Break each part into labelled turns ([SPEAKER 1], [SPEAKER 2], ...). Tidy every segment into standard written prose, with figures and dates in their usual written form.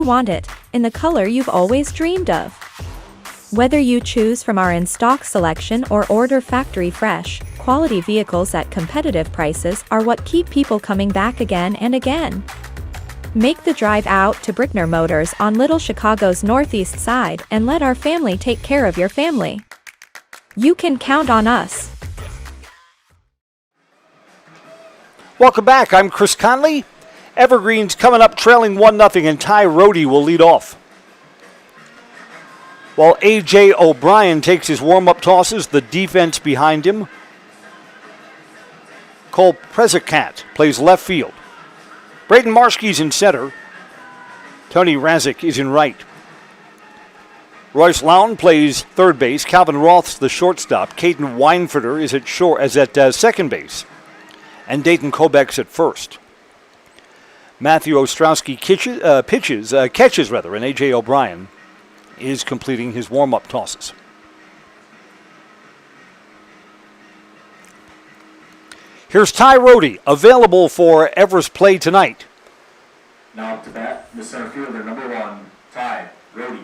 [SPEAKER 1] want it, in the color you've always dreamed of. Whether you choose from our in-stock selection or order factory fresh, quality vehicles at competitive prices are what keep people coming back again and again. Make the drive out to Brickner Motors on Little Chicago's northeast side and let our family take care of your family. You can count on us.
[SPEAKER 2] Welcome back. I'm Chris Conley. Evergreen's coming up trailing 1-0, and Ty Rohde will lead off. While A.J. O'Brien takes his warm-up tosses, the defense behind him. Cole Prezikat plays left field. Braden Marschke's in center. Tony Razik is in right. Royce Lown plays third base. Calvin Roth's the shortstop. Caden Weinfurter is at second base. And Dayton Kobek's at first. Matthew Ostrowski catches, and A.J. O'Brien is completing his warm-up tosses. Here's Ty Rohde, available for Everest play tonight.
[SPEAKER 3] Now up to bat, the center fielder, number 1, Ty Rohde.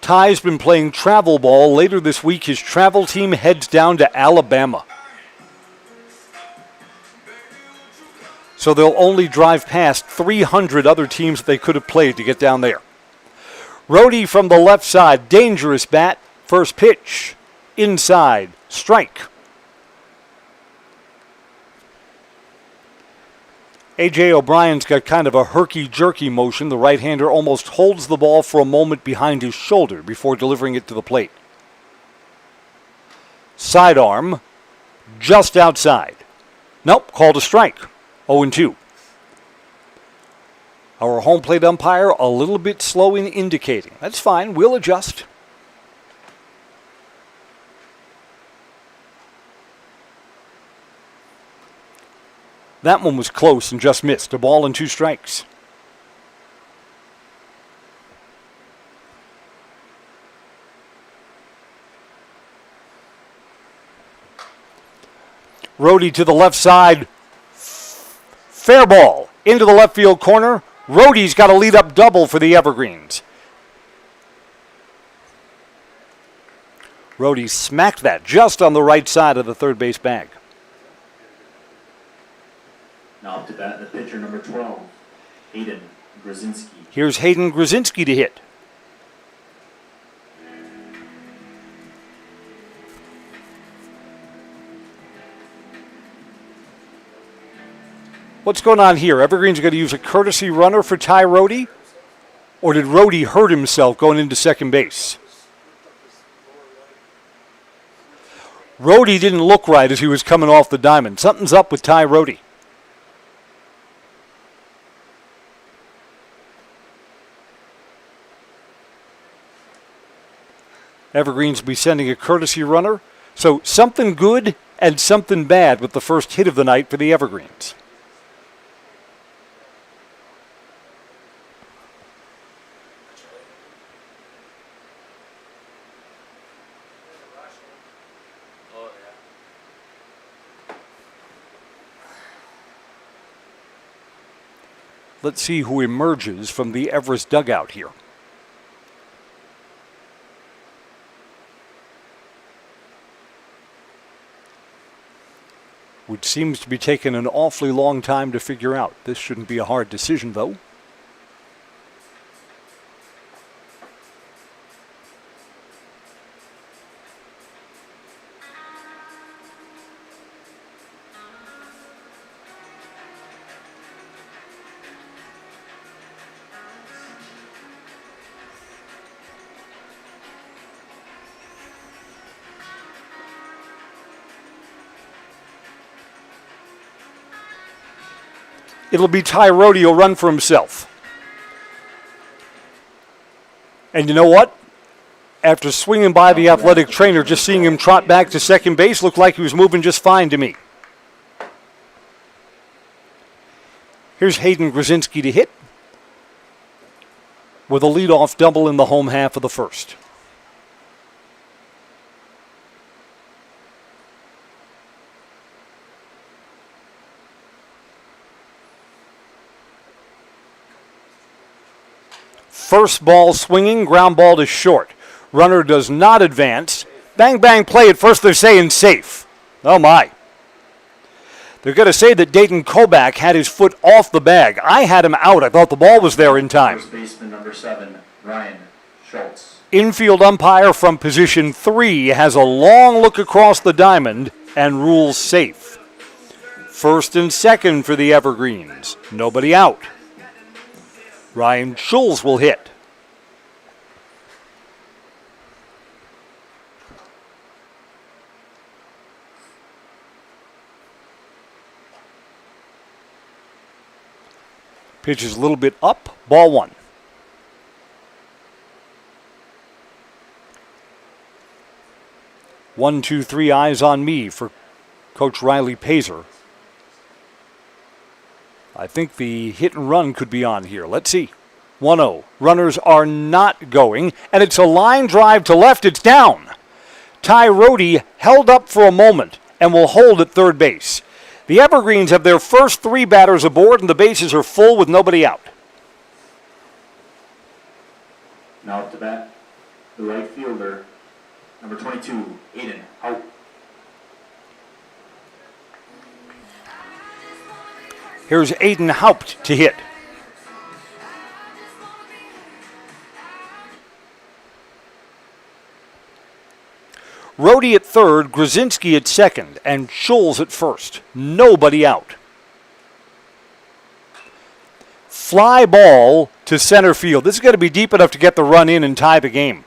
[SPEAKER 2] Ty's been playing travel ball. Later this week, his travel team heads down to Alabama. So they'll only drive past 300 other teams that they could have played to get down there. Rohde from the left side, dangerous bat, first pitch, inside, strike. A.J. O'Brien's got kind of a herky-jerky motion. The right-hander almost holds the ball for a moment behind his shoulder before delivering it to the plate. Sidearm, just outside. Nope, called a strike. 0-2. Our home plate umpire a little bit slow in indicating. That's fine, we'll adjust. That one was close and just missed. A ball and 2 strikes. Rohde to the left side. Fair ball into the left field corner. Rohde's got a lead-up double for the Evergreens. Rohde smacked that just on the right side of the third base bag.
[SPEAKER 3] Now up to bat, the pitcher, number 12, Hayden Grzinski.
[SPEAKER 2] Here's Hayden Grzinski to hit. What's going on here? Evergreen's going to use a courtesy runner for Ty Rohde? Or did Rohde hurt himself going into second base? Rohde didn't look right as he was coming off the diamond. Something's up with Ty Rohde. Evergreen's will be sending a courtesy runner. So something good and something bad with the first hit of the night for the Evergreens. Let's see who emerges from the Everest dugout here. Which seems to be taking an awfully long time to figure out. This shouldn't be a hard decision, though. It'll be Ty Rohde who'll run for himself. And you know what? After swinging by the athletic trainer, just seeing him trot back to second base looked like he was moving just fine to me. Here's Hayden Grzinski to hit with a leadoff double in the home half of the first. First ball swinging, ground ball to short. Runner does not advance. Bang, bang, play at first. They're saying safe. Oh, my. They're going to say that Dayton Kobach had his foot off the bag. I had him out. I thought the ball was there in time.
[SPEAKER 3] First baseman number 7, Ryan Schultz.
[SPEAKER 2] Infield umpire from position 3 has a long look across the diamond and rules safe. First and second for the Evergreens. Nobody out. Ryan Schultz will hit. Pitch is a little bit up. Ball 1. One, two, three eyes on me for Coach Riley Pazer. I think the hit and run could be on here. Let's see. 1-0. Runners are not going, and it's a line drive to left. It's down. Ty Rohde held up for a moment and will hold at third base. The Evergreens have their first 3 batters aboard, and the bases are full with nobody out.
[SPEAKER 3] Now up to bat, the right fielder, number 22, Aiden out.
[SPEAKER 2] Here's Aiden Haupt to hit. Rohde at third, Grzinski at second, and Schultz at first. Nobody out. Fly ball to center field. This is going to be deep enough to get the run in and tie the game.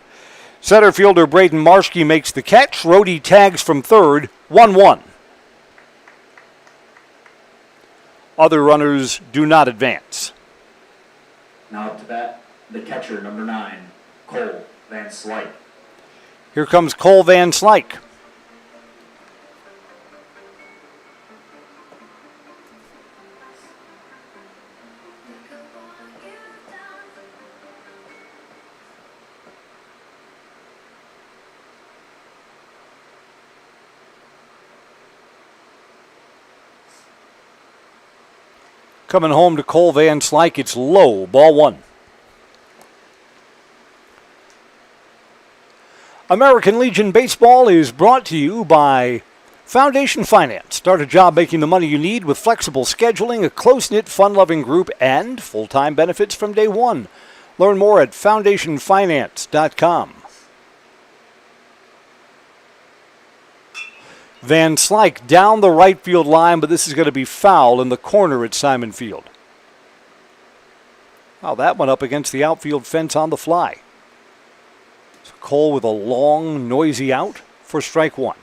[SPEAKER 2] Center fielder Braden Marschke makes the catch. Rohde tags from third. 1-1. Other runners do not advance.
[SPEAKER 3] Now up to bat, the catcher, number 9, Cole Van Slyke.
[SPEAKER 2] Here comes Cole Van Slyke. Coming home to Cole Van Slyke, it's low, ball 1. American Legion Baseball is brought to you by Foundation Finance. Start a job making the money you need with flexible scheduling, a close-knit, fun-loving group, and full-time benefits from day one. Learn more at foundationfinance.com. Van Slyke down the right field line, but this is going to be foul in the corner at Simon Field. Wow, that went up against the outfield fence on the fly. So Cole with a long, noisy out for strike 1.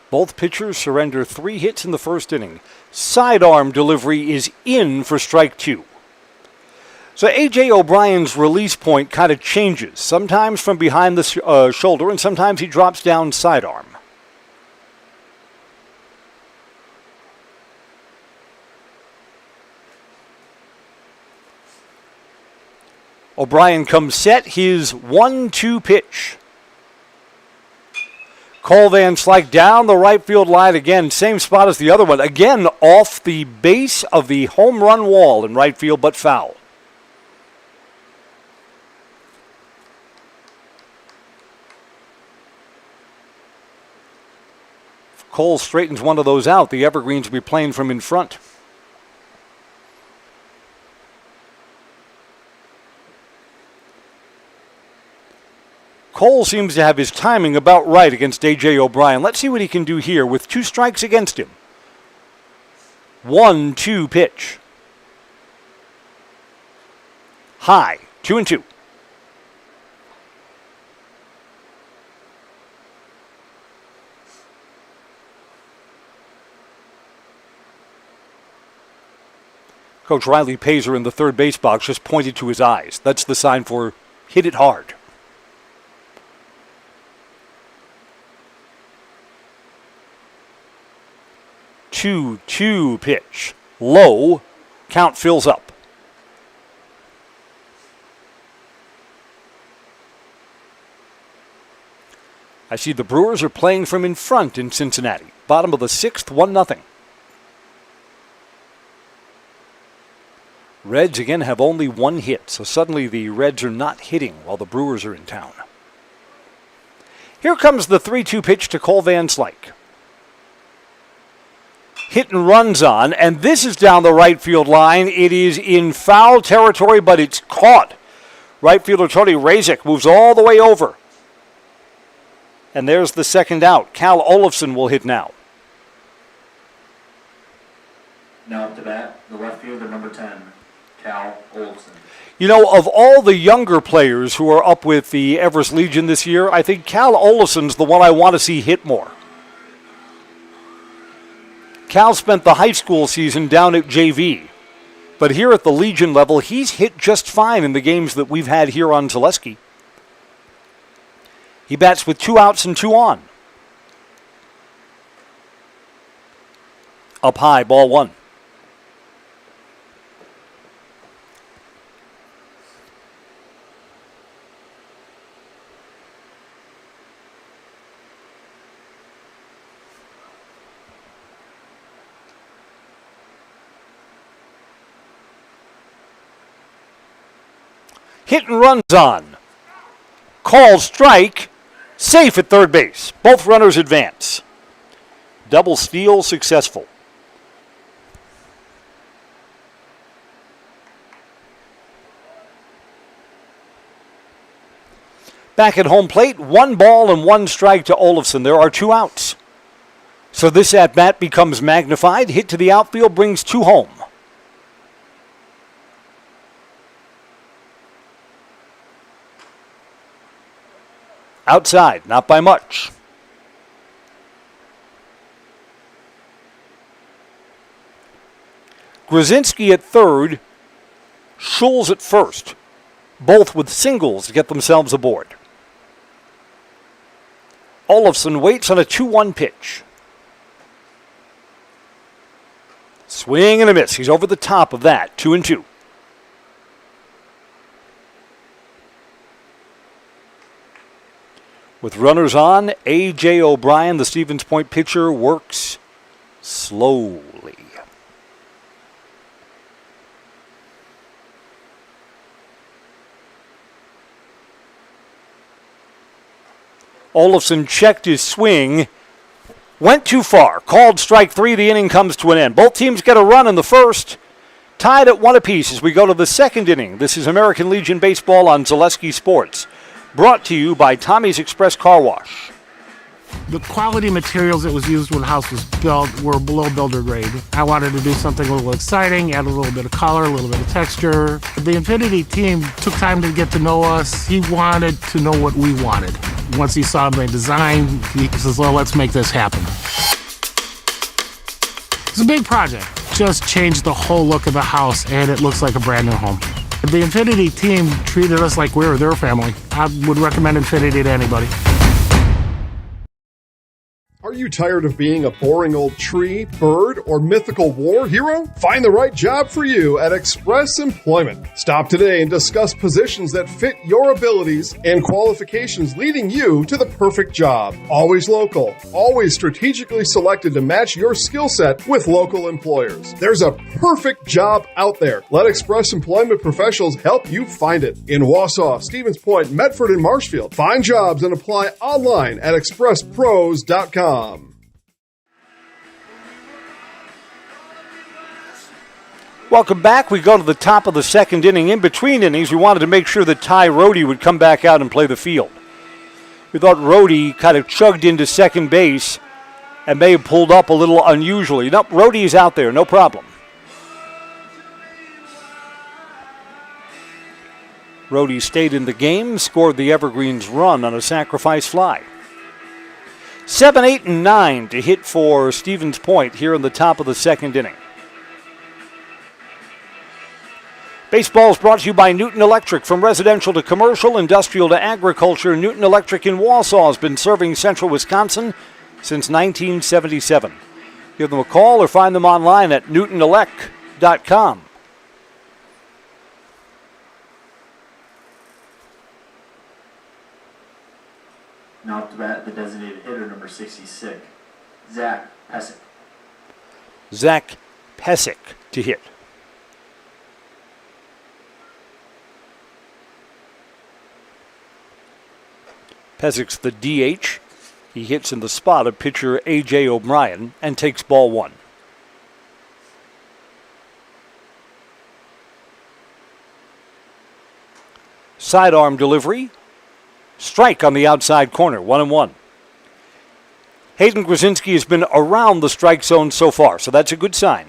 [SPEAKER 2] Both pitchers surrender 3 hits in the first inning. Sidearm delivery is in for strike 2. So A.J. O'Brien's release point kind of changes, sometimes from behind the shoulder, and sometimes he drops down sidearm. O'Brien comes set, his 1-2 pitch. Cole Van Slyke down the right field line again, same spot as the other one. Again, off the base of the home run wall in right field, but foul. If Cole straightens one of those out, the Evergreens will be playing from in front. Cole seems to have his timing about right against A.J. O'Brien. Let's see what he can do here with 2 strikes against him. 1-2 pitch. High, 2-2. Coach Riley Pazer in the third base box just pointed to his eyes. That's the sign for hit it hard. 2-2 pitch. Low. Count fills up. I see the Brewers are playing from in front in Cincinnati. Bottom of the 6th, 1-0. Reds again have only one hit, so suddenly the Reds are not hitting while the Brewers are in town. Here comes the 3-2 pitch to Cole Van Slyke. Hit and runs on, and this is down the right field line. It is in foul territory, but it's caught. Right fielder Tony Razek moves all the way over. And there's the second out. Cal Olafson will hit now.
[SPEAKER 3] Now up to bat, the left fielder, number 10, Cal Olafson.
[SPEAKER 2] You know, of all the younger players who are up with the Everest Legion this year, I think Cal Olafson's the one I want to see hit more. Cal spent the high school season down at JV. But here at the Legion level, he's hit just fine in the games that we've had here on Zaleski. He bats with 2 outs and 2 on. Up high, ball 1. Hit and runs on. Called strike. Safe at third base. Both runners advance. Double steal successful. Back at home plate, 1 ball and 1 strike to Olafson. There are 2 outs. So this at-bat becomes magnified. Hit to the outfield brings 2 home. Outside, not by much. Grzinski at third, Schulz at first, both with singles to get themselves aboard. Olafson waits on a 2-1 pitch. Swing and a miss. He's over the top of that. 2-2. With runners on, A.J. O'Brien, the Stevens Point pitcher, works slowly. Olafson checked his swing, went too far, called strike 3. The inning comes to an end. Both teams get a run in the first, tied at 1 apiece as we go to the second inning. This is American Legion Baseball on Zaleski Sports. Brought to you by Tommy's Express Car Wash.
[SPEAKER 4] The quality materials that was used when the house was built were below builder grade. I wanted to do something a little exciting, add a little bit of color, a little bit of texture. The Infinity team took time to get to know us. He wanted to know what we wanted. Once he saw my design, he says, well, let's make this happen. It's a big project. Just changed the whole look of the house, and it looks like a brand new home. The Infinity team treated us like we were their family. I would recommend Infinity to anybody.
[SPEAKER 5] Are you tired of being a boring old tree, bird, or mythical war hero? Find the right job for you at Express Employment. Stop today and discuss positions that fit your abilities and qualifications, leading you to the perfect job. Always local, always strategically selected to match your skill set with local employers. There's a perfect job out there. Let Express Employment professionals help you find it. In Wausau, Stevens Point, Medford, and Marshfield. Find jobs and apply online at expresspros.com.
[SPEAKER 2] Welcome back. We go to the top of the second inning. In between innings, we wanted to make sure that Ty Rohde would come back out and play the field. We thought Rohde kind of chugged into second base and may have pulled up a little unusually. Nope, Rohde is out there, no problem. Rohde stayed in the game, scored the Evergreens run on a sacrifice fly. 7, 8, and 9 to hit for Stevens Point here in the top of the second inning. Baseball is brought to you by Newton Electric. From residential to commercial, industrial to agriculture, Newton Electric in Wausau has been serving central Wisconsin since 1977. Give them a call or find them online at newtonelec.com.
[SPEAKER 3] Now up to bat, the designated hitter, number 66, Zach Pesic.
[SPEAKER 2] Zach Pesic to hit. Pesic's the DH. He hits in the spot of pitcher A.J. O'Brien and takes ball one. Sidearm delivery. Strike on the outside corner, 1-1. Hayden Grzinski has been around the strike zone so far, so that's a good sign.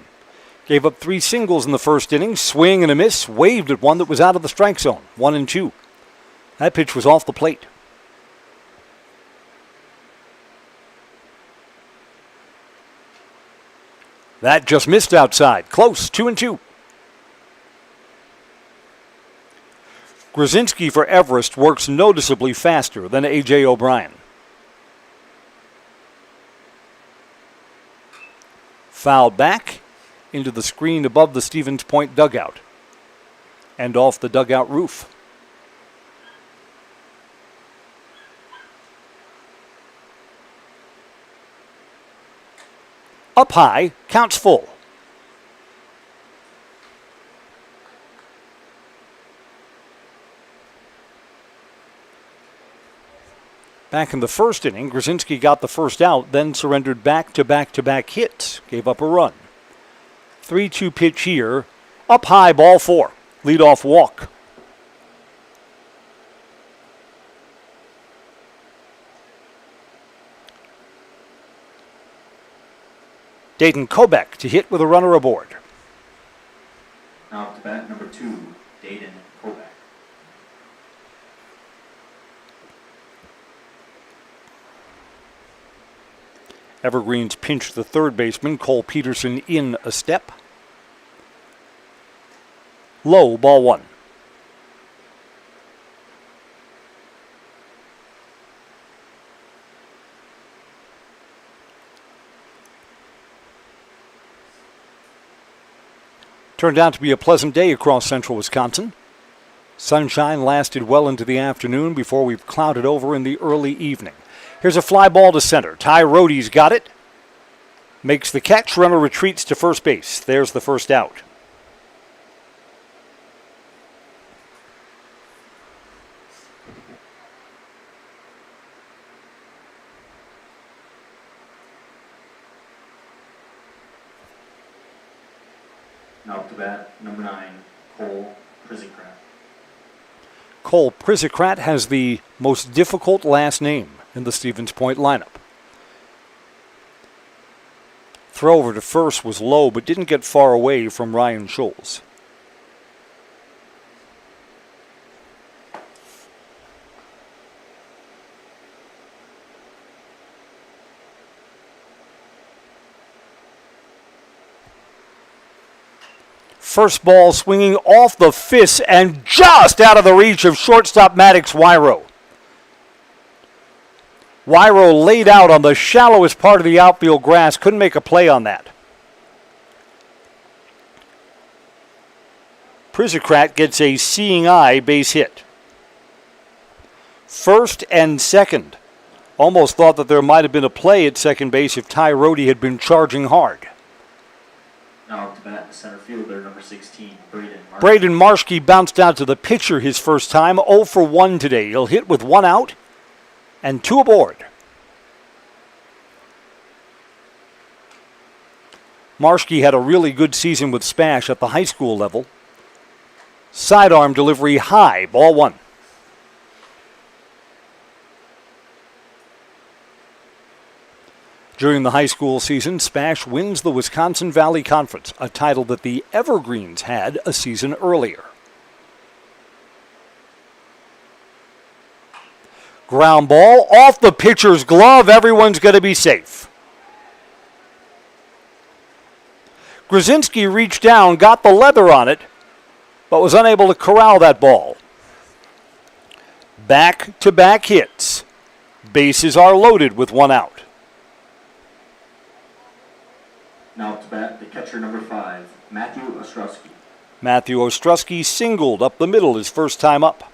[SPEAKER 2] Gave up 3 singles in the first inning, swing and a miss, waved at one that was out of the strike zone, 1-2. That pitch was off the plate. That just missed outside, close, 2-2. Grzinski for Everest works noticeably faster than A.J. O'Brien. Fouled back into the screen above the Stevens Point dugout and off the dugout roof. Up high, counts full. Back in the first inning, Grzinski got the first out, then surrendered back-to-back-to-back hits, gave up a run. 3-2 pitch here, up high, ball 4, leadoff walk. Dayton Kobek to hit with a runner aboard.
[SPEAKER 3] Now up to bat, number 2, Dayton Kobek.
[SPEAKER 2] Evergreens pinch the third baseman, Cole Peterson, in a step. Low, ball 1. Turned out to be a pleasant day across central Wisconsin. Sunshine lasted well into the afternoon before we clouded over in the early evening. Here's a fly ball to center. Ty Rohde's got it. Makes the catch. Runner retreats to first base. There's the first out.
[SPEAKER 3] Now up to bat, number 9, Cole Prizikrat.
[SPEAKER 2] Cole Prizikrat has the most difficult last name in the Stevens Point lineup. Throw over to first was low, but didn't get far away from Ryan Scholes. First ball swinging off the fist and just out of the reach of shortstop Maddox Wyro. Wyro laid out on the shallowest part of the outfield grass. Couldn't make a play on that. Prizikrat gets a seeing eye base hit. First and second. Almost thought that there might have been a play at second base if Ty Rohde had been charging hard.
[SPEAKER 3] Now up to bat, the center fielder, number 16, Braden Marshke.
[SPEAKER 2] Braden Marshke bounced out to the pitcher his first time, 0 for 1 today. He'll hit with 1 out and 2 aboard. Marshke had a really good season with Spash at the high school level. Sidearm delivery high, ball 1. During the high school season, Spash wins the Wisconsin Valley Conference, a title that the Evergreens had a season earlier. Ground ball off the pitcher's glove. Everyone's going to be safe. Grzinski reached down, got the leather on it, but was unable to corral that ball. Back-to-back hits. Bases are loaded with 1 out.
[SPEAKER 3] Now up to bat, the catcher number 5, Matthew Ostrowski.
[SPEAKER 2] Matthew Ostrowski singled up the middle his first time up.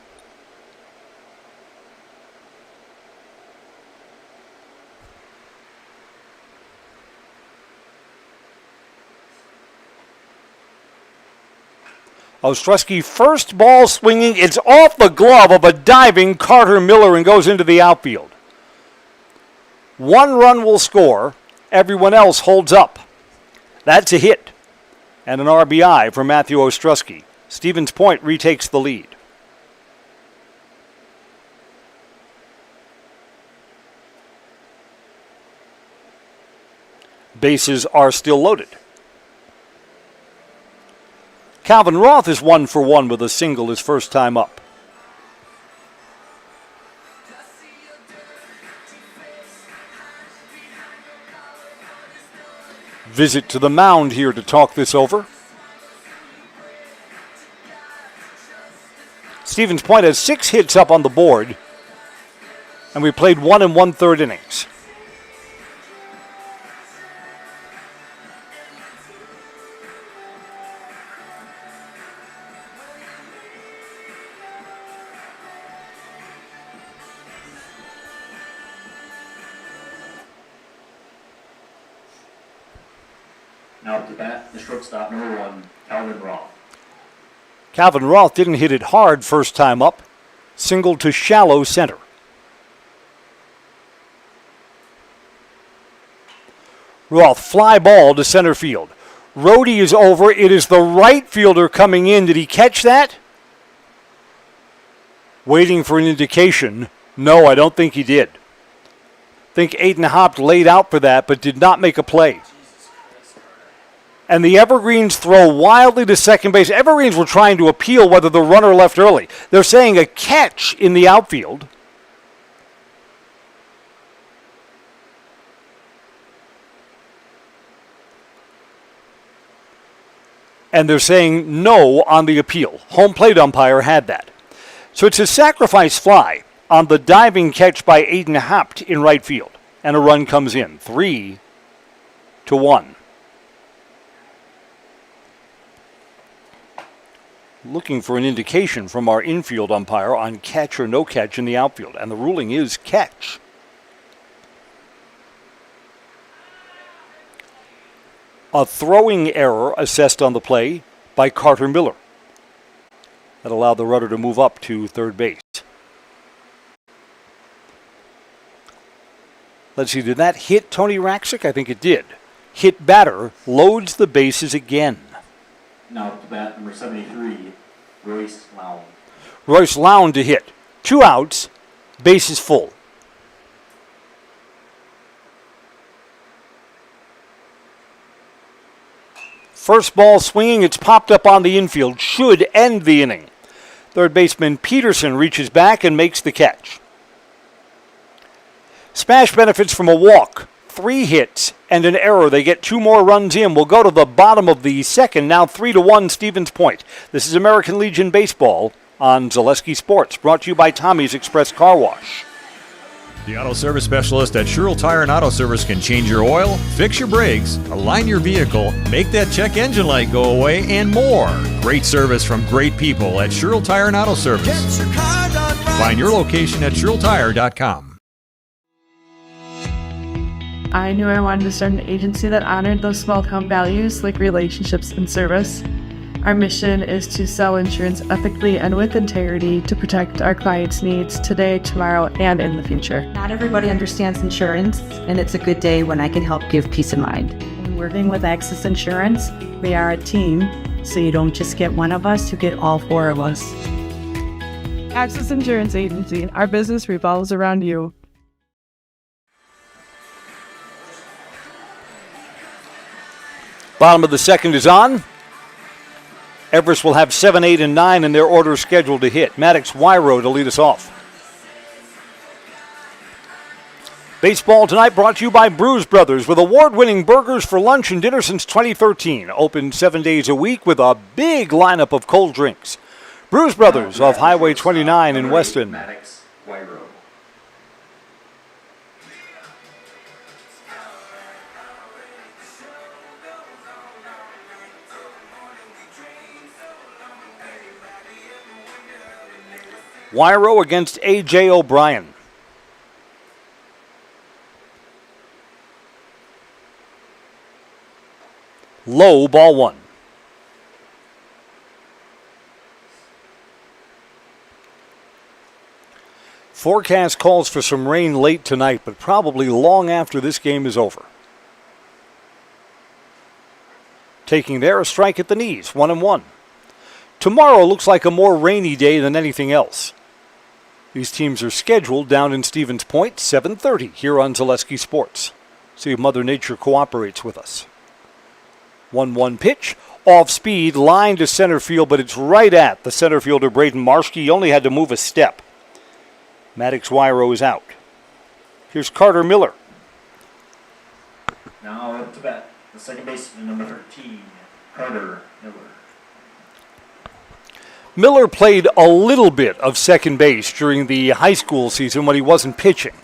[SPEAKER 2] Ostrowski first ball swinging. It's off the glove of a diving Carter Miller and goes into the outfield. 1 run will score. Everyone else holds up. That's a hit and an RBI for Matthew Ostrowski. Stevens Point retakes the lead. Bases are still loaded. Calvin Roth is 1 for 1 with a single his first time up. Visit to the mound here to talk this over. Stevens Point has 6 hits up on the board, and we played 1 1/3 innings.
[SPEAKER 3] Now up to bat, the shortstop number 1, Calvin Roth.
[SPEAKER 2] Calvin Roth didn't hit it hard first time up. Singled to shallow center. Roth fly ball to center field. Rhodey is over. It is the right fielder coming in. Did he catch that? Waiting for an indication. No, I don't think he did. I think Aiden Hopt laid out for that, but did not make a play. And the Evergreens throw wildly to second base. Evergreens were trying to appeal whether the runner left early. They're saying a catch in the outfield. And they're saying no on the appeal. Home plate umpire had that. So it's a sacrifice fly on the diving catch by Aiden Hopt in right field. And a run comes in, 3-1. Looking for an indication from our infield umpire on catch or no catch in the outfield. And the ruling is catch. A throwing error assessed on the play by Carter Miller. That allowed the runner to move up to third base. Let's see, did that hit Tony Raksic? I think it did. Hit batter, loads the bases again.
[SPEAKER 3] Now up to bat, number 73, Royce Lown.
[SPEAKER 2] Royce Lown to hit. 2 outs, bases full. First ball swinging, it's popped up on the infield. Should end the inning. Third baseman Peterson reaches back and makes the catch. Smash benefits from a walk. 3 hits and an error. They get 2 more runs in. We'll go to the bottom of the second. Now 3-1 Stevens Point. This is American Legion Baseball on Zaleski Sports. Brought to you by Tommy's Express Car Wash.
[SPEAKER 6] The auto service specialist at Sherrill Tire and Auto Service can change your oil, fix your brakes, align your vehicle, make that check engine light go away, and more. Great service from great people at Sherrill Tire and Auto Service. Find your location at SherrillTire.com.
[SPEAKER 7] I knew I wanted to start an agency that honored those small town values like relationships and service. Our mission is to sell insurance ethically and with integrity to protect our clients' needs today, tomorrow, and in the future.
[SPEAKER 8] Not everybody understands insurance, and it's a good day when I can help give peace of mind.
[SPEAKER 9] When working with Access Insurance, we are a team, so you don't just get one of us, you get all 4 of us.
[SPEAKER 7] Access Insurance Agency, our business revolves around you.
[SPEAKER 2] Bottom of the second is on. Everest will have 7, 8, and 9 in their order scheduled to hit. Maddox Wyro to lead us off. Baseball tonight brought to you by Brews Brothers with award-winning burgers for lunch and dinner since 2013. Open 7 days a week with a big lineup of cold drinks. Brews Brothers off Highway 29 in Weston.
[SPEAKER 3] Maddox Wyro.
[SPEAKER 2] Wyro against A.J. O'Brien. Low, ball one. Forecast calls for some rain late tonight, but probably long after this game is over. Taking there, a strike at the knees, 1-1. Tomorrow looks like a more rainy day than anything else. These teams are scheduled down in Stevens Point, 7:30 here on Zaleski Sports. See if Mother Nature cooperates with us. 1-1 pitch, off speed, line to center field, but it's right at the center fielder Braden Marshke. He only had to move a step. Maddox Wyro is out. Here's Carter Miller.
[SPEAKER 3] Now up to bat, the second baseman, number 13, Carter Miller.
[SPEAKER 2] Miller played a little bit of second base during the high school season when he wasn't pitching.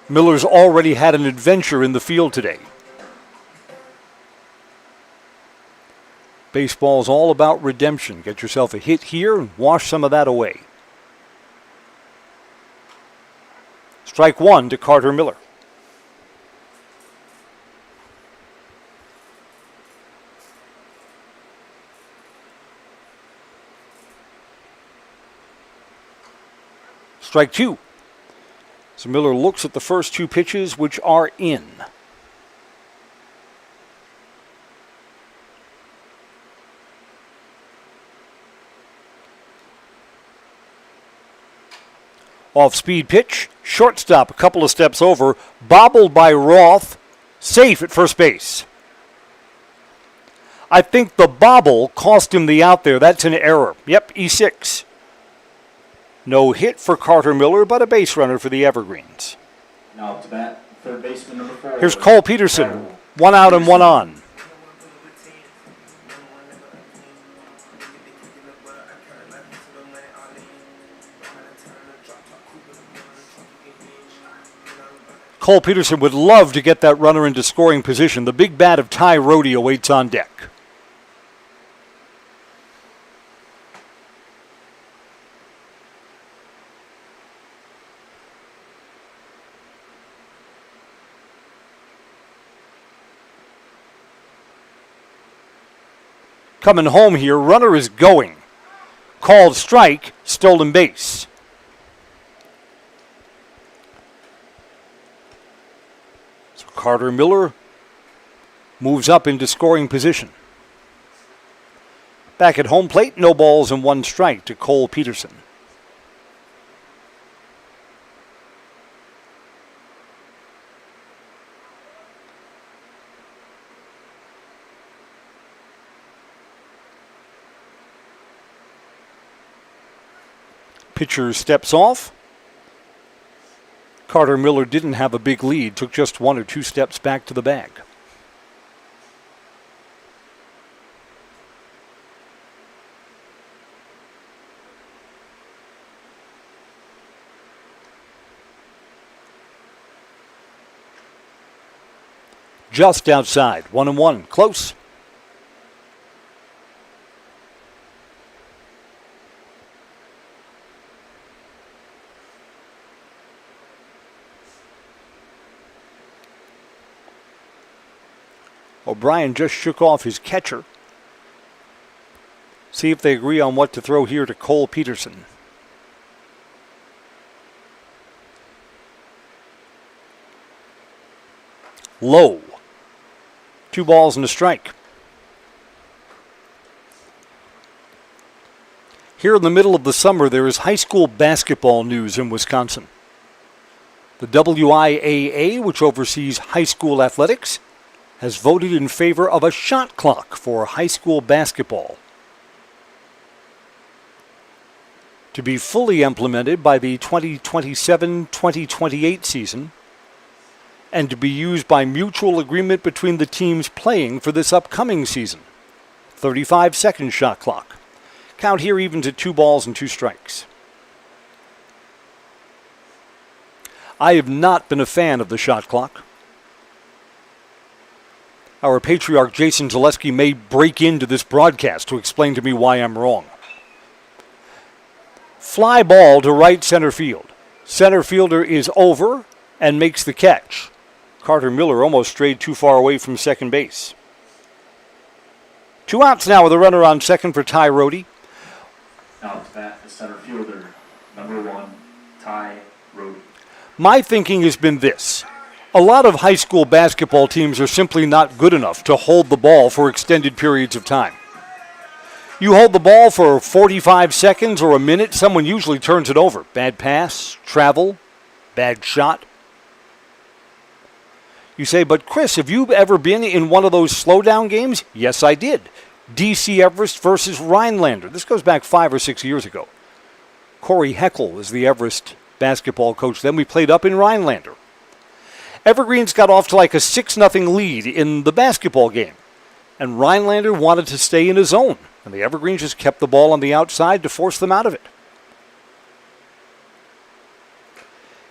[SPEAKER 2] Miller's already had an adventure in the field today. Baseball is all about redemption. Get yourself a hit here and wash some of that away. Strike one to Carter Miller. Strike two. So Miller looks at the first two pitches, which are in. Off-speed pitch, shortstop a couple of steps over, bobbled by Roth, safe at first base. I think the bobble cost him the out there. That's an error. Yep, E6. No hit for Carter Miller, but a base runner for the Evergreens.
[SPEAKER 3] Now up to bat, third baseman, number 4.
[SPEAKER 2] Here's Cole Peterson, one out and one on. Cole Peterson would love to get that runner into scoring position. The big bat of Ty Rodey awaits on deck. Coming home here, runner is going. Called strike, stolen base. Carter Miller moves up into scoring position. Back at home plate, no balls and one strike to Cole Peterson. Pitcher steps off. Carter Miller didn't have a big lead, took just one or two steps back to the bag. Just outside, 1-1, close. O'Brien just shook off his catcher. See if they agree on what to throw here to Cole Peterson. Low. 2 balls and a strike. Here in the middle of the summer, there is high school basketball news in Wisconsin. The WIAA, which oversees high school athletics, has voted in favor of a shot clock for high school basketball to be fully implemented by the 2027-2028 season and to be used by mutual agreement between the teams playing for this upcoming season. 35-second shot clock. Count here even to 2 balls and 2 strikes. I have not been a fan of the shot clock. Our patriarch Jason Zaleski may break into this broadcast to explain to me why I'm wrong. Fly ball to right center field. Center fielder is over and makes the catch. Carter Miller almost strayed too far away from second base. 2 outs now with a runner on second for Ty Rohde.
[SPEAKER 3] Now to bat, the center fielder, number 1, Ty Rohde.
[SPEAKER 2] My thinking has been this. A lot of high school basketball teams are simply not good enough to hold the ball for extended periods of time. You hold the ball for 45 seconds or a minute, someone usually turns it over. Bad pass, travel, bad shot. You say, but Chris, have you ever been in one of those slowdown games? Yes, I did. DC Everest versus Rhinelander. This goes back 5 or 6 years ago. Corey Heckel was the Everest basketball coach. Then we played up in Rhinelander. Evergreens got off to like a 6-0 lead in the basketball game. And Rhinelander wanted to stay in a zone. And the Evergreens just kept the ball on the outside to force them out of it.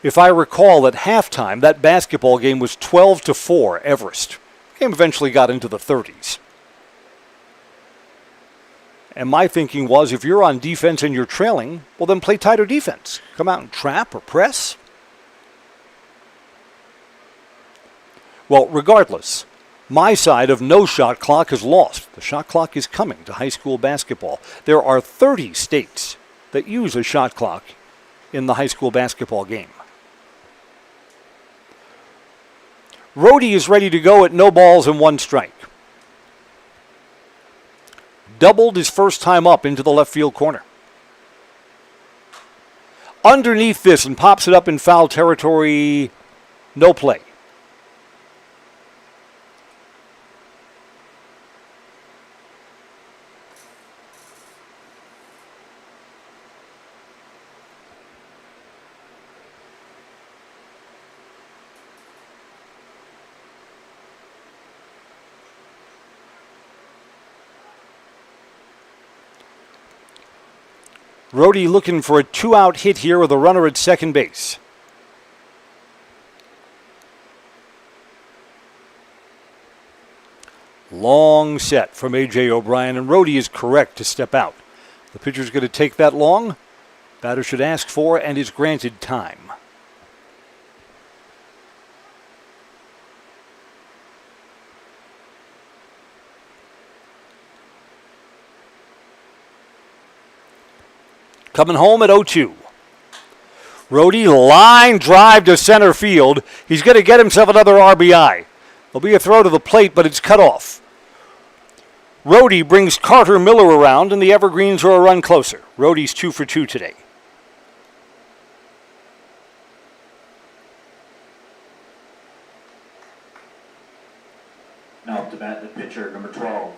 [SPEAKER 2] If I recall, at halftime, that basketball game was 12-4 Everest. The game eventually got into the 30s. And my thinking was, if you're on defense and you're trailing, well, then play tighter defense. Come out and trap or press. Well, regardless, my side of no shot clock is lost. The shot clock is coming to high school basketball. There are 30 states that use a shot clock in the high school basketball game. Rohde is ready to go at no balls and 1 strike. Doubled his first time up into the left field corner. Underneath this and pops it up in foul territory. No play. Rohde looking for a 2-out hit here with a runner at second base. Long set from A.J. O'Brien, and Rohde is correct to step out. The pitcher's going to take that long. Batter should ask for and is granted time. Coming home at 0-2. Rohde line drive to center field. He's going to get himself another RBI. There'll be a throw to the plate, but it's cut off. Rohde brings Carter Miller around, and the Evergreens are a run closer. Rohde's 2 for 2 today.
[SPEAKER 3] Now up to bat, the pitcher, number 12,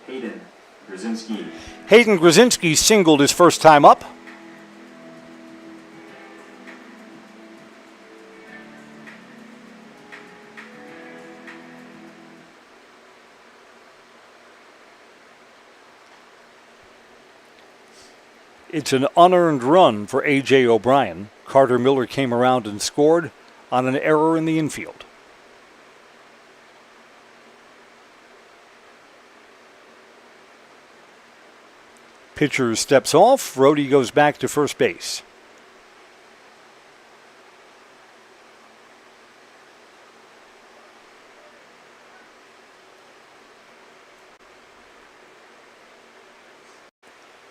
[SPEAKER 3] Hayden Grzinski.
[SPEAKER 2] Hayden Grzinski singled his first time up. It's an unearned run for A.J. O'Brien. Carter Miller came around and scored on an error in the infield. Pitcher steps off. Rohde goes back to first base.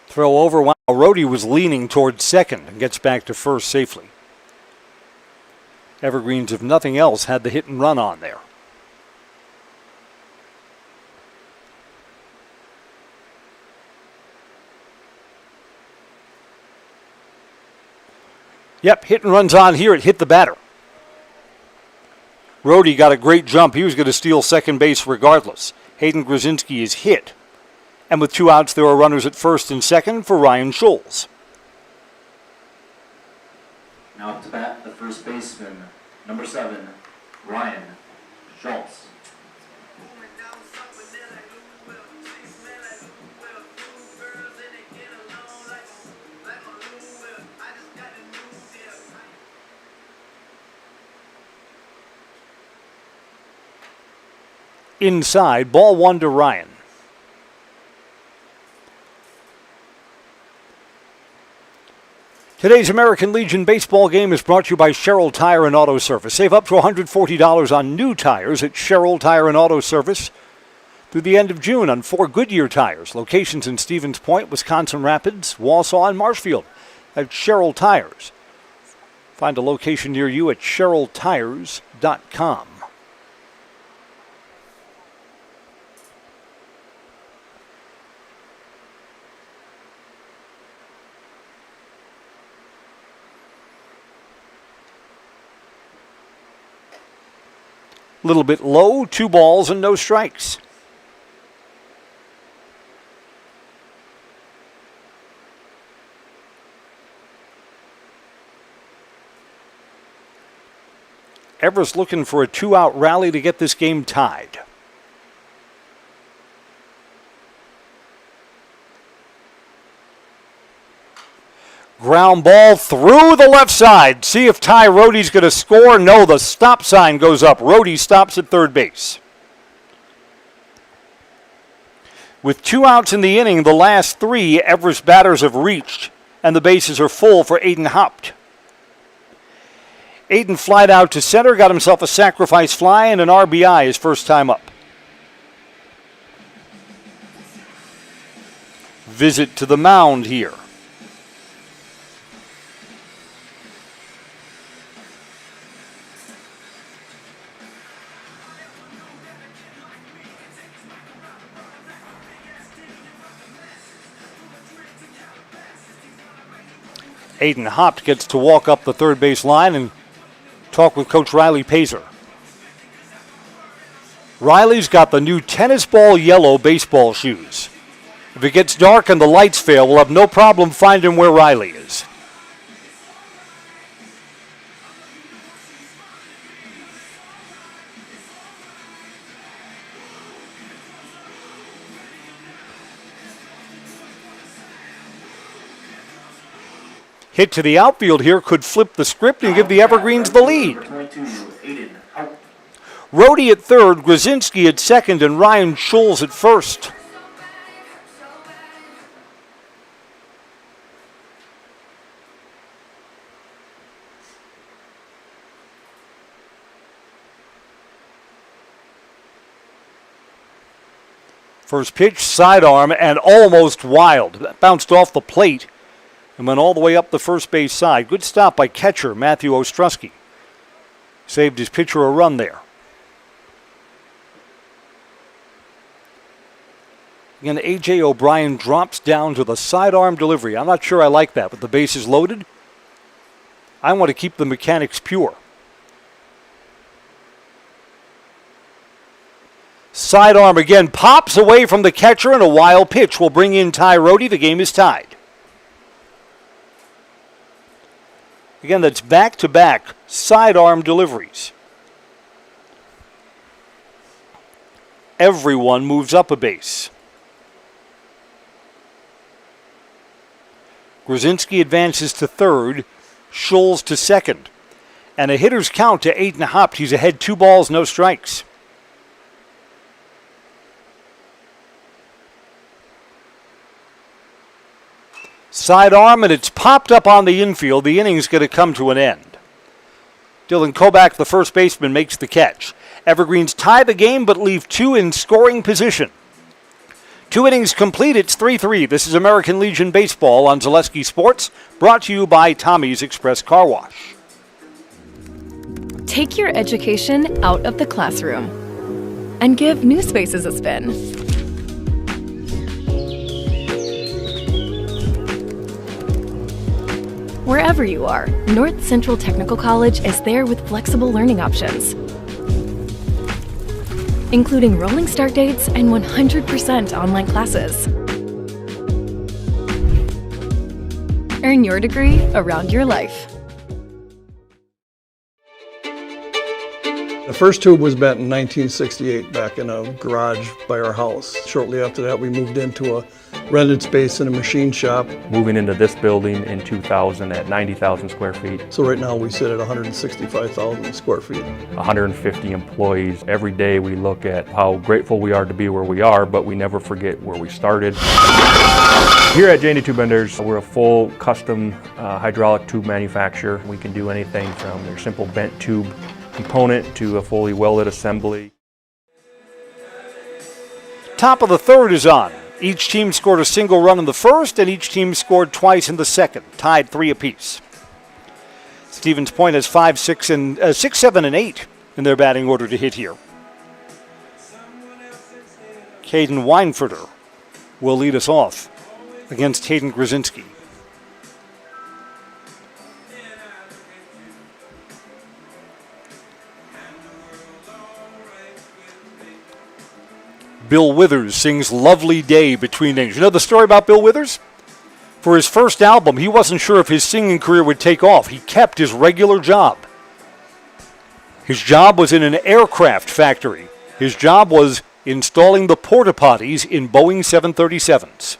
[SPEAKER 2] Throw over. Wow, Rohde was leaning towards second and gets back to first safely. Evergreens, if nothing else, had the hit and run on there. Yep, hit and runs on here. It hit the batter. Rohde got a great jump. He was going to steal second base regardless. Hayden Grzinski is hit. And with 2 outs, there are runners at first and second for Ryan Scholes.
[SPEAKER 3] Now up to bat, the first baseman, number 7, Ryan Schultz.
[SPEAKER 2] Inside, ball 1 to Ryan. Today's American Legion baseball game is brought to you by Sherrill Tire and Auto Service. Save up to $140 on new tires at Sherrill Tire and Auto Service through the end of June on 4 Goodyear tires. Locations in Stevens Point, Wisconsin Rapids, Wausau, and Marshfield at Sherrill Tires. Find a location near you at sherrilltires.com. A little bit low, 2 balls and no strikes. Everest looking for a 2-out rally to get this game tied. Ground ball through the left side. See if Ty Rohde's going to score. No, the stop sign goes up. Rohde stops at third base. With 2 outs in the inning, the last 3 Everest batters have reached, and the bases are full for Aiden Haupt. Aiden flied out to center, got himself a sacrifice fly and an RBI his first time up. Visit to the mound here. Aiden Haupt gets to walk up the third base line and talk with Coach Riley Pazer. Riley's got the new tennis ball yellow baseball shoes. If it gets dark and the lights fail, we'll have no problem finding where Riley is. Hit to the outfield here could flip the script and give the Evergreens the lead. Rohde at third, Grzinski at second, and Ryan Schulz at first. First pitch, sidearm, and almost wild. That bounced off the plate and went all the way up the first base side. Good stop by catcher Matthew Ostrowski. Saved his pitcher a run there. Again, A.J. O'Brien drops down to the sidearm delivery. I'm not sure I like that. With the bases loaded, I want to keep the mechanics pure. Sidearm again, pops away from the catcher, and a wild pitch will bring in Ty Rohde. The game is tied. Again, that's back-to-back sidearm deliveries. Everyone moves up a base. Grzinski advances to third, Schulz to second. And a hitter's count to Aiden Haupt. He's ahead 2 balls, no strikes. Sidearm, and it's popped up on the infield. The inning's going to come to an end. Dylan Kobach, the first baseman, makes the catch. Evergreens tie the game but leave 2 in scoring position. 2 innings complete, it's 3-3. This is American Legion Baseball on Zaleski Sports, brought to you by Tommy's Express Car Wash.
[SPEAKER 10] Take your education out of the classroom and give New Spaces a spin. Wherever you are, North Central Technical College is there with flexible learning options, including rolling start dates and 100% online classes. Earn your degree around your life.
[SPEAKER 11] The first tube was bent in 1968 back in a garage by our house. Shortly after that, we moved into a rented space in a machine shop.
[SPEAKER 12] Moving into this building in 2000 at 90,000 square feet.
[SPEAKER 11] So right now we sit at 165,000 square feet.
[SPEAKER 12] 150 employees. Every day we look at how grateful we are to be where we are, but we never forget where we started. Here at J&D Tube Benders, we're a full custom hydraulic tube manufacturer. We can do anything from your simple bent tube component to a fully welded assembly.
[SPEAKER 2] Top of the third is on. Each team scored a single run in the first, and each team scored twice in the second, tied 3 apiece. Stevens Point has 5, 6, 7, and 8 in their batting order to hit here. Caden Weinfurter will lead us off against Hayden Grzinski. Bill Withers sings Lovely Day Between Angels. You know the story about Bill Withers? For his first album, he wasn't sure if his singing career would take off. He kept his regular job. His job was in an aircraft factory. His job was installing the porta potties in Boeing 737s.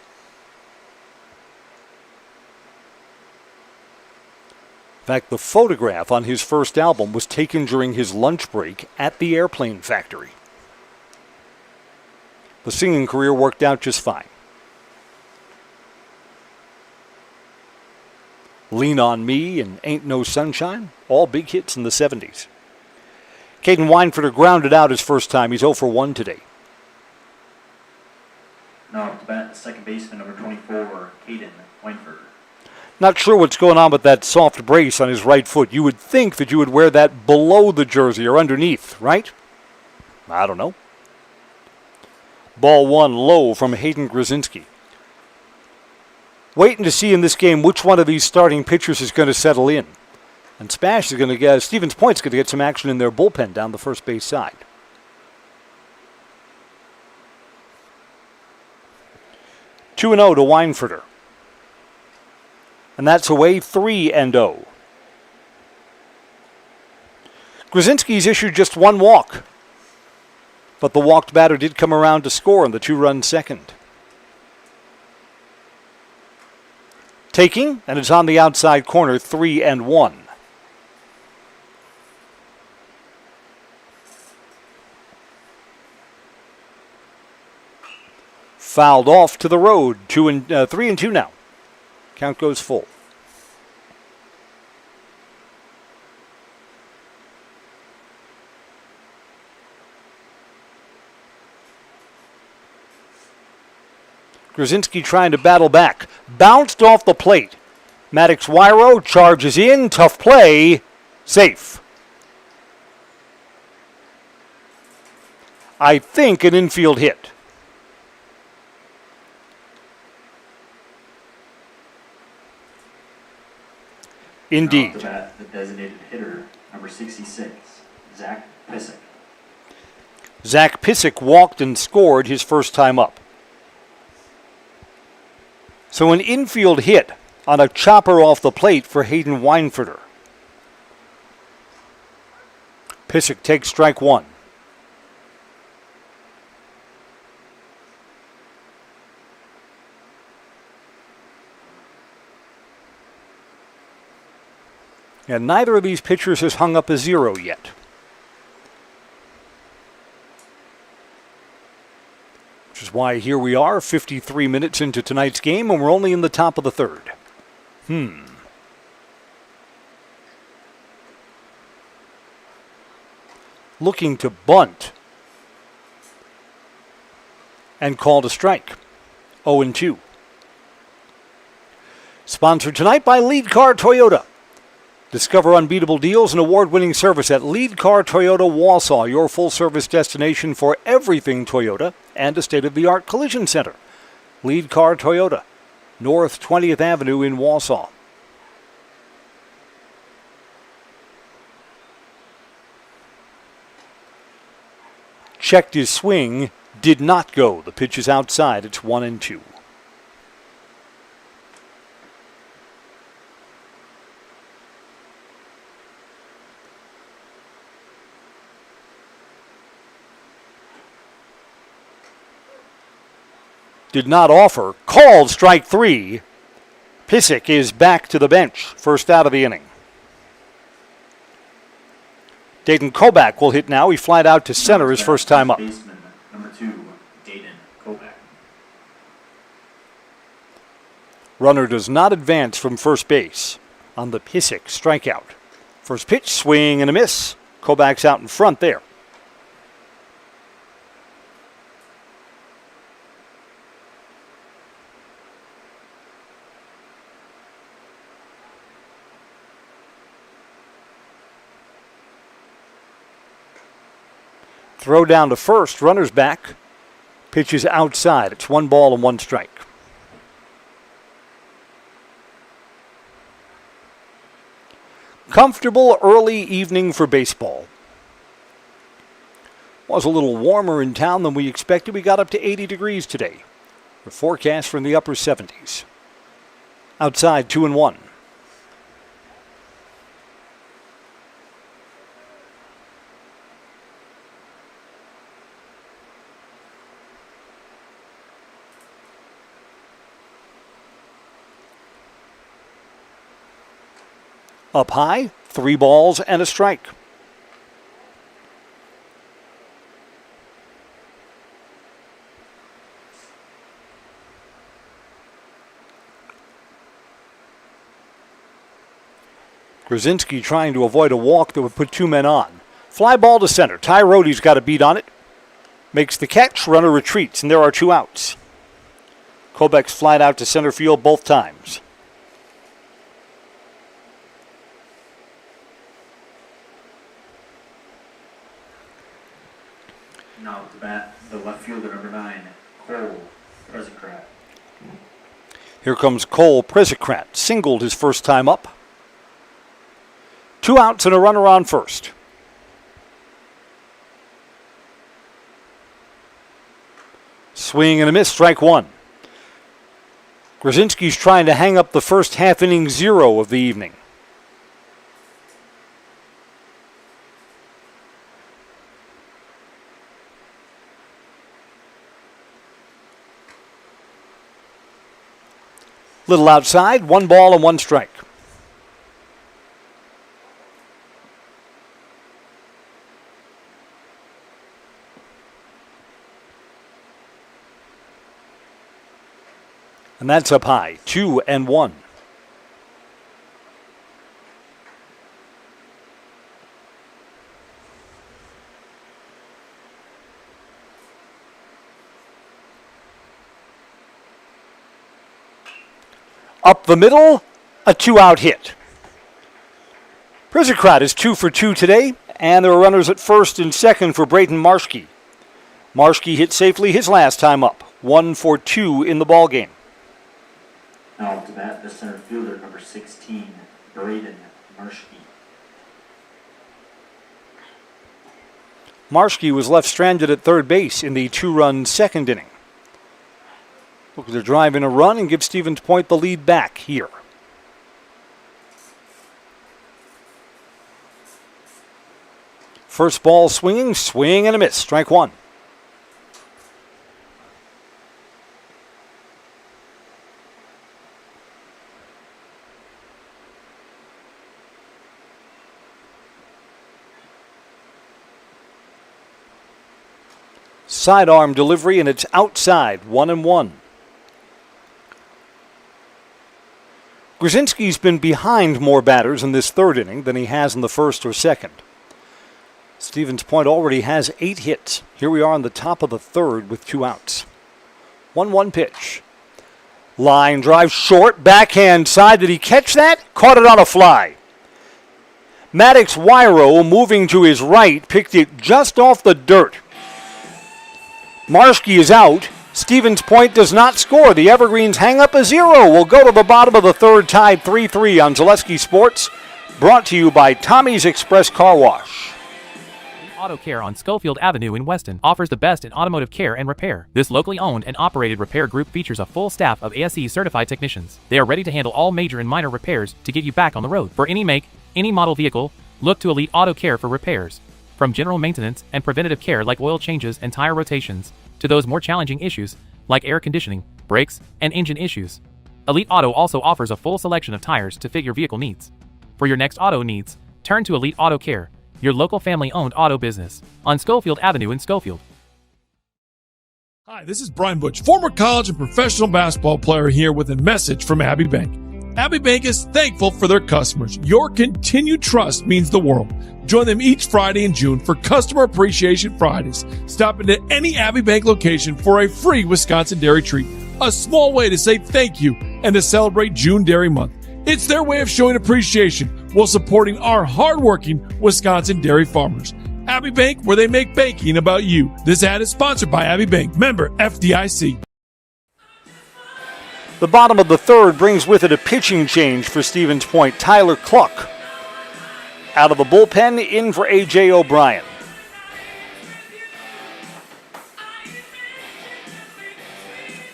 [SPEAKER 2] In fact, the photograph on his first album was taken during his lunch break at the airplane factory. The singing career worked out just fine. Lean on Me and Ain't No Sunshine, all big hits in the 70s. Caden Weinfurter grounded out his first time. He's 0 for 1 today.
[SPEAKER 3] Now up to bat, second baseman, number 24, Caden Weinfurter.
[SPEAKER 2] Not sure what's going on with that soft brace on his right foot. You would think that you would wear that below the jersey or underneath, right? I don't know. Ball 1 low from Hayden Grzinski. Waiting to see in this game which one of these starting pitchers is going to settle in. And Stevens Point's going to get some action in their bullpen down the first base side. Two 2-0 to Weinfurter. And that's away 3-0. Grzinski's issued just one walk. But the walked batter did come around to score in the 2-run second. Taking, and it's on the outside corner, 3-1. Fouled off to the road, 3-2 now. Count goes full. Grzinski trying to battle back. Bounced off the plate. Maddox Wyro charges in. Tough play. Safe. I think an infield hit. Indeed.
[SPEAKER 3] Off the bat, the designated hitter, number 66, Zach Pissick.
[SPEAKER 2] Zach Pissick walked and scored his first time up. So an infield hit on a chopper off the plate for Hayden Weinfurter. Pissick takes strike 1. And neither of these pitchers has hung up a 0 yet. Which is why here we are, 53 minutes into tonight's game, and we're only in the top of the third. Looking to bunt. And called a strike. 0-2. Sponsored tonight by Lead Car Toyota. Discover unbeatable deals and award-winning service at Lead Car Toyota Wausau, your full-service destination for everything Toyota and a state-of-the-art collision center. Lead Car Toyota, North 20th Avenue in Wausau. Checked his swing, did not go. The pitch is outside. It's 1-2. did not offer. Called strike 3. Pissick is back to the bench. First out of the inning. Dayton Kobach will hit now. He flied out to center his first time up.
[SPEAKER 3] Baseman, number 2, Dayton Kobach.
[SPEAKER 2] Runner does not advance from first base on the Pissick strikeout. First pitch, swing and a miss. Kobach's out in front there. Throw down to first, runner's back. Pitch is outside. It's 1 ball and 1 strike. Comfortable early evening for baseball. Was a little warmer in town than we expected. We got up to 80 degrees today. The forecast from the upper 70s. Outside 2-1. Up high, 3 balls and a strike. Grzinski trying to avoid a walk that would put 2 men on. Fly ball to center. Ty Rohde's got a beat on it. Makes the catch. Runner retreats, and there are 2 outs. Kobach's flied out to center field both times.
[SPEAKER 3] Now at the bat, the left fielder, number 9, Cole Presicrat.
[SPEAKER 2] Here comes Cole Presicrat. Singled his first time up. 2 outs and a runner on first. Swing and a miss, strike 1. Grzinski's trying to hang up the first half-inning 0 of the evening. Little outside, 1 ball and 1 strike. And that's up high, 2-1. Up the middle, a 2-out hit. Presicrat is 2 for 2 today, and there are runners at first and second for Brayton Marschke. Marschke hit safely his last time up, 1 for 2 in the ballgame.
[SPEAKER 3] Now up to bat, the center fielder, number 16, Brayton Marschke.
[SPEAKER 2] Marschke was left stranded at third base in the 2-run second inning. Looking to drive in a run and give Stevens Point the lead back here. First ball swinging, swing and a miss, strike 1. Sidearm delivery, and it's outside, 1-1. Grzinski's been behind more batters in this third inning than he has in the first or second. Stevens Point already has 8 hits. Here we are on the top of the third with 2 outs. 1-1 pitch. Line drive short, backhand side. Did he catch that? Caught it on a fly. Maddox Wyro, moving to his right, picked it just off the dirt. Marschke is out. Stevens Point does not score. The Evergreens hang up a 0. We'll go to the bottom of the third, tied 3-3 on Zaleski Sports. Brought to you by Tommy's Express Car Wash.
[SPEAKER 13] Auto Care on Schofield Avenue in Weston offers the best in automotive care and repair. This locally owned and operated repair group features a full staff of ASE certified technicians. They are ready to handle all major and minor repairs to get you back on the road. For any make, any model vehicle, look to Elite Auto Care for repairs. From general maintenance and preventative care like oil changes and tire rotations, to those more challenging issues, like air conditioning, brakes, and engine issues. Elite Auto also offers a full selection of tires to fit your vehicle needs. For your next auto needs, turn to Elite Auto Care, your local family-owned auto business, on Schofield Avenue in Schofield.
[SPEAKER 14] Hi, this is Brian Butch, former college and professional basketball player, here with a message from Abbey Bank. Abbey Bank is thankful for their customers. Your continued trust means the world. Join them each Friday in June for Customer Appreciation Fridays. Stop into any Abbey Bank location for a free Wisconsin dairy treat. A small way to say thank you and to celebrate June Dairy Month. It's their way of showing appreciation while supporting our hardworking Wisconsin dairy farmers. Abbey Bank, where they make banking about you. This ad is sponsored by Abbey Bank, member FDIC.
[SPEAKER 2] The bottom of the third brings with it a pitching change for Stevens Point. Tyler Cluck out of the bullpen, in for A.J. O'Brien.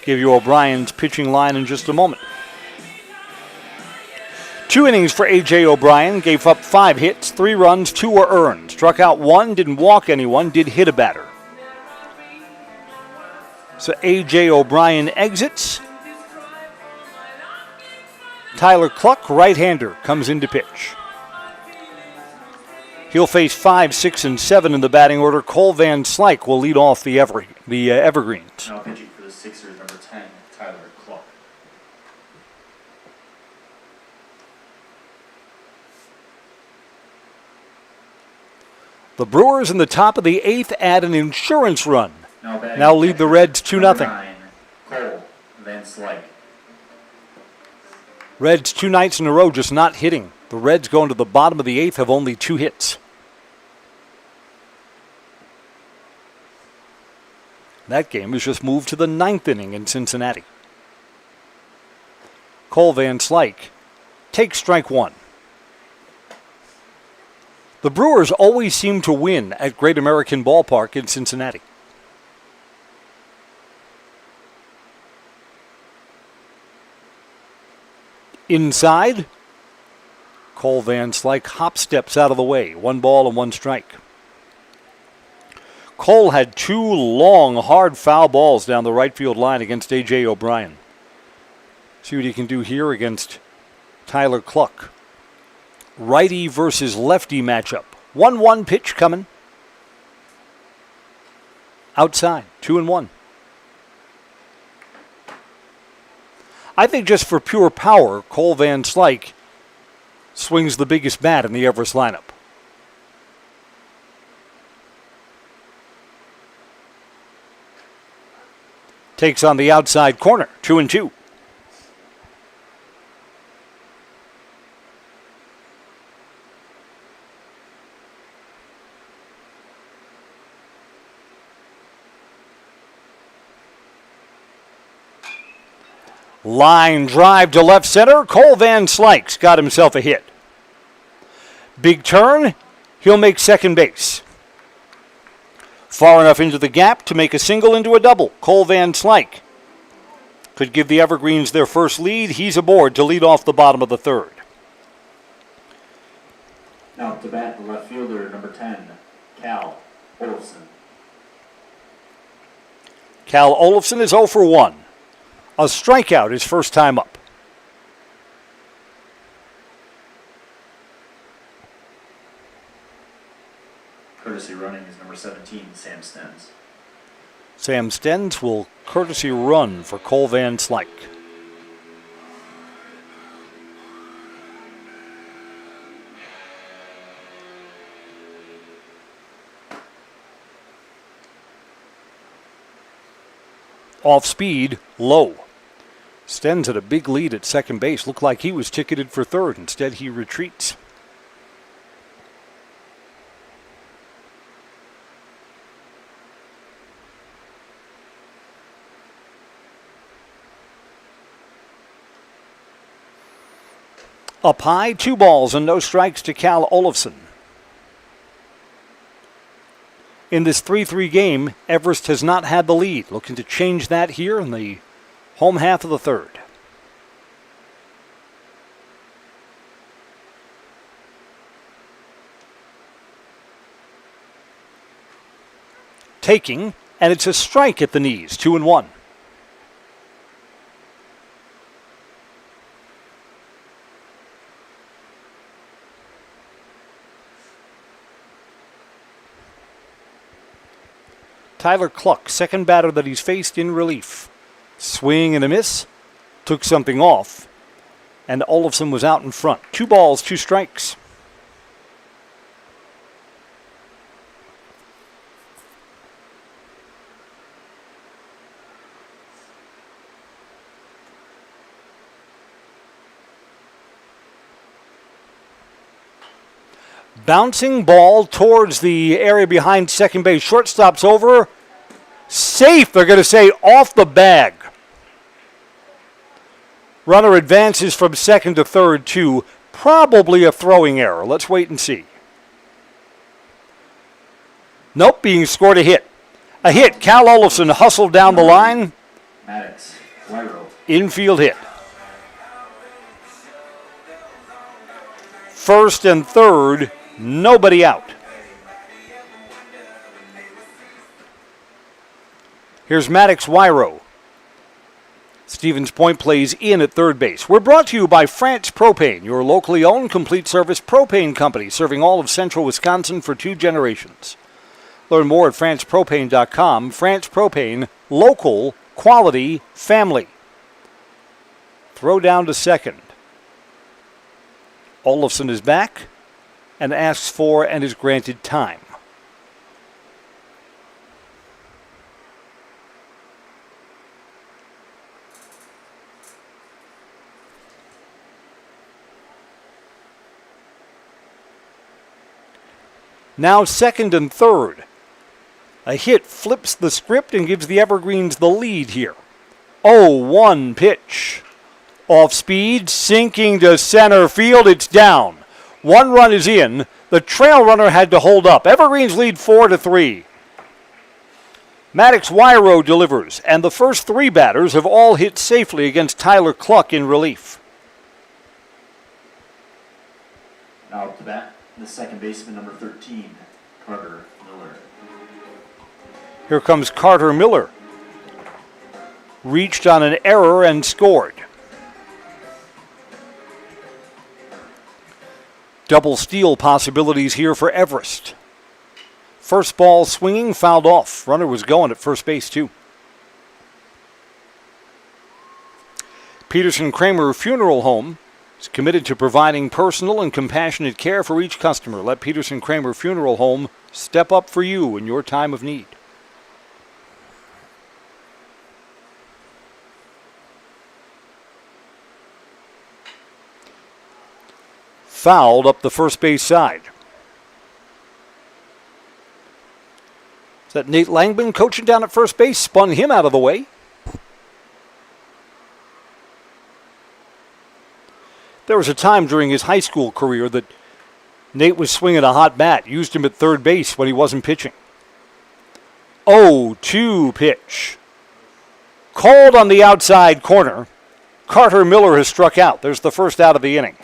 [SPEAKER 2] Give you O'Brien's pitching line in just a moment. 2 innings for A.J. O'Brien, gave up 5 hits, 3 runs, 2 were earned. Struck out 1, didn't walk anyone, did hit a batter. So A.J. O'Brien exits. Tyler Cluck, right-hander, comes in to pitch. He'll face 5, 6, and 7 in the batting order. Cole Van Slyke will lead off the Evergreens.
[SPEAKER 3] Now pitching for the Sixers, number 10, Tyler Cluck.
[SPEAKER 2] The Brewers in the top of the 8th add an insurance run. Now lead the Reds 2-0.
[SPEAKER 3] 9, Cole Van Slyke.
[SPEAKER 2] Reds 2 nights in a row just not hitting. The Reds going to the bottom of the 8th have only 2 hits. That game was just moved to the 9th inning in Cincinnati. Cole Van Slyke takes strike 1. The Brewers always seem to win at Great American Ballpark in Cincinnati. Inside, Cole Van Slyke hop steps out of the way. 1 ball and 1 strike. Cole had 2 long, hard foul balls down the right field line against A.J. O'Brien. See what he can do here against Tyler Cluck. Righty versus lefty matchup. 1-1 pitch coming. Outside, 2-1. I think just for pure power, Cole Van Slyke swings the biggest bat in the Everest lineup. Takes on the outside corner, 2-2. Line drive to left center. Cole Van Slyke's got himself a hit. Big turn. He'll make second base. Far enough into the gap to make a single into a double. Cole Van Slyke could give the Evergreens their first lead. He's aboard to lead off the bottom of the 3rd.
[SPEAKER 3] Now to bat, the left fielder, number 10, Cal Olofsson.
[SPEAKER 2] Cal Olofsson is 0 for 1. A strikeout his first time up.
[SPEAKER 3] Courtesy running is number 17, Sam Stens.
[SPEAKER 2] Sam Stens will courtesy run for Cole Van Slyke. Off speed, low. Stens had a big lead at second base. Looked like he was ticketed for 3rd. Instead, he retreats. Up high, 2 balls and no strikes to Cal Olofsson. In this 3-3 game, Everest has not had the lead. Looking to change that here in the home half of the 3rd. Taking, and it's a strike at the knees, 2-1. Tyler Cluck, second batter that he's faced in relief. Swing and a miss. Took something off. And Olafson was out in front. 2 balls, 2 strikes. Bouncing ball towards the area behind second base. Shortstop's over. Safe, they're going to say, off the bag. Runner advances from second to third to probably a throwing error. Let's wait and see. Nope, being scored a hit. A hit. Cal Olafson hustled down the line.
[SPEAKER 3] Maddox, Wyro.
[SPEAKER 2] Infield hit. First and third, nobody out. Here's Maddox Wyro. Stevens Point plays in at third base. We're brought to you by France Propane, your locally owned complete service propane company, serving all of central Wisconsin for 2 generations. Learn more at francepropane.com. France Propane, local, quality, family. Throw down to second. Olafson is back and asks for and is granted time. Now second and third. A hit flips the script and gives the Evergreens the lead here. 0-1 pitch. Off speed, sinking to center field. It's down. 1 run is in. The trail runner had to hold up. Evergreens lead 4-3. Maddox Wyro delivers, and the first 3 batters have all hit safely against Tyler Cluck in relief.
[SPEAKER 3] Now up to bat, the second baseman, number 13, Carter Miller.
[SPEAKER 2] Here comes Carter Miller. Reached on an error and scored. Double steal possibilities here for Everest. First ball swinging, fouled off. Runner was going at first base, too. Peterson Kramer Funeral Home is committed to providing personal and compassionate care for each customer. Let Peterson Kramer Funeral Home step up for you in your time of need. Fouled up the first base side. Is that Nate Langman coaching down at first base? Spun him out of the way. There was a time during his high school career that Nate was swinging a hot bat. Used him at third base when he wasn't pitching. 0-2 pitch. Called on the outside corner. Carter Miller has struck out. There's the first out of the inning.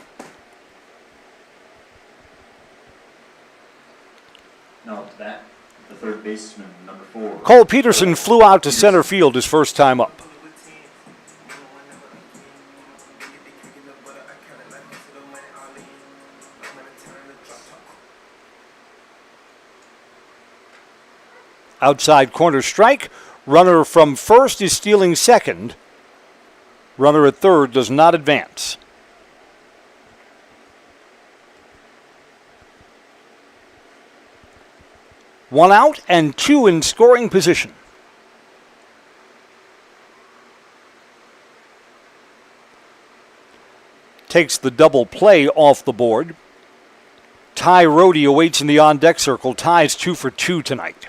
[SPEAKER 3] Now up to bat, the third baseman, number 4.
[SPEAKER 2] Cole Peterson flew out to center field his first time up. Outside corner strike. Runner from first is stealing second. Runner at third does not advance. One out and 2 in scoring position. Takes the double play off the board. Ty Rohde awaits in the on-deck circle. Ty's 2 for 2 tonight.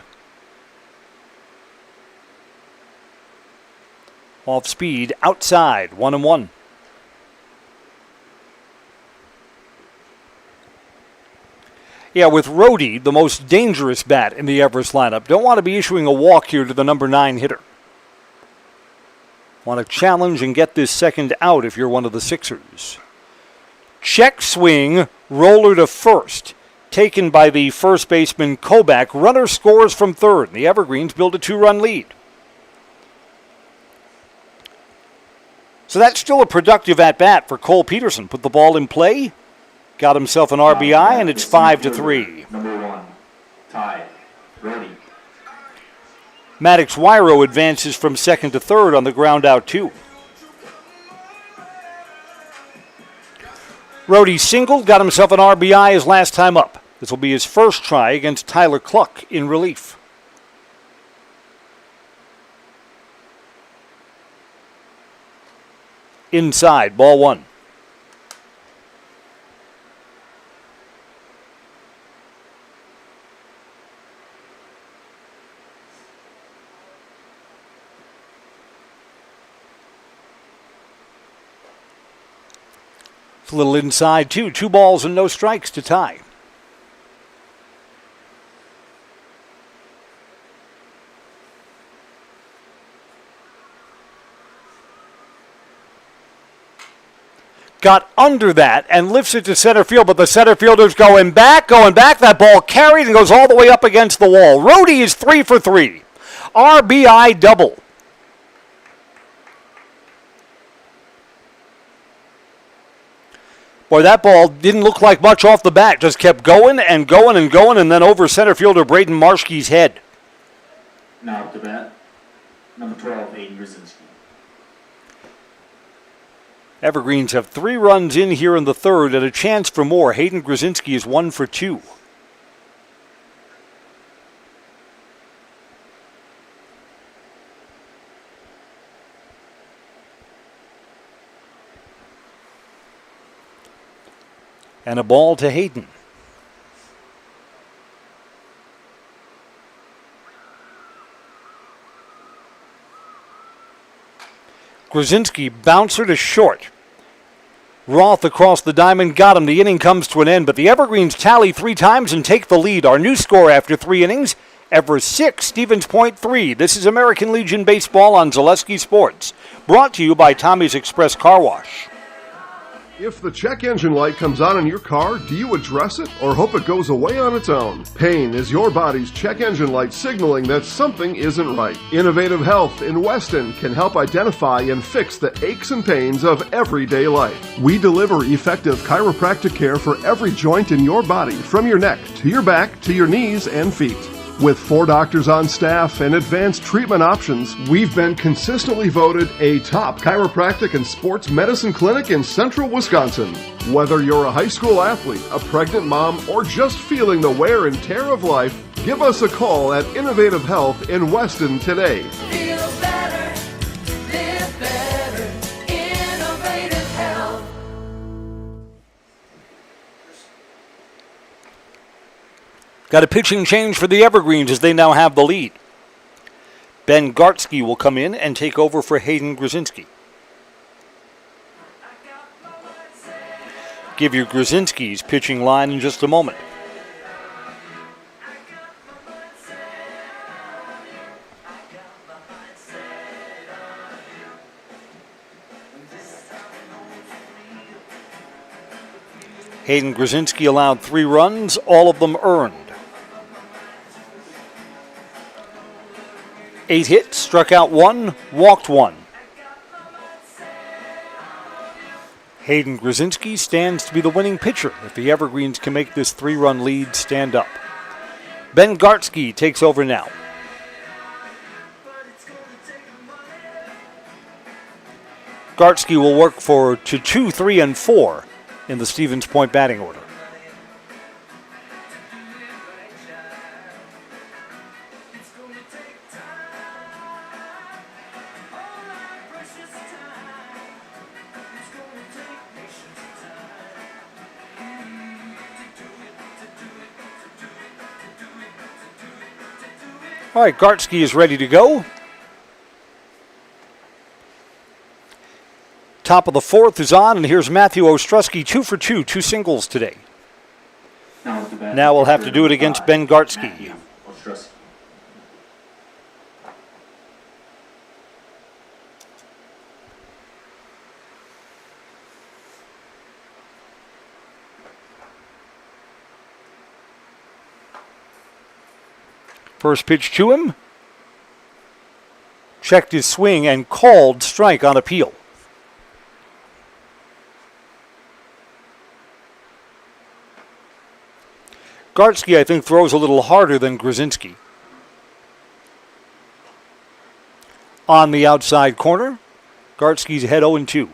[SPEAKER 2] Off speed, outside, 1-1. Yeah, with Rohde, the most dangerous bat in the Everest lineup. Don't want to be issuing a walk here to the number 9 hitter. Want to challenge and get this second out if you're one of the Sixers. Check swing, roller to first. Taken by the first baseman Kobach. Runner scores from third. The Evergreens build a 2-run lead. So that's still a productive at-bat for Cole Peterson. Put the ball in play. Got himself an RBI, and it's 5-3.
[SPEAKER 3] Number 1, Ty Rohde.
[SPEAKER 2] Maddox Wyro advances from second to third on the ground out 2. Rhodey singled, got himself an RBI his last time up. This will be his first try against Tyler Cluck in relief. Inside, ball 1. It's a little inside, too. 2 balls and no strikes to tie. Got under that and lifts it to center field, but the center fielder's going back. That ball carried and goes all the way up against the wall. Rhodey is 3 for 3. RBI double. Boy, that ball didn't look like much off the bat. Just kept going and going and going, and then over center fielder Braden Marschke's head.
[SPEAKER 3] Now up to bat, number 12, Hayden Grzinski.
[SPEAKER 2] Evergreens have 3 runs in here in the third and a chance for more. Hayden Grzinski is 1 for 2. And a ball to Hayden. Grzinski bouncer to short. Roth across the diamond got him. The inning comes to an end, but the Evergreens tally 3 times and take the lead. Our new score after 3 innings, Everest 6, Stevens Point 3. This is American Legion Baseball on Zaleski Sports. Brought to you by Tommy's Express Car Wash.
[SPEAKER 5] If the check engine light comes on in your car, do you address it or hope it goes away on its own? Pain is your body's check engine light signaling that something isn't right. Innovative Health in Weston can help identify and fix the aches and pains of everyday life. We deliver effective chiropractic care for every joint in your body, from your neck to your back to your knees and feet. With 4 doctors on staff and advanced treatment options, we've been consistently voted a top chiropractic and sports medicine clinic in central Wisconsin. Whether you're a high school athlete, a pregnant mom, or just feeling the wear and tear of life, give us a call at Innovative Health in Weston today.
[SPEAKER 15] Feel better, live better, Innovative Health.
[SPEAKER 2] Got a pitching change for the Evergreens as they now have the lead. Ben Gartsky will come in and take over for Hayden Grzinski. Give you Grzinski's pitching line in just a moment. Hayden Grzinski allowed 3 runs, all of them earned. 8 hits, struck out 1, walked 1. Hayden Grzinski stands to be the winning pitcher if the Evergreens can make this 3-run lead stand up. Ben Gartsky takes over now. Gartsky will work to 2, 3, and 4 in the Stevens Point batting order. All right, Gartsky is ready to go. Top of the 4th is on, and here's Matthew Ostrowski, 2 for 2, 2 singles today. Now we'll have to do it against Ben Gartsky. First pitch to him. Checked his swing and called strike on appeal. Gartsky, I think, throws a little harder than Grzinski. On the outside corner, Gartsky's ahead 0-2.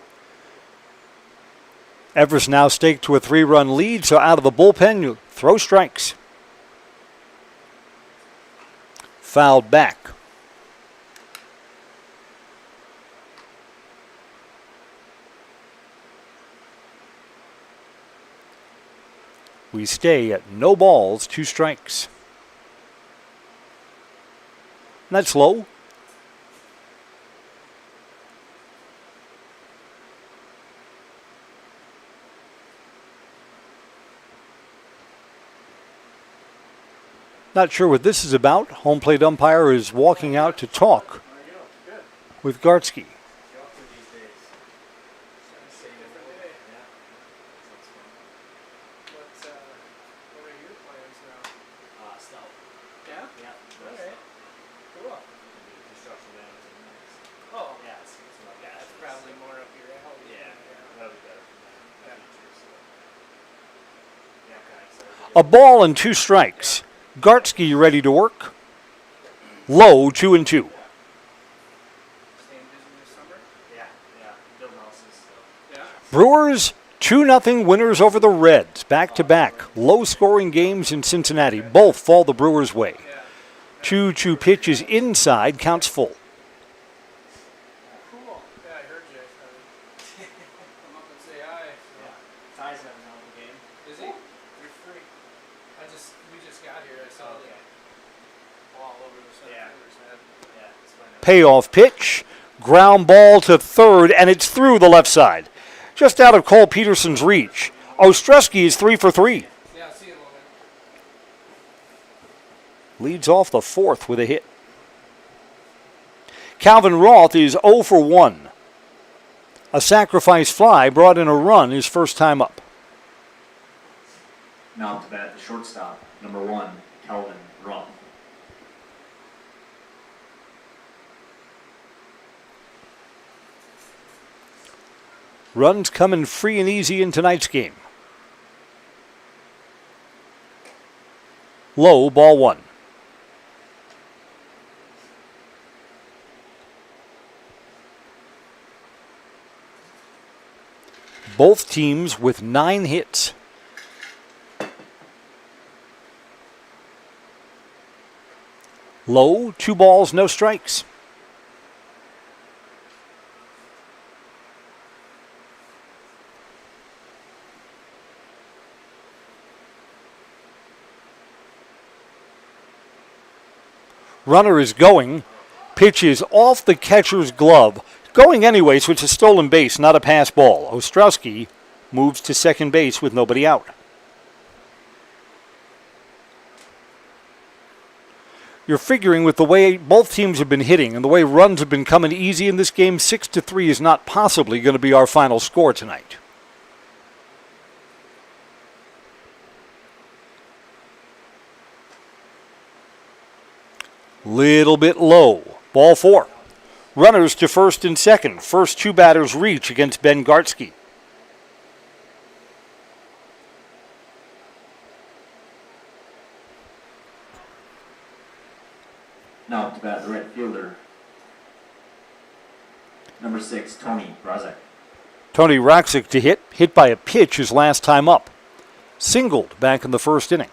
[SPEAKER 2] Everest now staked to a 3-run lead, so out of the bullpen, you throw strikes. Fouled back. We stay at no balls, 2 strikes. That's low. Not sure what this is about. Home plate umpire is walking out to talk with Gartsky. A ball and 2 strikes. Gartsky ready to work. Low, 2-2. Brewers 2-0 winners over the Reds. Back-to-back low-scoring games in Cincinnati. Both fall the Brewers' way. 2-2 pitches inside, counts full. Payoff pitch, ground ball to third, and it's through the left side. Just out of Cole Peterson's reach. Ostrowski is 3 for 3. Leads off the 4th with a hit. Calvin Roth is 0 for 1. A sacrifice fly brought in a run his first time up.
[SPEAKER 3] Now to bat the shortstop, number 1, Calvin Roth.
[SPEAKER 2] Runs coming free and easy in tonight's game. Low, ball 1. Both teams with 9 hits. Low, 2 balls, no strikes. Runner is going. Pitch is off the catcher's glove. Going anyway, so it's a stolen base, not a pass ball. Ostrowski moves to second base with nobody out. You're figuring with the way both teams have been hitting and the way runs have been coming easy in this game, 6-3 is not possibly going to be our final score tonight. Little bit low. Ball 4. Runners to first and second. First 2 batters reach against Ben Gartsky.
[SPEAKER 3] Now to bat the right fielder, number 6, Tony Razek.
[SPEAKER 2] Tony Razek to hit by a pitch his last time up. Singled back in the first inning.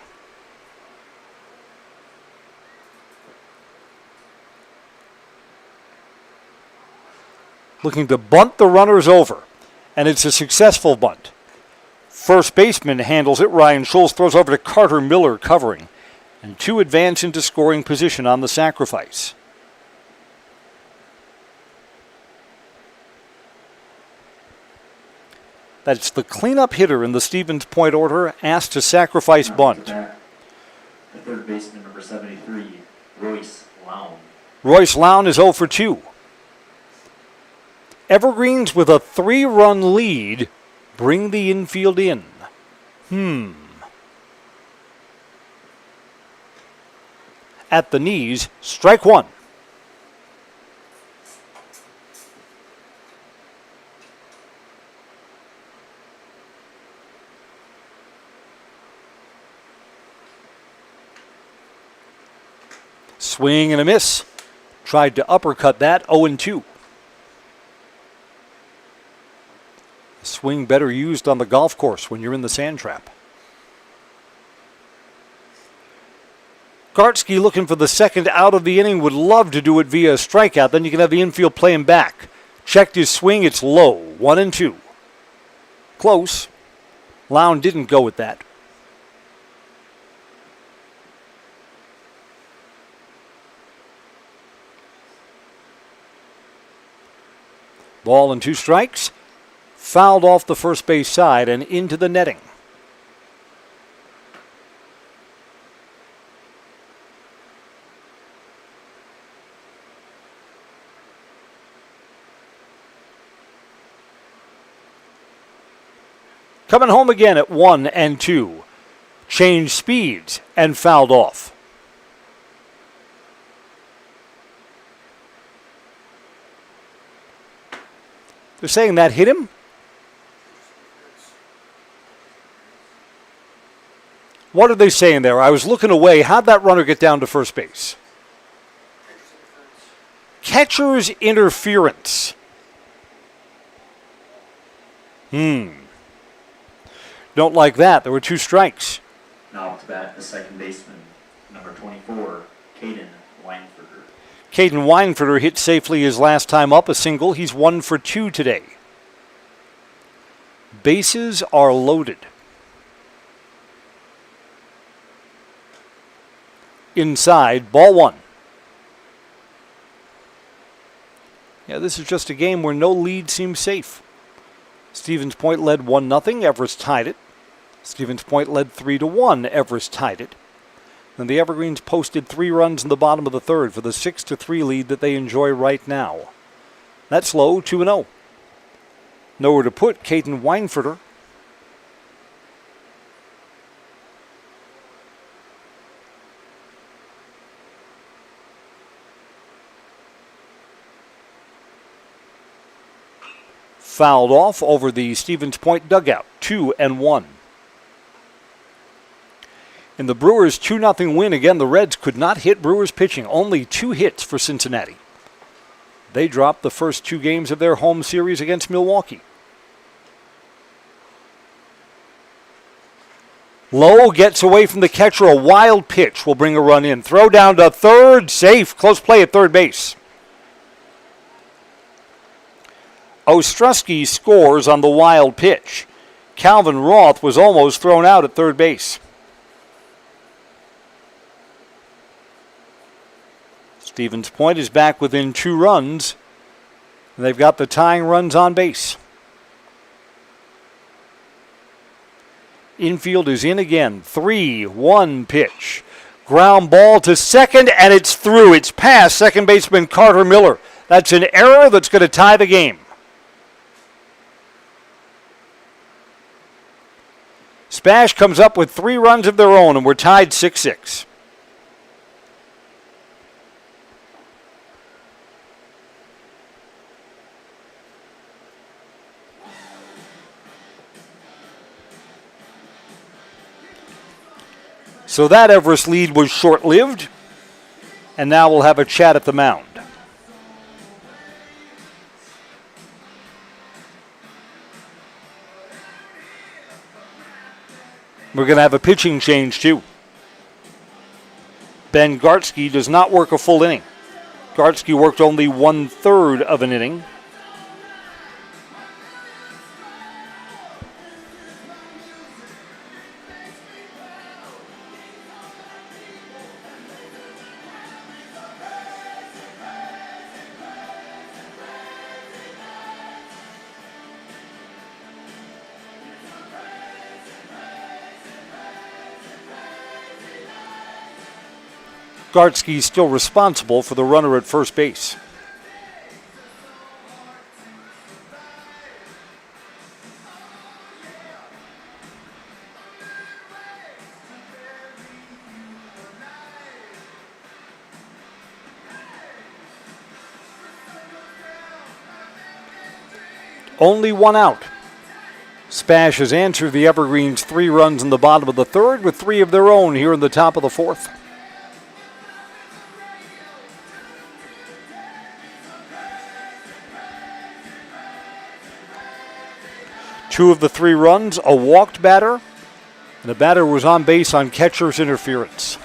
[SPEAKER 2] Looking to bunt the runners over, and it's a successful bunt. First baseman handles it. Ryan Schultz throws over to Carter Miller covering, and 2 advance into scoring position on the sacrifice. That's the cleanup hitter in the Stevens Point order, asked to sacrifice bunt.
[SPEAKER 3] The third baseman, number 73, Royce Lown.
[SPEAKER 2] Royce Lown is 0 for 2. Evergreens with a 3-run lead bring the infield in. At the knees, strike 1. Swing and a miss. Tried to uppercut that, 0-2. Swing better used on the golf course when you're in the sand trap. Gartsky looking for the second out of the inning, would love to do it via a strikeout. Then you can have the infield playing back. Checked his swing, it's low, 1-2. Close. Lown didn't go with that. Ball and 2 strikes. Fouled off the first base side and into the netting. Coming home again at 1-2. Changed speeds and fouled off. They're saying that hit him? What are they saying there? I was looking away. How'd that runner get down to first base? Catcher's interference. Don't like that. There were 2 strikes.
[SPEAKER 3] Now up to bat, the second baseman, number 24, Caden Weinberger.
[SPEAKER 2] Caden Weinberger hit safely his last time up, a single. He's 1 for 2 today. Bases are loaded. Inside, ball 1. Yeah, this is just a game where no lead seems safe. Stevens Point led 1-0. Everest tied it. Stevens Point led 3-1. Everest tied it. And the Evergreens posted 3 runs in the bottom of the third for the 6-3 lead that they enjoy right now. That's low, 2-0. Nowhere to put Caden Weinberger. Fouled off over the Stevens Point dugout, 2-1. In the Brewers' 2-0 win, again, the Reds could not hit Brewers pitching. Only 2 hits for Cincinnati. They dropped the first 2 games of their home series against Milwaukee. Lowe gets away from the catcher. A wild pitch will bring a run in. Throw down to third. Safe. Close play at third base. Ostrowski scores on the wild pitch. Calvin Roth was almost thrown out at third base. Stevens Point is back within 2 runs. They've got the tying runs on base. Infield is in again. 3-1 pitch. Ground ball to second, and it's through. It's past second baseman Carter Miller. That's an error that's going to tie the game. Spash comes up with 3 runs of their own, and we're tied 6-6. So that Everest lead was short-lived, and now we'll have a chat at the mound. We're going to have a pitching change, too. Ben Gartsky does not work a full inning. Gartsky worked only 1/3 of an inning. Gartsky's still responsible for the runner at first base. Only 1 out. Spash has answered the Evergreens 3 runs in the bottom of the third with 3 of their own here in the top of the fourth. 2 of the 3 runs, a walked batter, and the batter was on base on catcher's interference.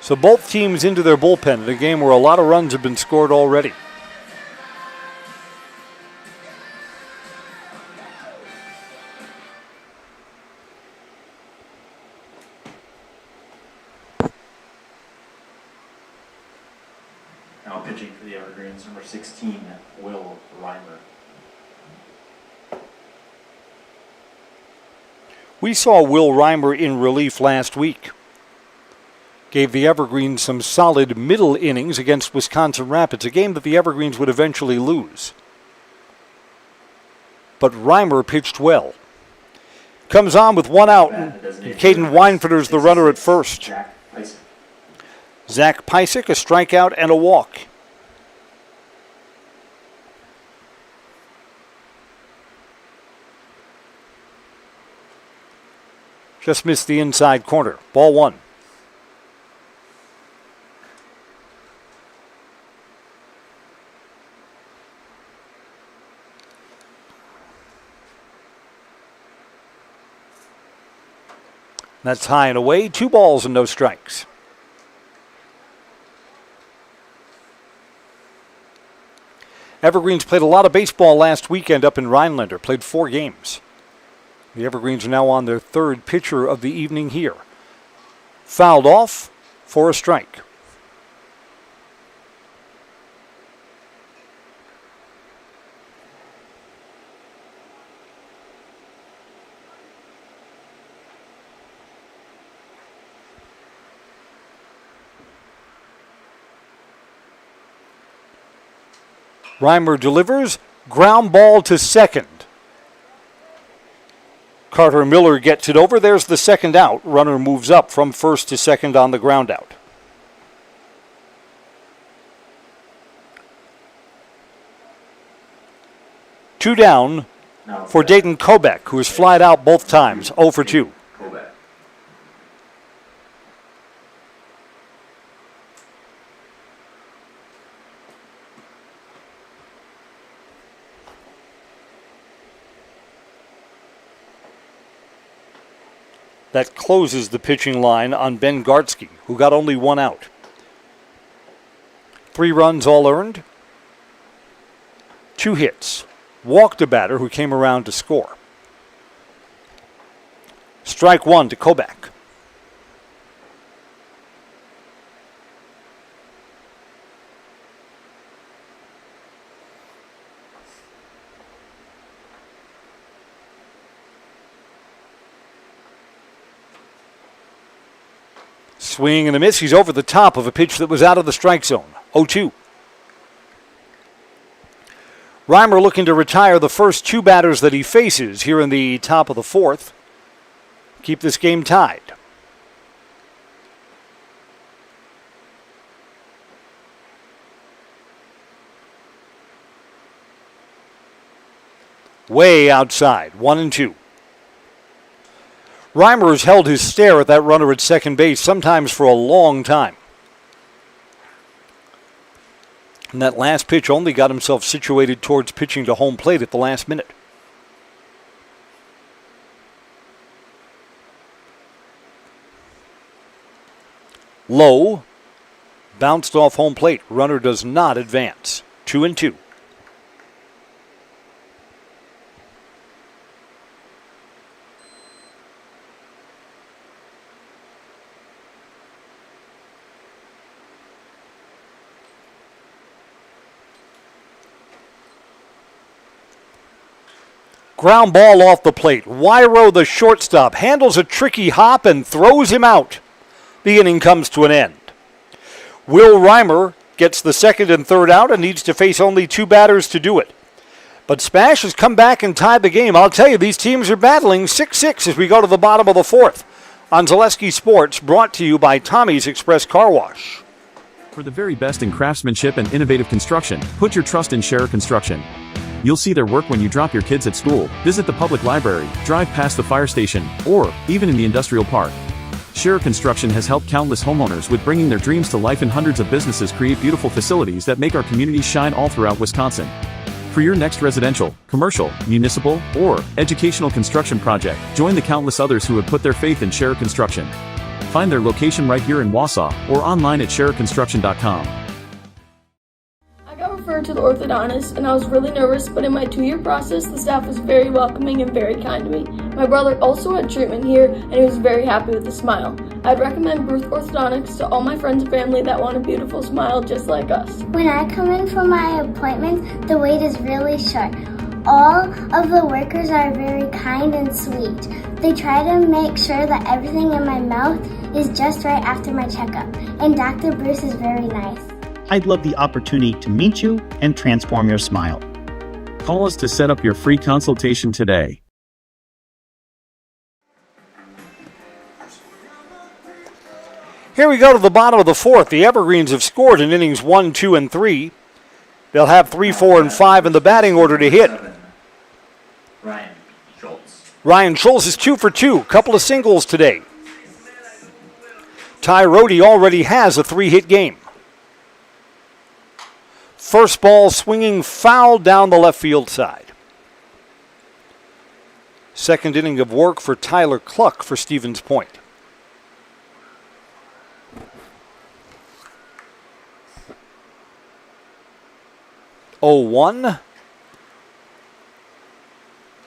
[SPEAKER 2] So both teams into their bullpen in a game where a lot of runs have been scored already.
[SPEAKER 3] Now pitching for the Evergreens, number 16, Will Reimer.
[SPEAKER 2] We saw Will Reimer in relief last week. Gave the Evergreens some solid middle innings against Wisconsin Rapids, a game that the Evergreens would eventually lose. But Reimer pitched well. Comes on with 1 out, and Caden Weinfurter's the runner at first. Zach Pysick, a strikeout and a walk. Just missed the inside corner. Ball 1. That's high and away. 2 balls and no strikes. Evergreens played a lot of baseball last weekend up in Rhinelander. Played 4 games. The Evergreens are now on their 3rd pitcher of the evening here. Fouled off for a strike. Reimer delivers, ground ball to second. Carter Miller gets it over. There's the second out. Runner moves up from first to second on the ground out. Two down for Dayton Kobek, who has flied out both times, 0 for 2. That closes the pitching line on Ben Gartsky, who got only 1 out. 3 runs all earned. 2 hits. Walked a batter who came around to score. Strike 1 to Kobek. Swing and a miss. He's over the top of a pitch that was out of the strike zone. 0-2. Reimer looking to retire the first 2 batters that he faces here in the top of the 4th. Keep this game tied. Way outside. 1-2. Reimer has held his stare at that runner at second base, sometimes for a long time. And that last pitch only got himself situated towards pitching to home plate at the last minute. Low, bounced off home plate. Runner does not advance. 2-2. Ground ball off the plate. Wyro, the shortstop, handles a tricky hop and throws him out. The inning comes to an end. Will Reimer gets the second and third out and needs to face only 2 batters to do it. But Spash has come back and tied the game. I'll tell you, these teams are battling 6-6 as we go to the bottom of the 4th. On Zaleski Sports, brought to you by Tommy's Express Car Wash.
[SPEAKER 16] For the very best in craftsmanship and innovative construction, put your trust in Scherer Construction. You'll see their work when you drop your kids at school, visit the public library, drive past the fire station, or even in the industrial park. Scherer Construction has helped countless homeowners with bringing their dreams to life, and hundreds of businesses create beautiful facilities that make our communities shine all throughout Wisconsin. For your next residential, commercial, municipal, or educational construction project, join the countless others who have put their faith in Scherer Construction. Find their location right here in Wausau or online at schererconstruction.com.
[SPEAKER 17] I got referred to the orthodontist and I was really nervous, but in my 2-year process, the staff was very welcoming and very kind to me. My brother also had treatment here and he was very happy with a smile. I'd recommend Bruce Orthodontics to all my friends and family that want a beautiful smile just like us.
[SPEAKER 18] When I come in for my appointment, the wait is really short. All of the workers are very kind and sweet. They try to make sure that everything in my mouth is just right after my checkup, and Dr. Bruce is very nice.
[SPEAKER 19] I'd love the opportunity to meet you and transform your smile.
[SPEAKER 16] Call us to set up your free consultation today.
[SPEAKER 2] Here we go to the bottom of the fourth. The Evergreens have scored in innings 1, 2, and 3. They'll have 3, 4, and 5 in the batting order to hit. Ryan Schultz is 2 for 2. Couple of singles today. Ty Rohde already has a 3-hit game. First ball swinging foul down the left field side. Second inning of work for Tyler Cluck for Stevens Point. Oh, 1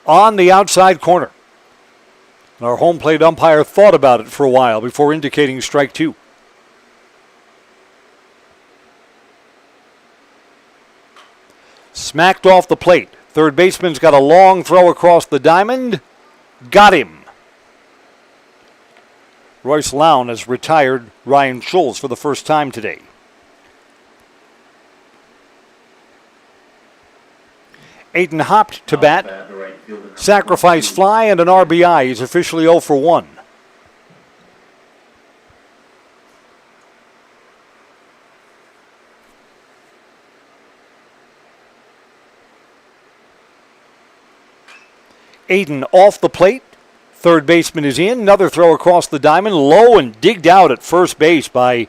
[SPEAKER 2] on the outside corner. Our home plate umpire thought about it for a while before indicating strike 2. Smacked off the plate. Third baseman's got a long throw across the diamond. Got him. Royce Lown has retired Ryan Schultz for the first time today. Aiton hopped to bat. Sacrifice fly and an RBI. He's officially 0 for 1. Aiton off the plate. Third baseman is in. Another throw across the diamond. Low and digged out at first base by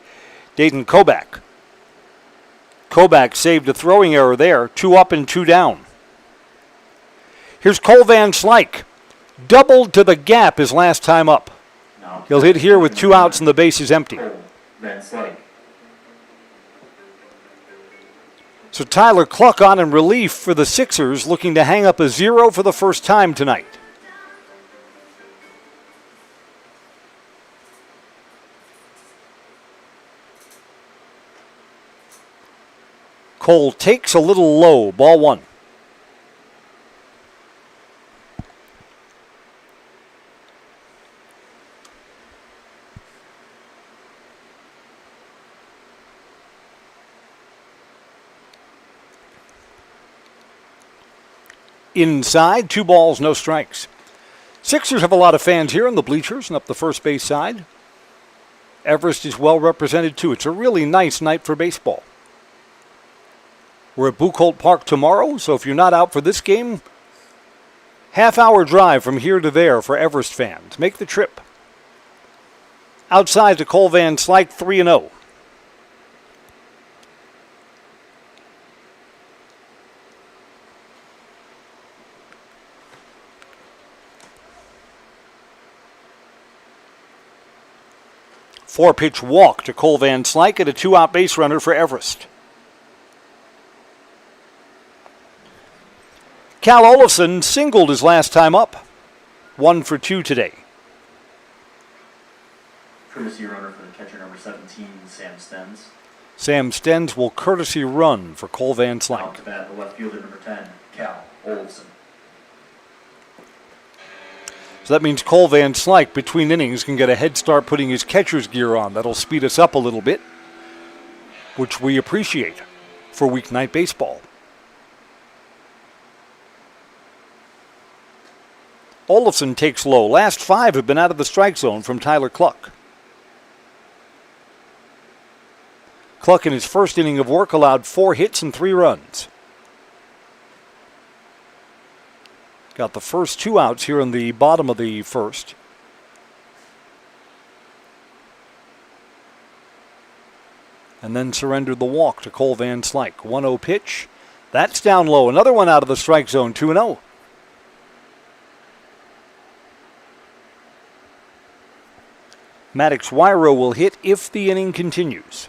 [SPEAKER 2] Dayton Kobach. Kobach saved a throwing error there. 2 up and 2 down. Here's Cole Van Slyke. Doubled to the gap his last time up. He'll hit here with 2 outs and the base is empty. So Tyler Cluck on in relief for the Sixers, looking to hang up a 0 for the first time tonight. Cole takes a little low, ball 1. Inside, 2 balls, no strikes. Sixers have a lot of fans here in the bleachers and up the first base side. Everest is well represented too. It's a really nice night for baseball. We're at Buchholz Park tomorrow, so if you're not out for this game, half-hour drive from here to there for Everest fans. Make the trip. Outside to Cole Van Slyke, 3-0. Four-pitch walk to Cole Van Slyke and a 2-out base runner for Everest. Cal Olafson singled his last time up. 1 for 2 today.
[SPEAKER 3] Courtesy runner for the catcher number 17, Sam Stens.
[SPEAKER 2] Sam Stens will courtesy run for Cole Van Slyke.
[SPEAKER 3] Out to bat, the left fielder number 10, Cal Olafson.
[SPEAKER 2] So that means Cole Van Slyke, between innings, can get a head start putting his catcher's gear on. That'll speed us up a little bit, which we appreciate for weeknight baseball. Olafson takes low. Last 5 have been out of the strike zone from Tyler Cluck. Cluck in his first inning of work allowed 4 hits and 3 runs. Got the first 2 outs here in the bottom of the first. And then surrendered the walk to Cole Van Slyke. 1-0 pitch. That's down low. Another one out of the strike zone. 2-0. Maddox Wyro will hit if the inning continues.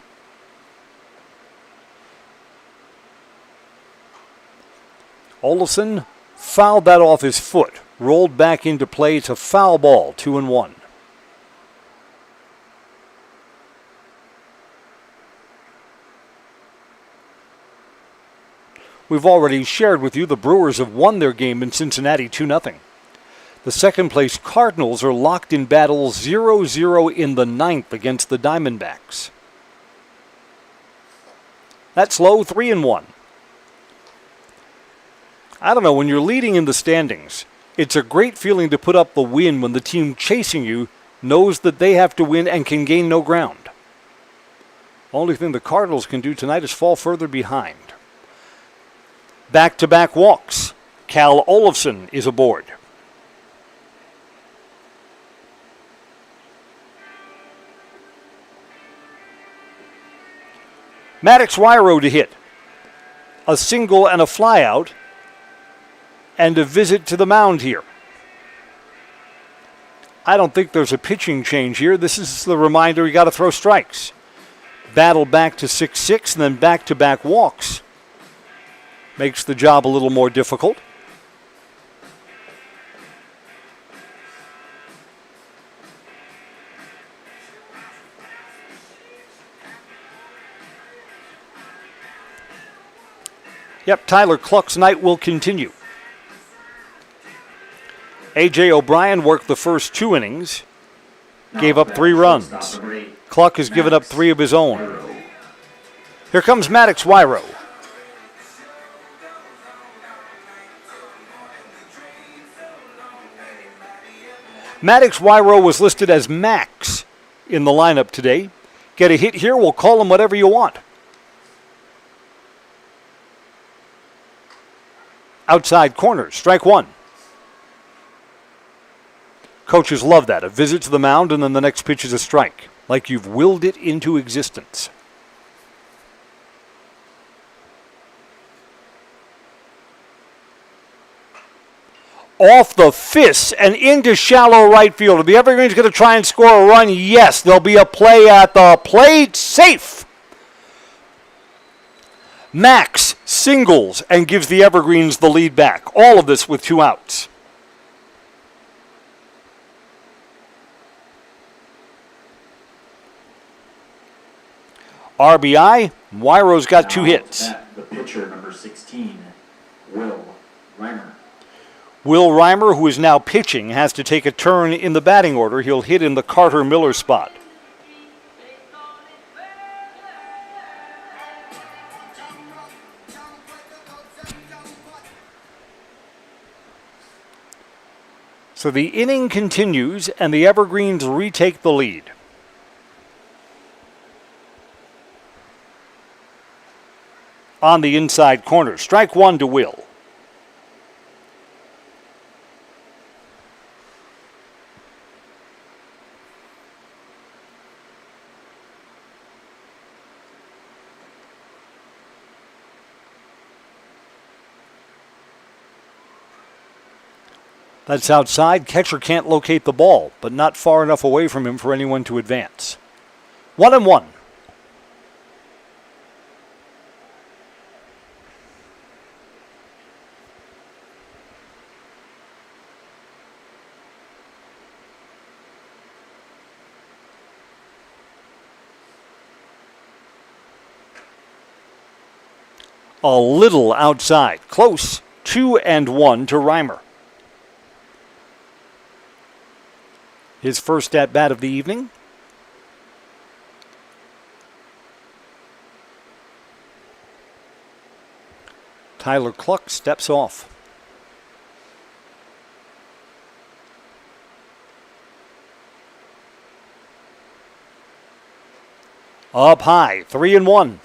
[SPEAKER 2] Olafson fouled that off his foot. Rolled back into play. It's a foul ball. 2-1. We've already shared with you the Brewers have won their game in Cincinnati 2-0. The second place Cardinals are locked in battle 0-0 in the 9th against the Diamondbacks. That's low. 3-1. I don't know, when you're leading in the standings, it's a great feeling to put up the win when the team chasing you knows that they have to win and can gain no ground. Only thing the Cardinals can do tonight is fall further behind. Back-to-back walks. Cal Olafson is aboard. Maddox Wyro to hit. A single and a flyout. And a visit to the mound here. I don't think there's a pitching change here. This is the reminder you got to throw strikes. Battle back to 6-6 and then back-to-back walks. Makes the job a little more difficult. Yep, Tyler Cluck's night will continue. A.J. O'Brien worked the first 2 innings, gave up 3 runs. Cluck has given up 3 of his own. Here comes Maddox Wyro. Maddox Wyro was listed as Max in the lineup today. Get a hit here, we'll call him whatever you want. Outside corner, strike 1. Coaches love that. A visit to the mound and then the next pitch is a strike. Like you've willed it into existence. Off the fists and into shallow right field. Are the Evergreens going to try and score a run? Yes. There'll be a play at the plate. Safe. Max singles and gives the Evergreens the lead back. All of this with 2 outs. RBI, Wyro's got 2 hits.
[SPEAKER 3] The pitcher, number 16, Will Reimer.
[SPEAKER 2] Will Reimer, who is now pitching, has to take a turn in the batting order. He'll hit in the Carter Miller spot. So the inning continues, and the Evergreens retake the lead. On the inside corner, strike 1 to Will. That's outside. Catcher can't locate the ball, but not far enough away from him for anyone to advance. 1-1. A little outside. Close. 2-1 to Reimer. His first at-bat of the evening. Tyler Cluck steps off. Up high, 3-1.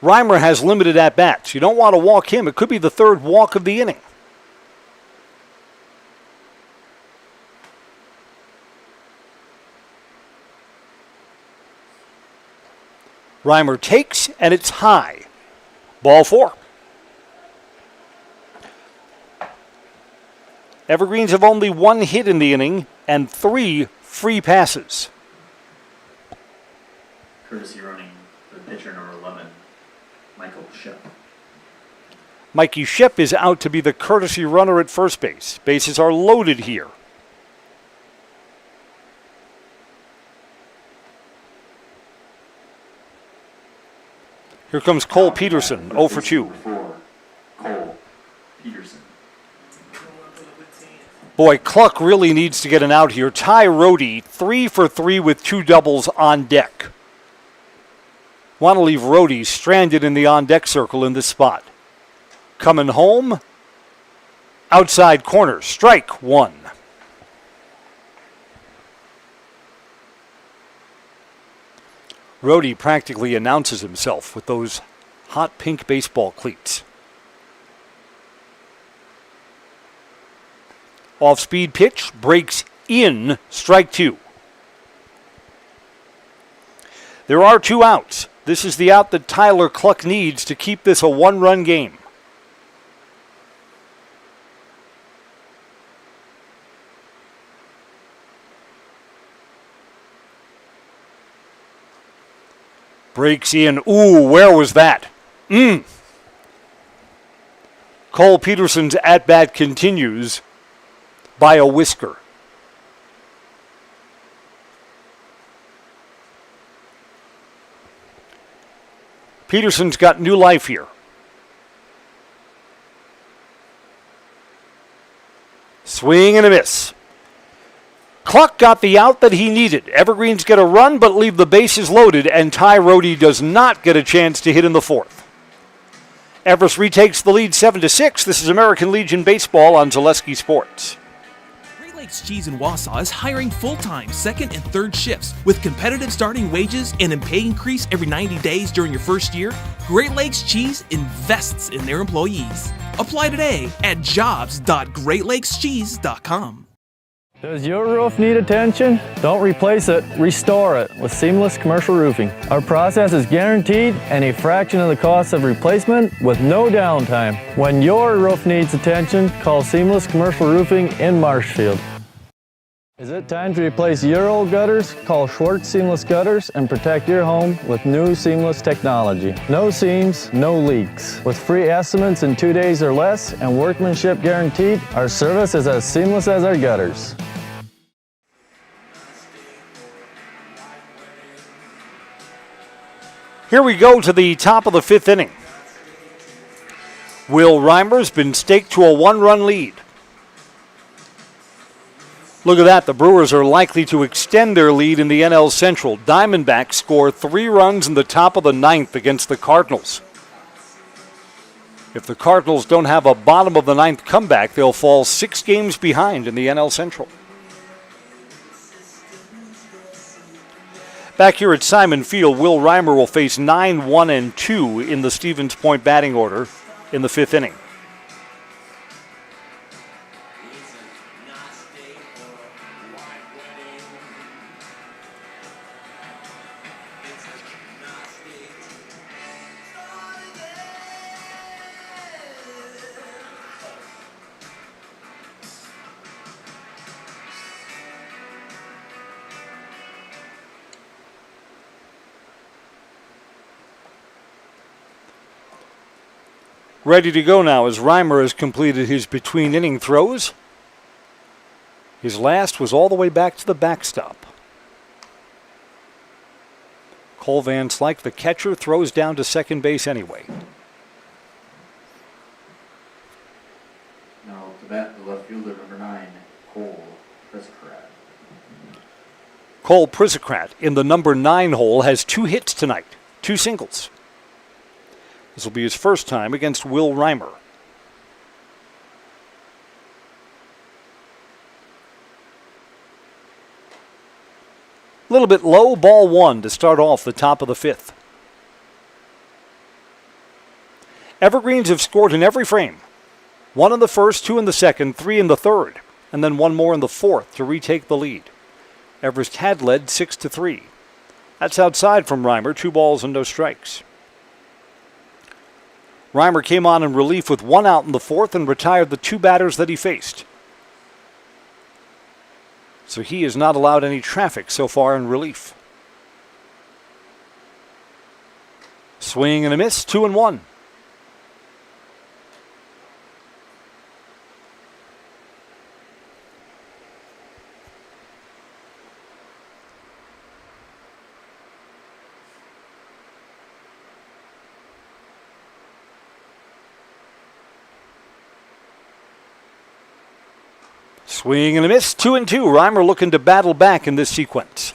[SPEAKER 2] Reimer has limited at-bats. You don't want to walk him. It could be the third walk of the inning. Reimer takes, and it's high. Ball 4. Evergreens have only 1 hit in the inning and 3 free passes.
[SPEAKER 3] Courtesy running the pitcher number 11, Michael Shep.
[SPEAKER 2] Mikey Shep is out to be the courtesy runner at first base. Bases are loaded here. Here comes Cole Peterson, 0 for 2.
[SPEAKER 3] Cole Peterson.
[SPEAKER 2] Boy, Cluck really needs to get an out here. Ty Rohde, 3 for 3 with 2 doubles on deck. Want to leave Rohde stranded in the on-deck circle in this spot. Coming home. Outside corner, strike 1. Rohde practically announces himself with those hot pink baseball cleats. Off-speed pitch, breaks in, strike 2. There are 2 outs. This is the out that Tyler Cluck needs to keep this a 1-run game. Breaks in. Ooh, where was that? Cole Peterson's at-bat continues by a whisker. Peterson's got new life here. Swing and a miss. Cluck got the out that he needed. Evergreens get a run but leave the bases loaded, and Ty Rohde does not get a chance to hit in the 4th. Everest retakes the lead 7-6. This is American Legion Baseball on Zaleski Sports.
[SPEAKER 20] Great Lakes Cheese in Wausau is hiring full-time second and third shifts with competitive starting wages and a pay increase every 90 days during your first year. Great Lakes Cheese invests in their employees. Apply today at jobs.greatlakescheese.com.
[SPEAKER 21] Does your roof need attention? Don't replace it, restore it with Seamless Commercial Roofing. Our process is guaranteed and a fraction of the cost of replacement with no downtime. When your roof needs attention, call Seamless Commercial Roofing in Marshfield. Is it time to replace your old gutters? Call Schwartz Seamless Gutters and protect your home with new seamless technology. No seams, no leaks. With free estimates in 2 days or less and workmanship guaranteed, our service is as seamless as our gutters.
[SPEAKER 2] Here we go to the top of the 5th inning. Will Reimer's been staked to a 1-run lead. Look at that. The Brewers are likely to extend their lead in the NL Central. Diamondbacks score 3 runs in the top of the 9th against the Cardinals. If the Cardinals don't have a bottom of the 9th comeback, they'll fall 6 games behind in the NL Central. Back here at Simon Field, Will Reimer will face 9, 1, and 2 in the Stevens Point batting order in the 5th inning. Ready to go now as Reimer has completed his between-inning throws. His last was all the way back to the backstop. Cole Van Slyke, the catcher, throws down to second base anyway.
[SPEAKER 3] Now to bat, the left fielder, number 9, Cole Priscrat.
[SPEAKER 2] Cole Priscrat in the number 9 hole has 2 hits tonight, 2 singles. This will be his first time against Will Reimer. A little bit low, ball 1 to start off the top of the 5th. Evergreens have scored in every frame. 1 in the first, 2 in the second, 3 in the third, and then 1 more in the fourth to retake the lead. Everest had led 6-3. That's outside from Reimer, 2 balls and no strikes. Reimer came on in relief with 1 out in the fourth and retired the 2 batters that he faced. So he has not allowed any traffic so far in relief. Swing and a miss, 2-1. Swing and a miss, 2-2. Reimer looking to battle back in this sequence.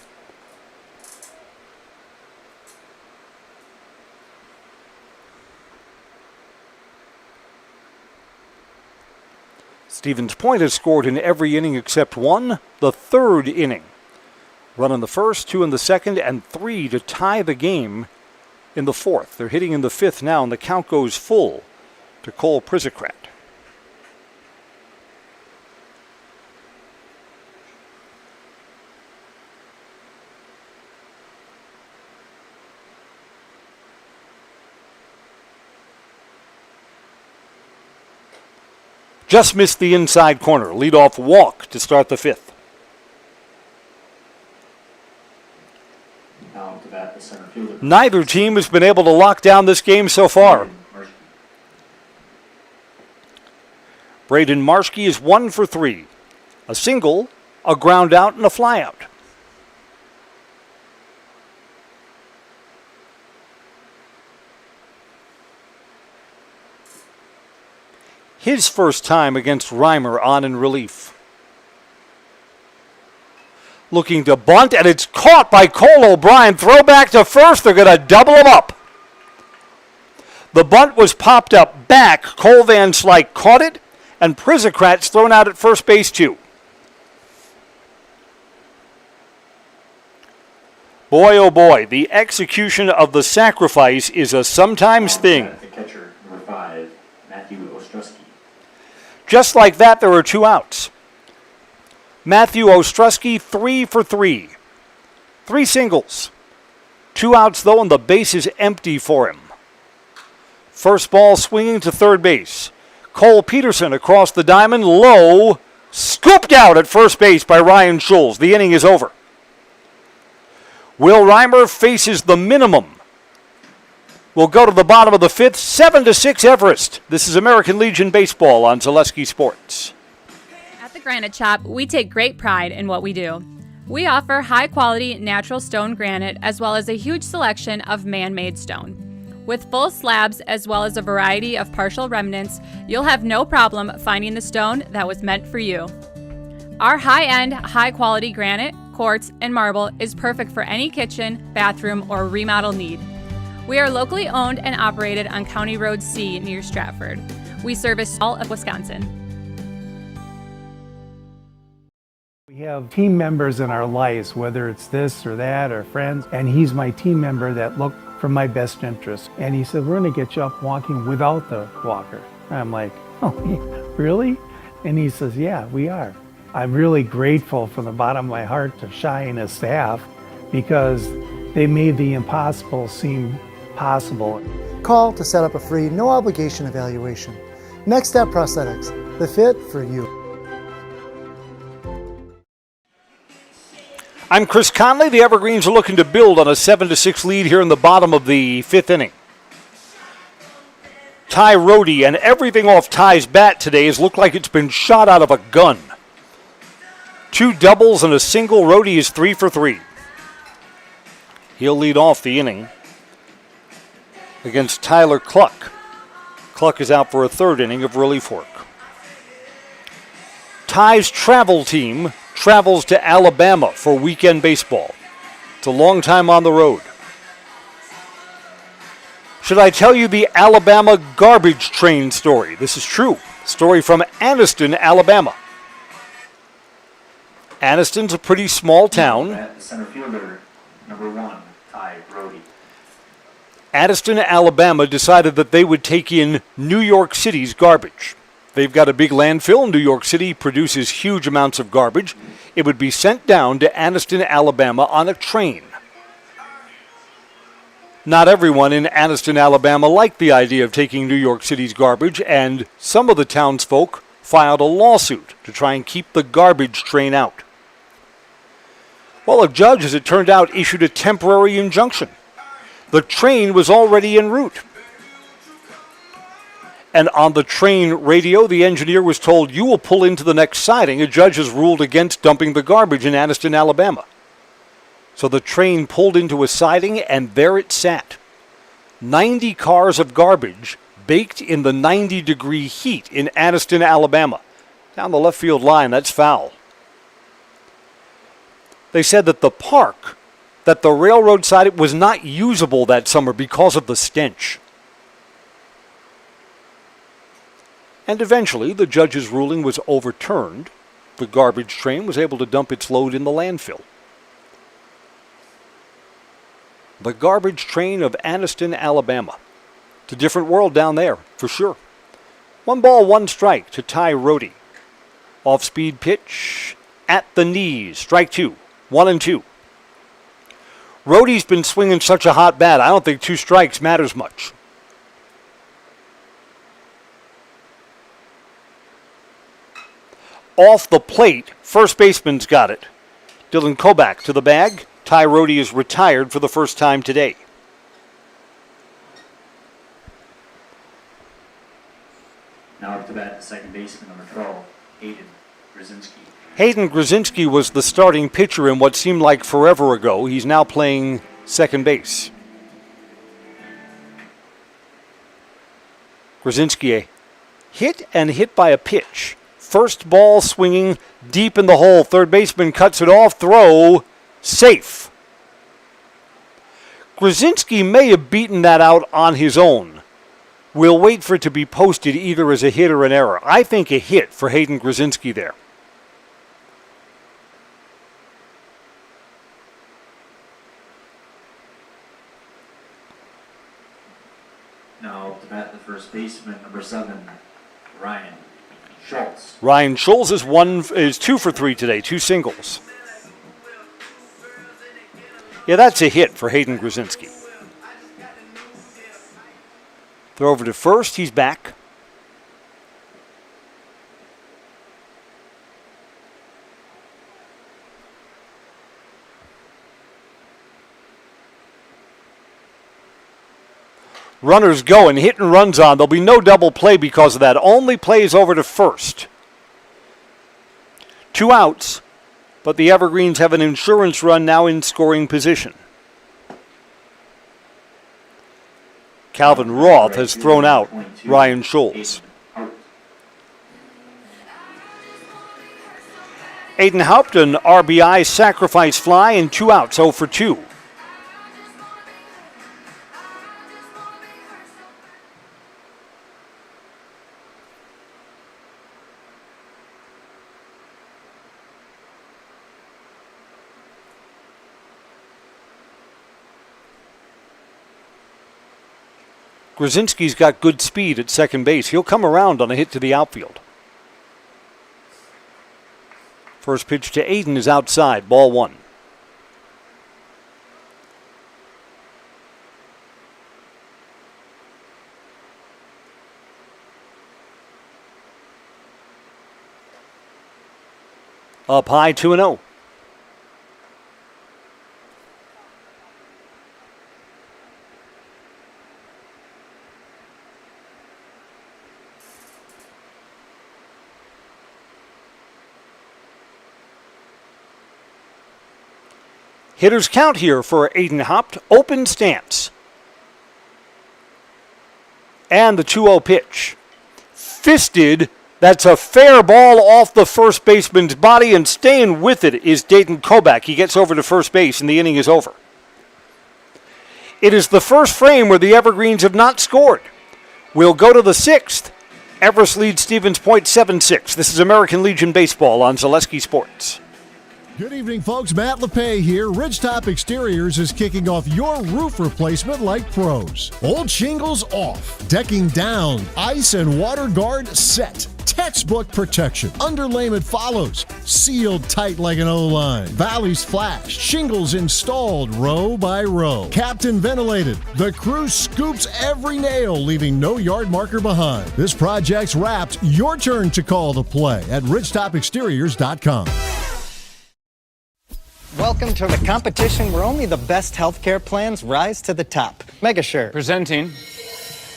[SPEAKER 2] Stevens Point has scored in every inning except 1, the 3rd inning. Run in the first, 2 in the second, and 3 to tie the game in the 4th. They're hitting in the 5th now, and the count goes full to Cole Prisocrat. Just missed the inside corner. Leadoff walk to start the 5th.
[SPEAKER 3] Now to bat the center fielder.
[SPEAKER 2] Neither team has been able to lock down this game so far. Braden Marshke is 1 for 3. A single, a ground out, and a flyout. His first time against Reimer on in relief. Looking to bunt, and it's caught by Cole O'Brien. Throw back to first. They're going to double him up. The bunt was popped up back. Cole Van Slyke caught it, and Prisocrat's thrown out at first base too. Boy, oh boy, the execution of the sacrifice is a sometimes thing.
[SPEAKER 3] The catcher, number 5, Matthew Ostrowski.
[SPEAKER 2] Just like that, there are 2 outs. Matthew Ostrowski, 3 for 3. 3 singles. 2 outs, though, and the base is empty for him. First ball swinging to third base. Cole Peterson across the diamond, low, scooped out at first base by Ryan Schulz. The inning is over. Will Reimer faces the minimum. We'll go to the bottom of the 5th, 7-6 Everest. This is American Legion Baseball on Zaleski Sports.
[SPEAKER 1] At the Granite Shop, we take great pride in what we do. We offer high-quality natural stone granite as well as a huge selection of man-made stone. With full slabs as well as a variety of partial remnants, you'll have no problem finding the stone that was meant for you. Our high-end, high-quality granite, quartz, and marble is perfect for any kitchen, bathroom, or remodel need. We are locally owned and operated on County Road C near Stratford. We service all of Wisconsin.
[SPEAKER 22] We have team members in our lives, whether it's this or that or friends, and he's my team member that look for my best interest. And he said, we're gonna get you up walking without the walker. And I'm like, oh, really? And he says, yeah, we are. I'm really grateful from the bottom of my heart to Shai and his staff because they made the impossible seem possible.
[SPEAKER 23] Call to set up a free, no obligation evaluation. Next Step Prosthetics, the fit for you.
[SPEAKER 2] I'm Chris Conley. The Evergreens are looking to build on a 7-6 lead here in the bottom of the 5th inning. Ty Rohde, and everything off Ty's bat today has looked like it's been shot out of a gun. 2 doubles and a single. Rohde is 3 for 3. He'll lead off the inning against Tyler Cluck. Cluck is out for a 3rd inning of relief work. Ty's travel team travels to Alabama for weekend baseball. It's a long time on the road. Should I tell you the Alabama garbage train story? This is true. Story from Anniston, Alabama. Anniston's a pretty small town.
[SPEAKER 3] At the center fielder, number 1, Ty Brody.
[SPEAKER 2] Addison, Alabama decided that they would take in New York City's garbage. They've got a big landfill. New York City produces huge amounts of garbage. It would be sent down to Addison, Alabama on a train. Not everyone in Addison, Alabama liked the idea of taking New York City's garbage, and some of the townsfolk filed a lawsuit to try and keep the garbage train out. Well, a judge, as it turned out, issued a temporary injunction. The train was already en route. And on the train radio, the engineer was told, "You will pull into the next siding. A judge has ruled against dumping the garbage in Addison, Alabama." So the train pulled into a siding, and there it sat. 90 cars of garbage baked in the 90-degree heat in Addison, Alabama. Down the left field line, that's foul. They said that the park, that the railroad side, was not usable that summer because of the stench. And eventually, the judge's ruling was overturned. The garbage train was able to dump its load in the landfill. The garbage train of Addison, Alabama. It's a different world down there, for sure. 1 ball, 1 strike to Ty Rohde. Off-speed pitch at the knees. Strike 2. 1-2. Rohde's been swinging such a hot bat, I don't think 2 strikes matters much. Off the plate, first baseman's got it. Dylan Kobach to the bag. Ty Rohde is retired for the first time today.
[SPEAKER 3] Now up to bat, second baseman, number 12, Hayden Grzinski.
[SPEAKER 2] Hayden Grzinski was the starting pitcher in what seemed like forever ago. He's now playing second base. Grzinski hit by a pitch. First ball swinging deep in the hole. Third baseman cuts it off. Throw safe. Grzinski may have beaten that out on his own. We'll wait for it to be posted either as a hit or an error. I think a hit for Hayden Grzinski there.
[SPEAKER 3] Now up to bat, the first baseman, number 7, Ryan Schultz.
[SPEAKER 2] Ryan Schultz is 2 for 3 today, 2 singles. Yeah, that's a hit for Hayden Grzinski. Throw over to first, he's back. Runners go and hit and runs on. There'll be no double play because of that. Only plays over to first. 2 outs, but the Evergreens have an insurance run now in scoring position. Calvin Roth has thrown out Ryan Schultz. Aiden Haupt, an RBI sacrifice fly, and 2 outs, 0 for 2. Grzinski's got good speed at second base. He'll come around on a hit to the outfield. First pitch to Aiden is outside, ball 1. Up high, 2-0. Hitters count here for Aiden Haupt. Open stance. And the 2-0 pitch. Fisted. That's a fair ball off the first baseman's body, and staying with it is Dayton Kobach. He gets over to first base, and the inning is over. It is the first frame where the Evergreens have not scored. We'll go to the 6th. Everest leads Stevens Point 7-6. This is American Legion Baseball on Zaleski Sports.
[SPEAKER 4] Good evening, folks. Matt LePay here. Ridgetop Exteriors is kicking off your roof replacement like pros. Old shingles off, decking down, ice and water guard set. Textbook protection. Underlayment follows. Sealed tight like an O-line. Valleys flashed. Shingles installed row by row. Captain ventilated. The crew scoops every nail, leaving no yard marker behind. This project's wrapped. Your turn to call the play at ridgetopexteriors.com.
[SPEAKER 6] Welcome to the competition where only the best healthcare plans rise to the top. Megashare.
[SPEAKER 8] Presenting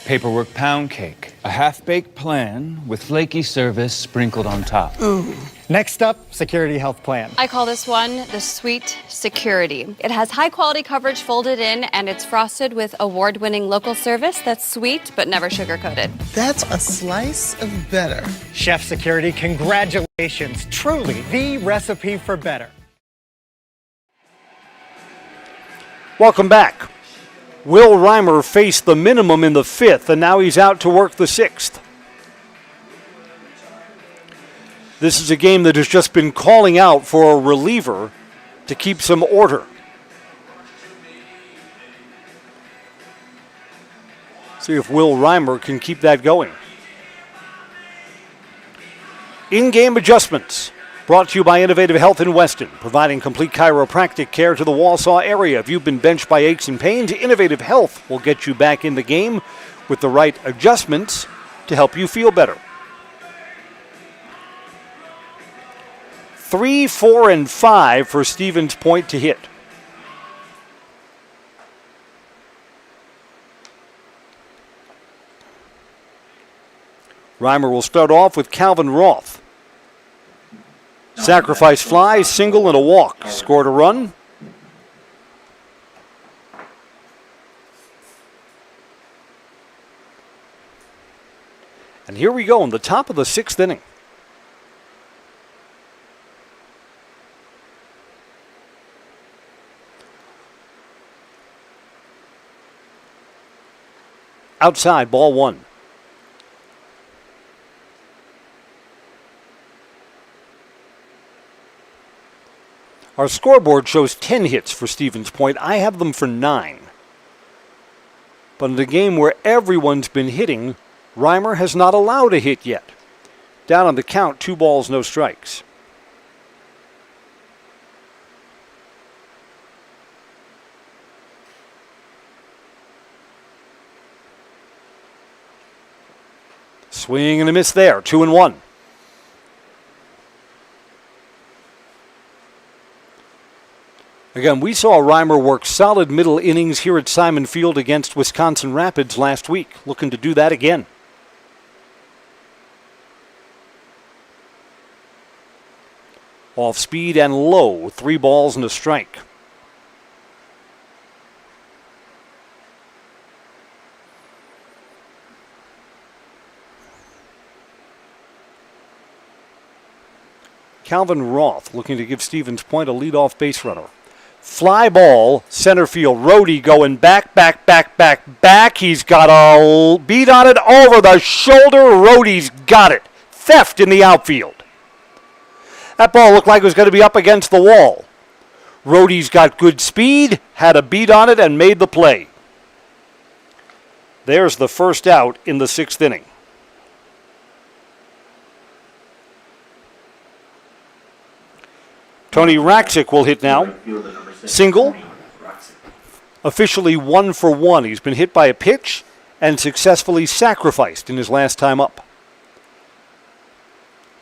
[SPEAKER 8] Paperwork Pound Cake, a half-baked plan with flaky service sprinkled on top.
[SPEAKER 6] Ooh. Next up, Security Health Plan.
[SPEAKER 24] I call this one the Sweet Security. It has high-quality coverage folded in, and it's frosted with award-winning local service that's sweet but never sugar-coated.
[SPEAKER 6] That's a slice of better. Chef Security, congratulations. Truly the recipe for better.
[SPEAKER 2] Welcome back. Will Reimer faced the minimum in the 5th, and now he's out to work the 6th. This is a game that has just been calling out for a reliever to keep some order. See if Will Reimer can keep that going. In-game adjustments. Brought to you by Innovative Health in Weston, providing complete chiropractic care to the Wausau area. If you've been benched by aches and pains, Innovative Health will get you back in the game with the right adjustments to help you feel better. 3, 4, and 5 for Stevens Point to hit. Reimer will start off with Calvin Roth. Sacrifice fly, single, and a walk. Scored a run. And here we go in the top of the 6th inning. Outside, ball 1. Our scoreboard shows 10 hits for Stevens Point. I have them for 9. But in a game where everyone's been hitting, Reimer has not allowed a hit yet. Down on the count, 2 balls, no strikes. Swing and a miss there, 2-1. Again, we saw Reimer work solid middle innings here at Simon Field against Wisconsin Rapids last week. Looking to do that again. Off speed and low, 3 balls and a strike. Calvin Roth looking to give Stevens Point a leadoff base runner. Fly ball, center field. Rohde going back. He's got a beat on it over the shoulder. Rohde's got it. Theft in the outfield. That ball looked like it was going to be up against the wall. Rohde's got good speed, had a beat on it, and made the play. There's the first out in the 6th inning. Tony Raksic will hit now. Single. Officially 1 for 1. He's been hit by a pitch and successfully sacrificed in his last time up.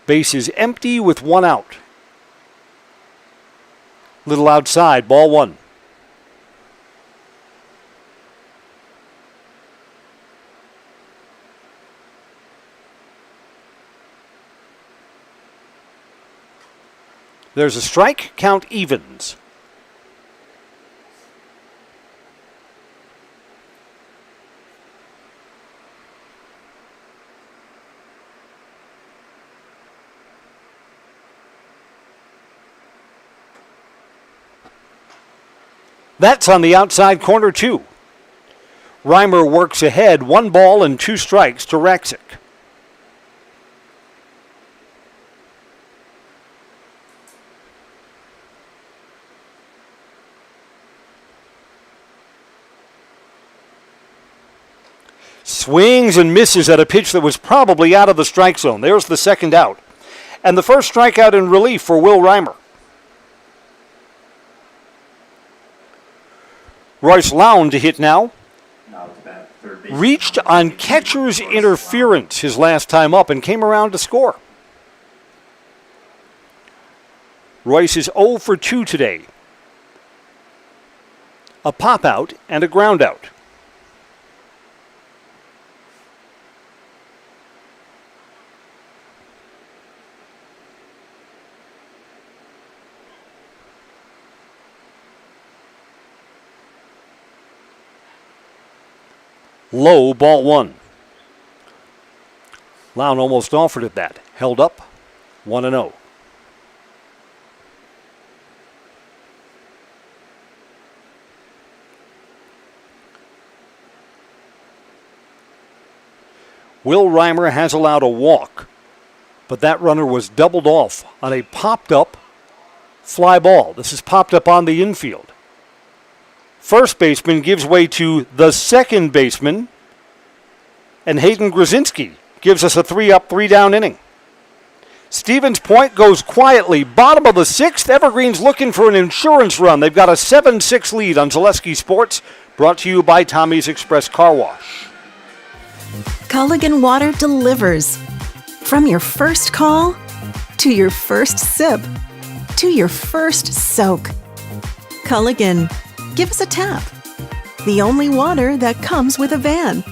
[SPEAKER 2] Base is empty with 1 out. Little outside, ball 1. There's a strike, count evens. That's on the outside corner, too. Reimer works ahead, 1 ball and 2 strikes to Raksic. Swings and misses at a pitch that was probably out of the strike zone. There's the second out. And the first strikeout in relief for Will Reimer. Royce Lown to hit now. Reached on catcher's interference his last time up and came around to score. Royce is 0 for 2 today. A pop out and a ground out. Low, ball one. Lown almost offered at that. Held up, 1-0. Will Reimer has allowed a walk, but that runner was doubled off on a popped-up fly ball. This is popped up on the infield. First baseman gives way to the second baseman, and Hayden Grzinski gives us a 3-up, 3-down inning. Stevens Point goes quietly. Bottom of the sixth, Evergreen's looking for an insurance run. They've got a 7-6 lead on Zaleski Sports, brought to you by Tommy's Express Car Wash.
[SPEAKER 7] Culligan Water delivers. From your first call, to your first sip, to your first soak. Culligan, give us a tap. The only water that comes with a van.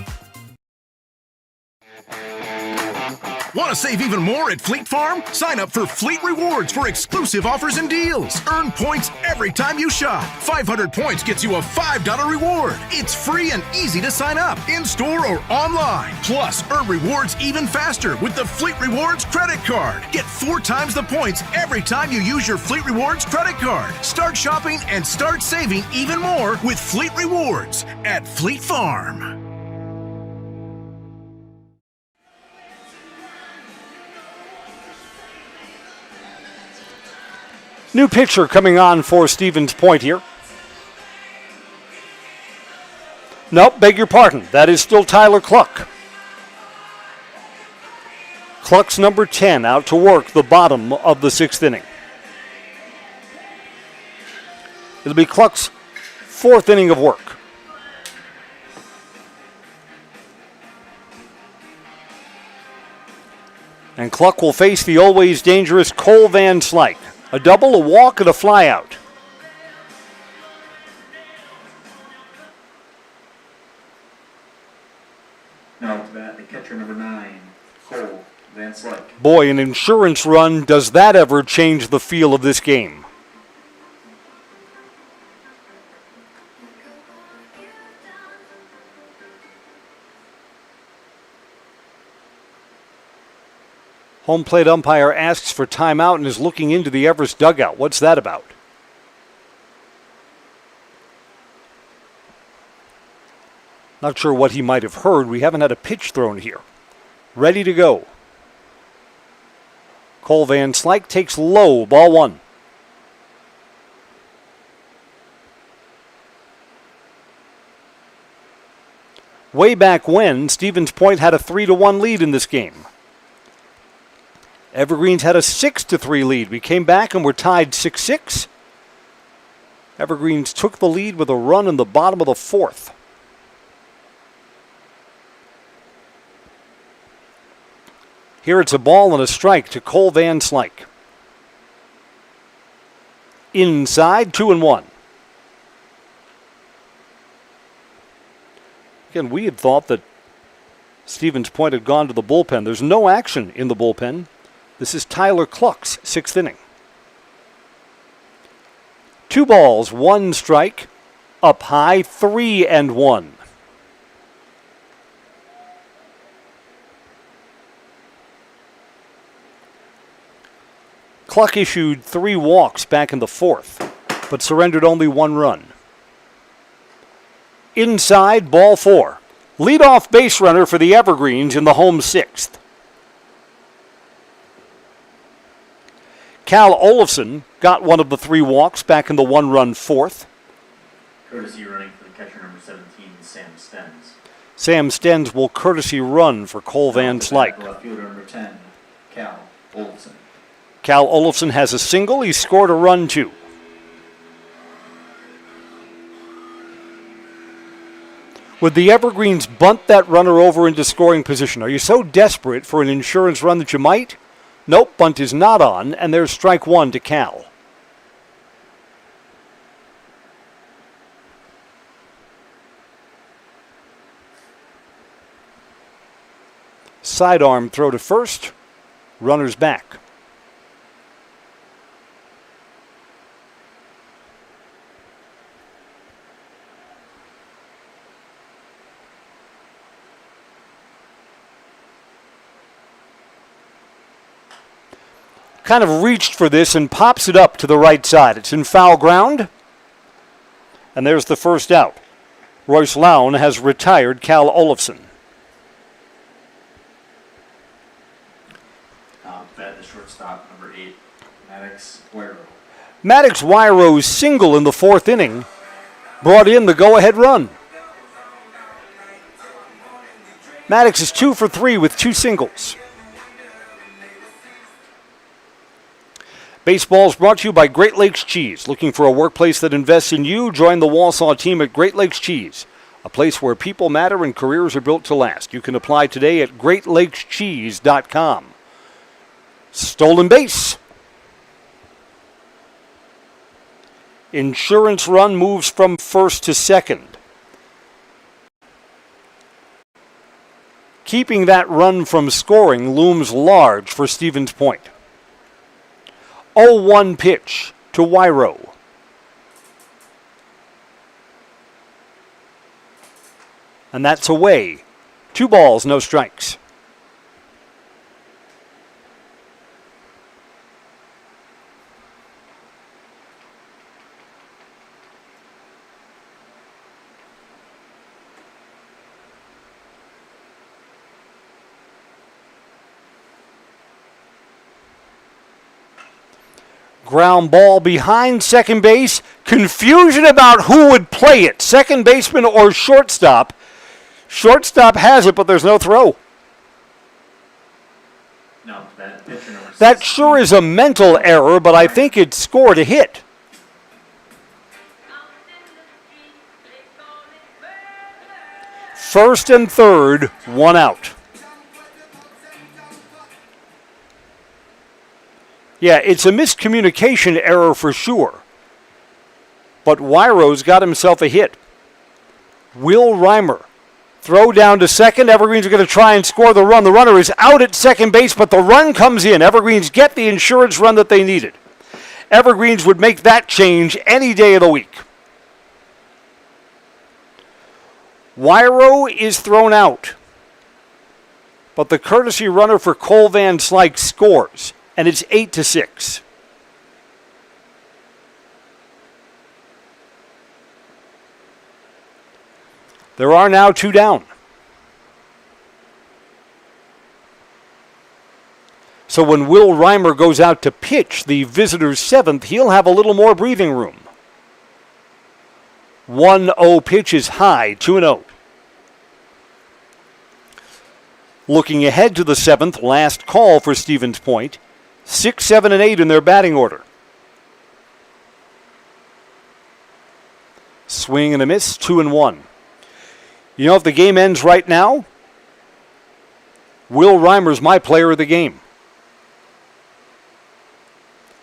[SPEAKER 9] Want to save even more at Fleet Farm? Sign up for Fleet Rewards for exclusive offers and deals. Earn points every time you shop. 500 points gets you a $5 reward. It's free and easy to sign up, in-store or online. Plus, earn rewards even faster with the Fleet Rewards credit card. Get 4 times the points every time you use your Fleet Rewards credit card. Start shopping and start saving even more with Fleet Rewards at Fleet Farm.
[SPEAKER 2] New pitcher coming on for Stevens Point here. Nope, beg your pardon. That is still Tyler Cluck. Cluck's number 10 out to work the bottom of the 6th inning. It'll be Cluck's 4th inning of work. And Cluck will face the always dangerous Cole Van Slyke. A double, a walk, and a flyout.
[SPEAKER 3] Now to bat, the catcher number 9, Cole Van Slyke.
[SPEAKER 2] Boy, an insurance run, does that ever change the feel of this game? Home plate umpire asks for timeout and is looking into the Everest dugout. What's that about? Not sure what he might have heard. We haven't had a pitch thrown here. Ready to go. Cole Van Slyke takes low, ball one. Way back when, Stevens Point had a 3-1 lead in this game. Evergreens had a 6-3 lead. We came back and were tied 6-6. Evergreens took the lead with a run in the bottom of the 4th. Here it's a ball and a strike to Cole Van Slyke. Inside, 2-1. Again, we had thought that Stevens Point had gone to the bullpen. There's no action in the bullpen. This is Tyler Cluck's 6th inning. 2 balls, 1 strike, up high, 3-1. Cluck issued 3 walks back in the 4th, but surrendered only 1 run. Inside, ball 4. Leadoff base runner for the Evergreens in the home 6th. Cal Olafson got one of the 3 walks back in the 1-run 4th.
[SPEAKER 3] Courtesy running for the catcher number 17, Sam Stenz.
[SPEAKER 2] Sam Stenz will courtesy run for Cole Van Slyke.
[SPEAKER 3] Left fielder number 10, Cal Olson.
[SPEAKER 2] Cal Olofsson has a single. He scored a run, too. Would the Evergreens bunt that runner over into scoring position? Are you so desperate for an insurance run that you might? Nope, bunt is not on, and there's strike one to Cal. Sidearm throw to first. Runner's back. Kind of reached for this and pops it up to the right side. It's in foul ground. And there's the first out. Royce Lown has retired Cal Olofsson.
[SPEAKER 3] Bat the shortstop, number 8, Maddox Guerrero.
[SPEAKER 2] Maddox Wyro's single in the fourth inning brought in the go-ahead run. Maddox is 2 for 3 with 2 singles. Baseball is brought to you by Great Lakes Cheese. Looking for a workplace that invests in you? Join the Walsall team at Great Lakes Cheese, a place where people matter and careers are built to last. You can apply today at greatlakescheese.com. Stolen base. Insurance run moves from first to second. Keeping that run from scoring looms large for Stevens Point. 0-1 pitch to Wyro. And that's away. 2 balls, no strikes. Ground ball behind second base. Confusion about who would play it, second baseman or shortstop. Shortstop has it, but there's no throw.
[SPEAKER 3] No, that pitcher number 6.
[SPEAKER 2] That sure is a mental error, but I think it scored a hit. First and third, 1 out. Yeah, it's a miscommunication error for sure. But Wyro's got himself a hit. Will Reimer. Throw down to second. Evergreens are going to try and score the run. The runner is out at second base, but the run comes in. Evergreens get the insurance run that they needed. Evergreens would make that change any day of the week. Wyro is thrown out. But the courtesy runner for Cole Van Slyke scores. And it's 8-6. There are now 2 down. So when Will Reimer goes out to pitch the visitor's 7th, he'll have a little more breathing room. 1-0 pitch is high, 2-0. Looking ahead to the 7th, last call for Stevens Point. 6, 7, and 8 in their batting order. Swing and a miss, 2-1. You know, if the game ends right now, Will Reimer's my player of the game.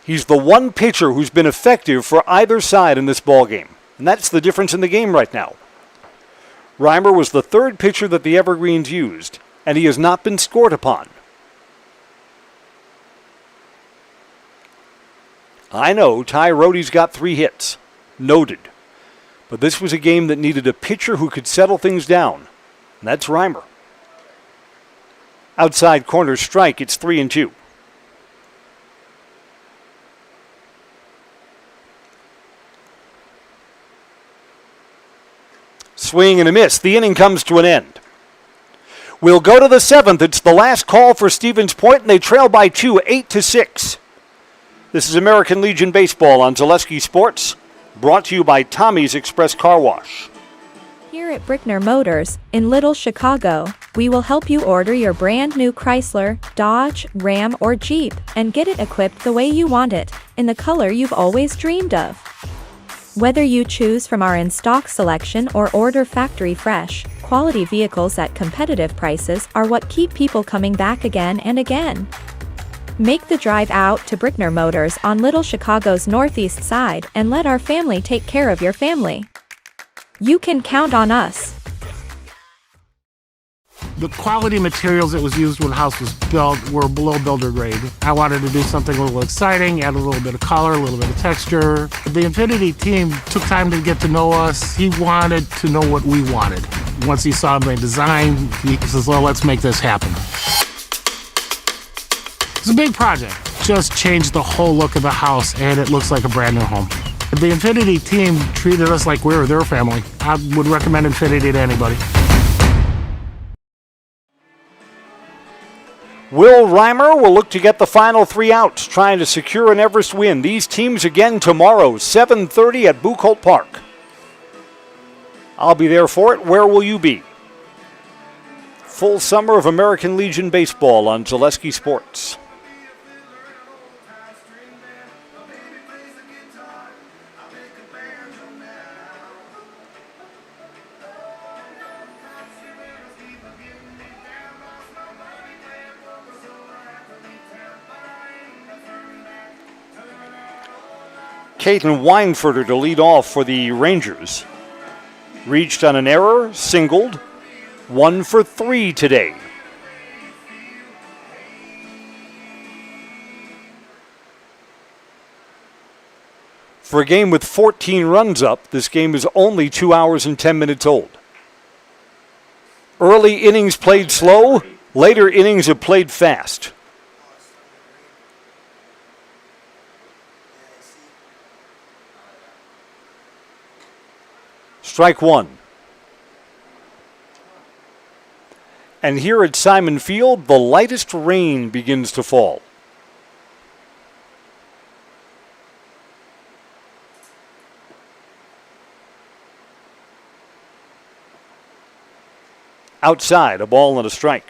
[SPEAKER 2] He's the one pitcher who's been effective for either side in this ballgame. And that's the difference in the game right now. Reimer was the 3rd pitcher that the Evergreens used, and he has not been scored upon. I know Ty Rohde's got 3 hits. Noted. But this was a game that needed a pitcher who could settle things down. And that's Reimer. Outside corner strike, it's 3-2. Swing and a miss. The inning comes to an end. We'll go to the 7th. It's the last call for Stevens Point, and they trail by 2, 8-6. This is American Legion Baseball on Zaleski Sports, brought to you by Tommy's Express Car Wash.
[SPEAKER 10] Here at Brickner Motors, in Little Chicago, we will help you order your brand new Chrysler, Dodge, Ram, or Jeep and get it equipped the way you want it, in the color you've always dreamed of. Whether you choose from our in-stock selection or order factory fresh, quality vehicles at competitive prices are what keep people coming back again and again. Make the drive out to Brickner Motors on Little Chicago's northeast side and let our family take care of your family. You can count on us.
[SPEAKER 11] The quality materials that was used when the house was built were below builder grade. I wanted to do something a little exciting, add a little bit of color, a little bit of texture. The Infinity team took time to get to know us. He wanted to know what we wanted. Once he saw my design, he says, well, let's make this happen. It's a big project. Just changed the whole look of the house, and it looks like a brand new home. The Infinity team treated us like we were their family. I would recommend Infinity to anybody.
[SPEAKER 2] Will Reimer will look to get the final 3 outs, trying to secure an Everest win. These teams again tomorrow, 7:30 at Buchholz Park. I'll be there for it. Where will you be? Full summer of American Legion baseball on Zaleski Sports. Caden Weinfurter to lead off for the Rangers. Reached on an error, singled, 1 for 3 today. For a game with 14 runs up, this game is only 2 hours and 10 minutes old. Early innings played slow, later innings have played fast. Strike one. And here at Simon Field, the lightest rain begins to fall. Outside, a ball and a strike.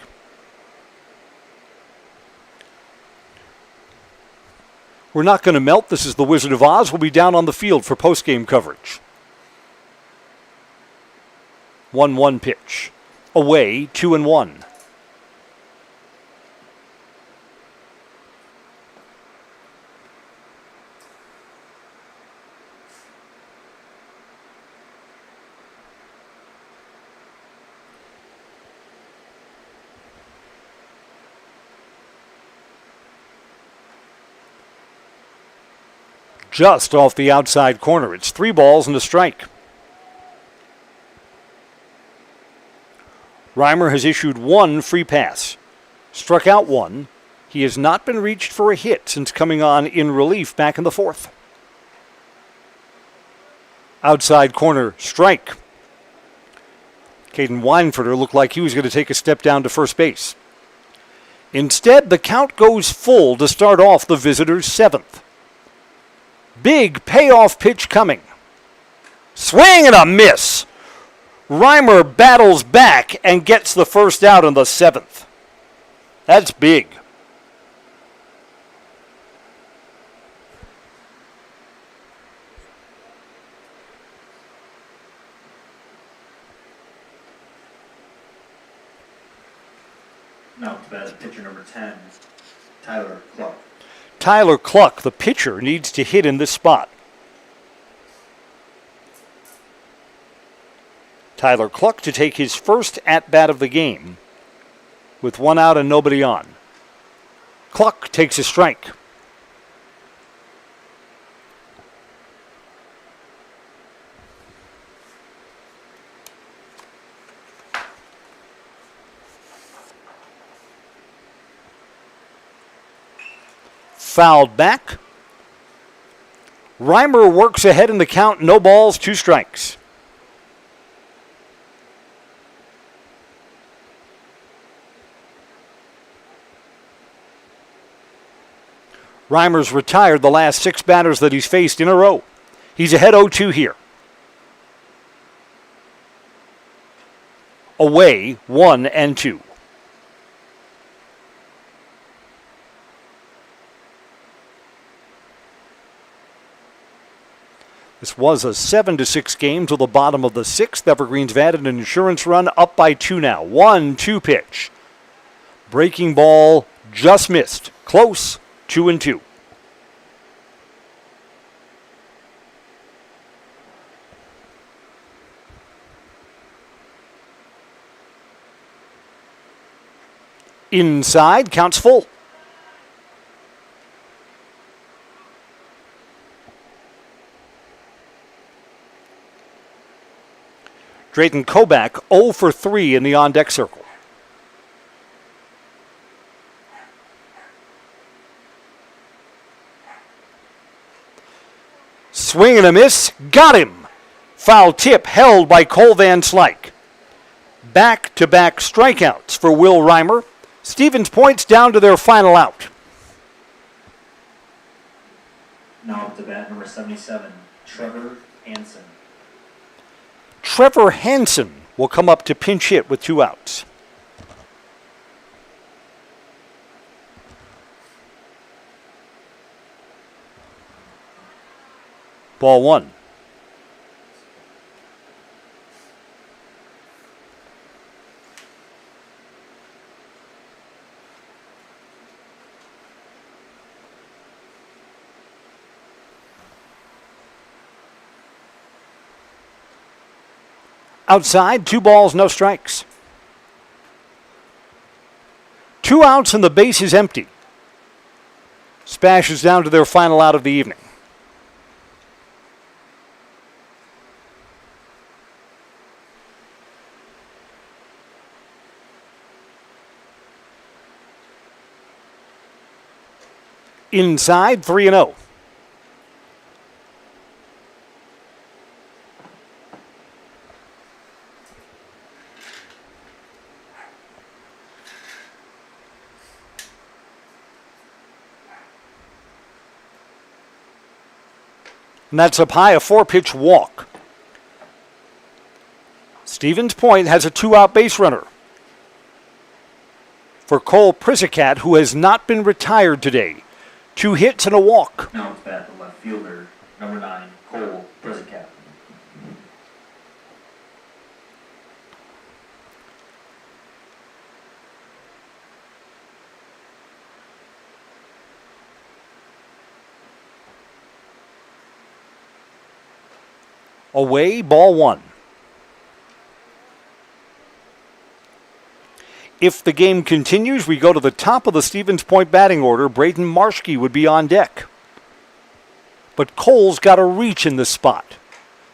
[SPEAKER 2] We're not going to melt. This is the Wizard of Oz. We'll be down on the field for post-game coverage. 1-1 pitch. Away, 2-1. Just off the outside corner. It's 3 balls and a strike. Reimer has issued 1 free pass. Struck out 1. He has not been reached for a hit since coming on in relief back in the 4th. Outside corner, strike. Caden Weinfurter looked like he was going to take a step down to first base. Instead, the count goes full to start off the visitors' 7th. Big payoff pitch coming. Swing and a miss. Reimer battles back and gets the first out in the 7th. That's big.
[SPEAKER 3] Now to bat pitcher number 10, Tyler Cluck.
[SPEAKER 2] Tyler Cluck, the pitcher, needs to hit in this spot. Tyler Cluck to take his first at-bat of the game with 1 out and nobody on. Cluck takes a strike. Fouled back. Reimer works ahead in the count, no balls, 2 strikes. Reimer's retired the last 6 batters that he's faced in a row. He's ahead 0-2 here. Away, 1-2. This was a 7-6 game till the bottom of the 6th. Evergreen's have added an insurance run, up by 2 now. 1-2 pitch. Breaking ball just missed. Close, 2-2. Inside, counts full. Drayton Koback 0 for 3 in the on-deck circle. Swing and a miss. Got him. Foul tip held by Cole Van Slyke. Back-to-back strikeouts for Will Reimer. Stevens Point's down to their final out.
[SPEAKER 3] Now up to bat number 77, Trevor Hansen.
[SPEAKER 2] Trevor Hansen will come up to pinch hit with 2 outs. Ball 1. Outside, 2 balls, no strikes. 2 outs and the base is empty. Spash is down to their final out of the evening. Inside, 3-0. And that's up high, a 4-pitch walk. Stevens Point has a 2-out base runner for Cole Prizicat, who has not been retired today. 2 hits and a walk.
[SPEAKER 3] Now up to bat the left fielder, number 9, Cole Prizicat.
[SPEAKER 2] Away, ball 1. If the game continues, we go to the top of the Stevens Point batting order. Braden Marschke would be on deck. But Cole's got a reach in this spot.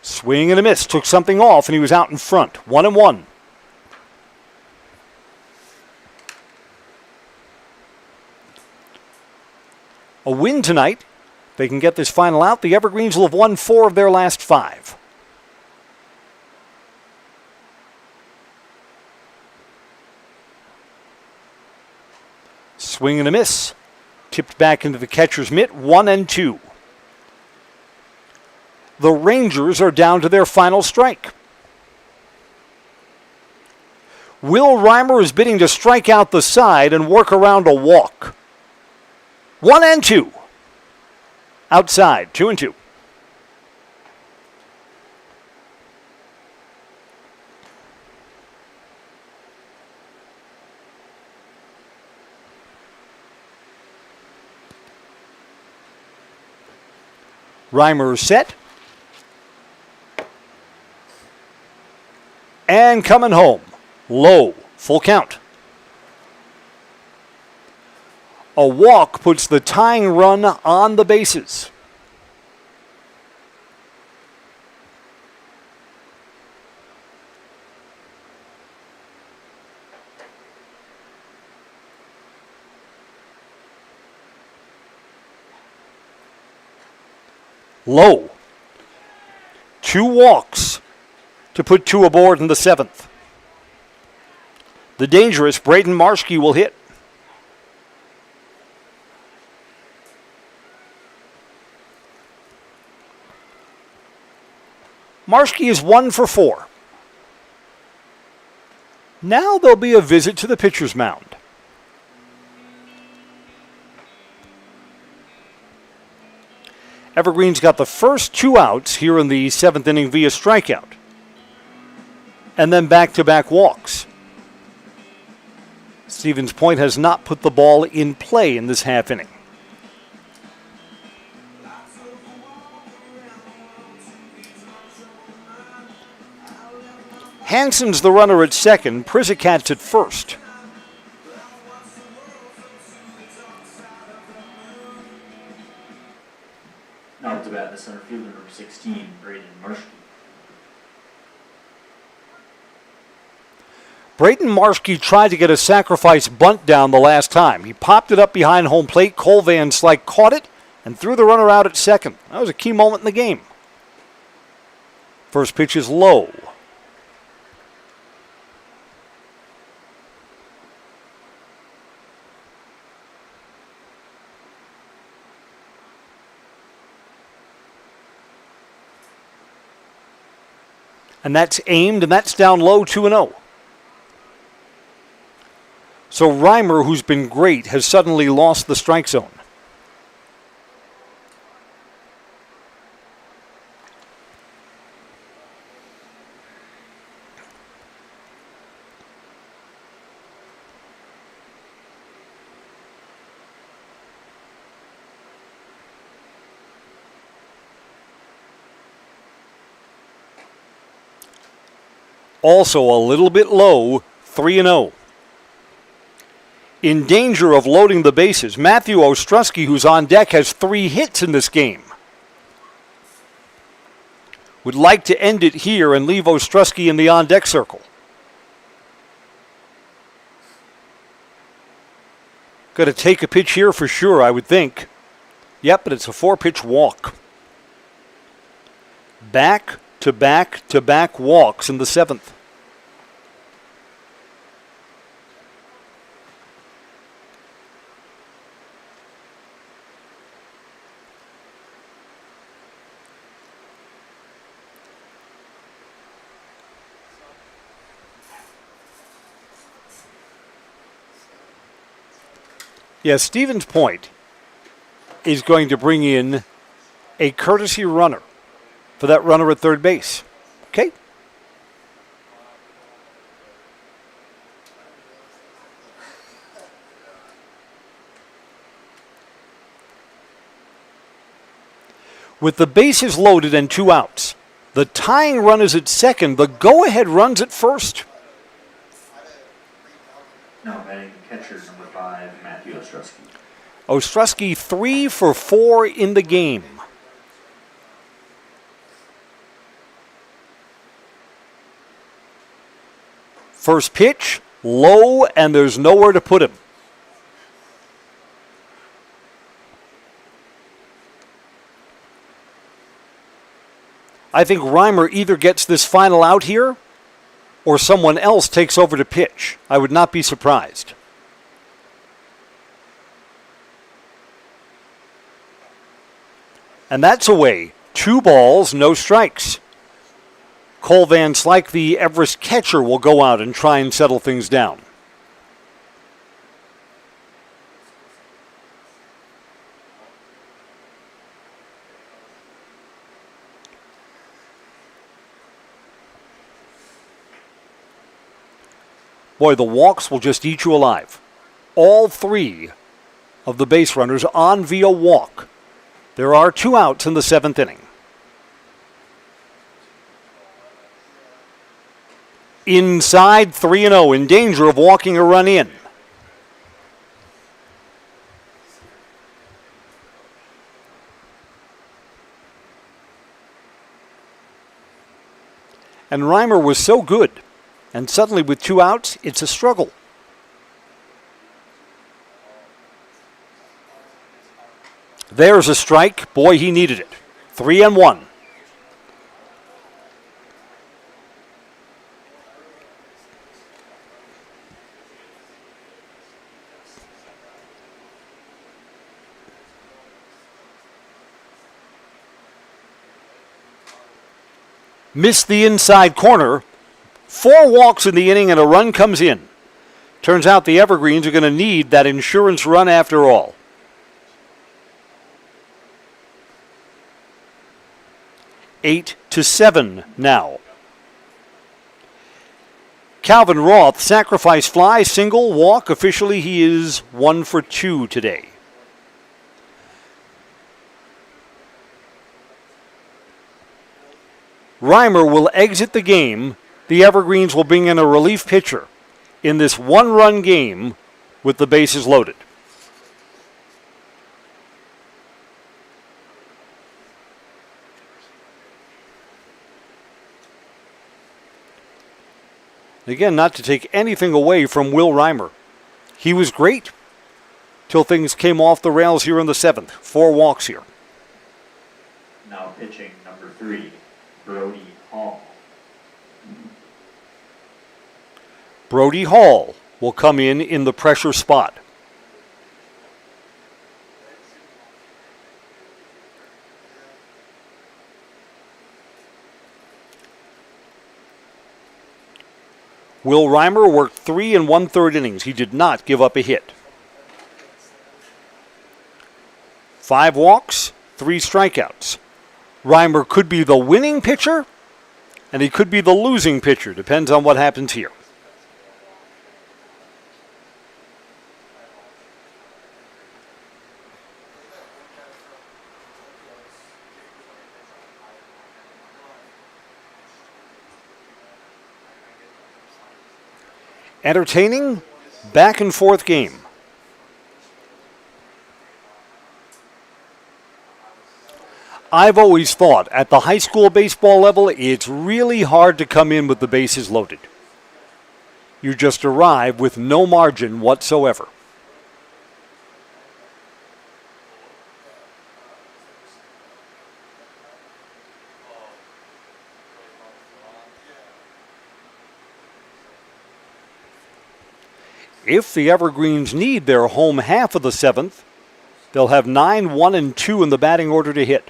[SPEAKER 2] Swing and a miss. Took something off, and he was out in front. 1-1. A win tonight. They can get this final out. The Evergreens will have won 4 of their last 5. Swing and a miss. Tipped back into the catcher's mitt. 1-2. The Rangers are down to their final strike. Will Reimer is bidding to strike out the side and work around a walk. 1-2. Outside, 2-2. Reimer set. And coming home. Low. Full count. A walk puts the tying run on the bases. Low. 2 walks to put 2 aboard in the 7th. The dangerous Braden Marschke will hit. Marschke is 1 for 4. Now there'll be a visit to the pitcher's mound. Evergreen's got the first 2 outs here in the 7th inning via strikeout. And then back-to-back walks. Stevens Point has not put the ball in play in this half inning. Hansen's the runner at second. Prizikat's at first.
[SPEAKER 3] Now to bat the center fielder, number 16, Braden Marshke.
[SPEAKER 2] Braden Marshke tried to get a sacrifice bunt down the last time. He popped it up behind home plate. Cole Van Slyke caught it and threw the runner out at second. That was a key moment in the game. First pitch is low. And that's aimed, and that's down low, 2-0. So Reimer, who's been great, has suddenly lost the strike zone. Also a little bit low, 3-0. In danger of loading the bases, Matthew Ostrowski, who's on deck, has 3 hits in this game. Would like to end it here and leave Ostrowski in the on-deck circle. Got to take a pitch here for sure, I would think. Yep, but it's a 4-pitch walk. Back-to-back-to-back walks in the 7th. Yes, Stevens Point is going to bring in a courtesy runner for that runner at third base. Okay? With the bases loaded and 2 outs, the tying run is at second. The go-ahead run's at first.
[SPEAKER 3] Now batting the catcher, number 5, Matthew Ostrowski.
[SPEAKER 2] Ostrowski 3 for 4 in the game. First pitch, low, and there's nowhere to put him. I think Reimer either gets this final out here or someone else takes over to pitch. I would not be surprised. And that's away. 2 balls, no strikes. Cole Van Slyke, the Everest catcher, will go out and try and settle things down. Boy, the walks will just eat you alive. All 3 of the base runners on via walk. There are 2 outs in the 7th inning. Inside, 3-0, in danger of walking a run in. And Reimer was so good. And suddenly with 2 outs, it's a struggle. There's a strike. Boy, he needed it. 3-1. Missed the inside corner. 4 walks in the inning and a run comes in. Turns out the Evergreens are going to need that insurance run after all. Eight to 7 now. Calvin Roth, sacrifice fly, single, walk. Officially, he is 1 for 2 today. Reimer will exit the game. The Evergreens will bring in a relief pitcher in this 1-run game with the bases loaded. Again, not to take anything away from Will Reimer. He was great till things came off the rails here in the 7th. 4 walks here.
[SPEAKER 3] Now pitching number 3, Brody Hall.
[SPEAKER 2] Brody Hall will come in the pressure spot. Will Reimer worked 3 1/3 innings. He did not give up a hit. 5 walks, 3 strikeouts. Reimer could be the winning pitcher, and he could be the losing pitcher. Depends on what happens here. Entertaining, back and forth game. I've always thought at the high school baseball level, it's really hard to come in with the bases loaded. You just arrive with no margin whatsoever. If the Evergreens need their home half of the 7th, they'll have 9, 1, and 2 in the batting order to hit.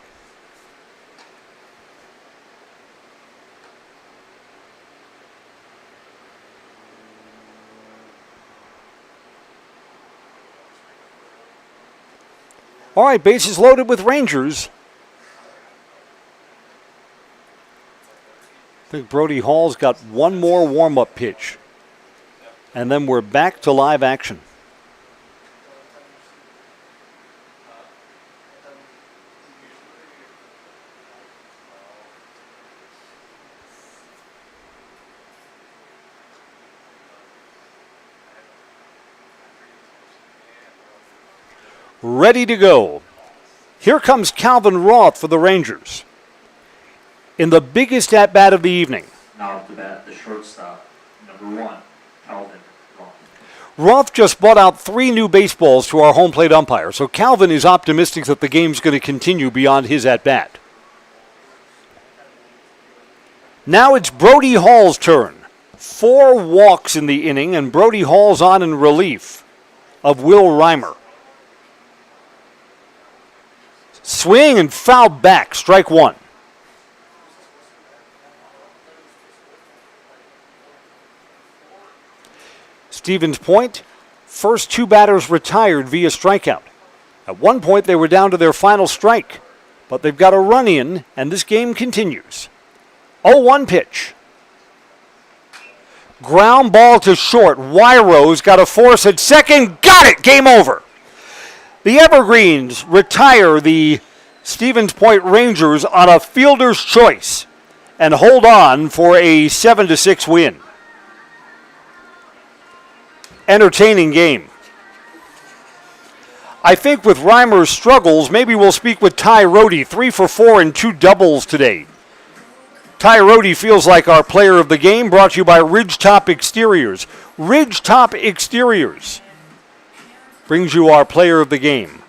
[SPEAKER 2] All right, bases loaded with Rangers. I think Brody Hall's got one more warm-up pitch. And then we're back to live action. Ready to go. Here comes Calvin Roth for the Rangers. In the biggest at-bat of the evening.
[SPEAKER 3] Now to bat the shortstop, number 1, Calvin Roth.
[SPEAKER 2] Roth just bought out 3 new baseballs to our home plate umpire, so Calvin is optimistic that the game's going to continue beyond his at-bat. Now it's Brody Hall's turn. 4 walks in the inning, and Brody Hall's on in relief of Will Reimer. Swing and foul back, strike 1. Stevens Point, first 2 batters retired via strikeout. At one point they were down to their final strike, but they've got a run in, and this game continues. 0-1 pitch. Ground ball to short. Wyro's got a force at second. Got it! Game over. The Evergreens retire the Stevens Point Rangers on a fielder's choice and hold on for a 7-6 win. Entertaining game. I think with Reimer's struggles, maybe we'll speak with Ty Rohde, 3 for 4 and 2 doubles today. Ty Rohde feels like our player of the game, brought to you by Ridgetop Exteriors. Ridgetop Exteriors brings you our player of the game.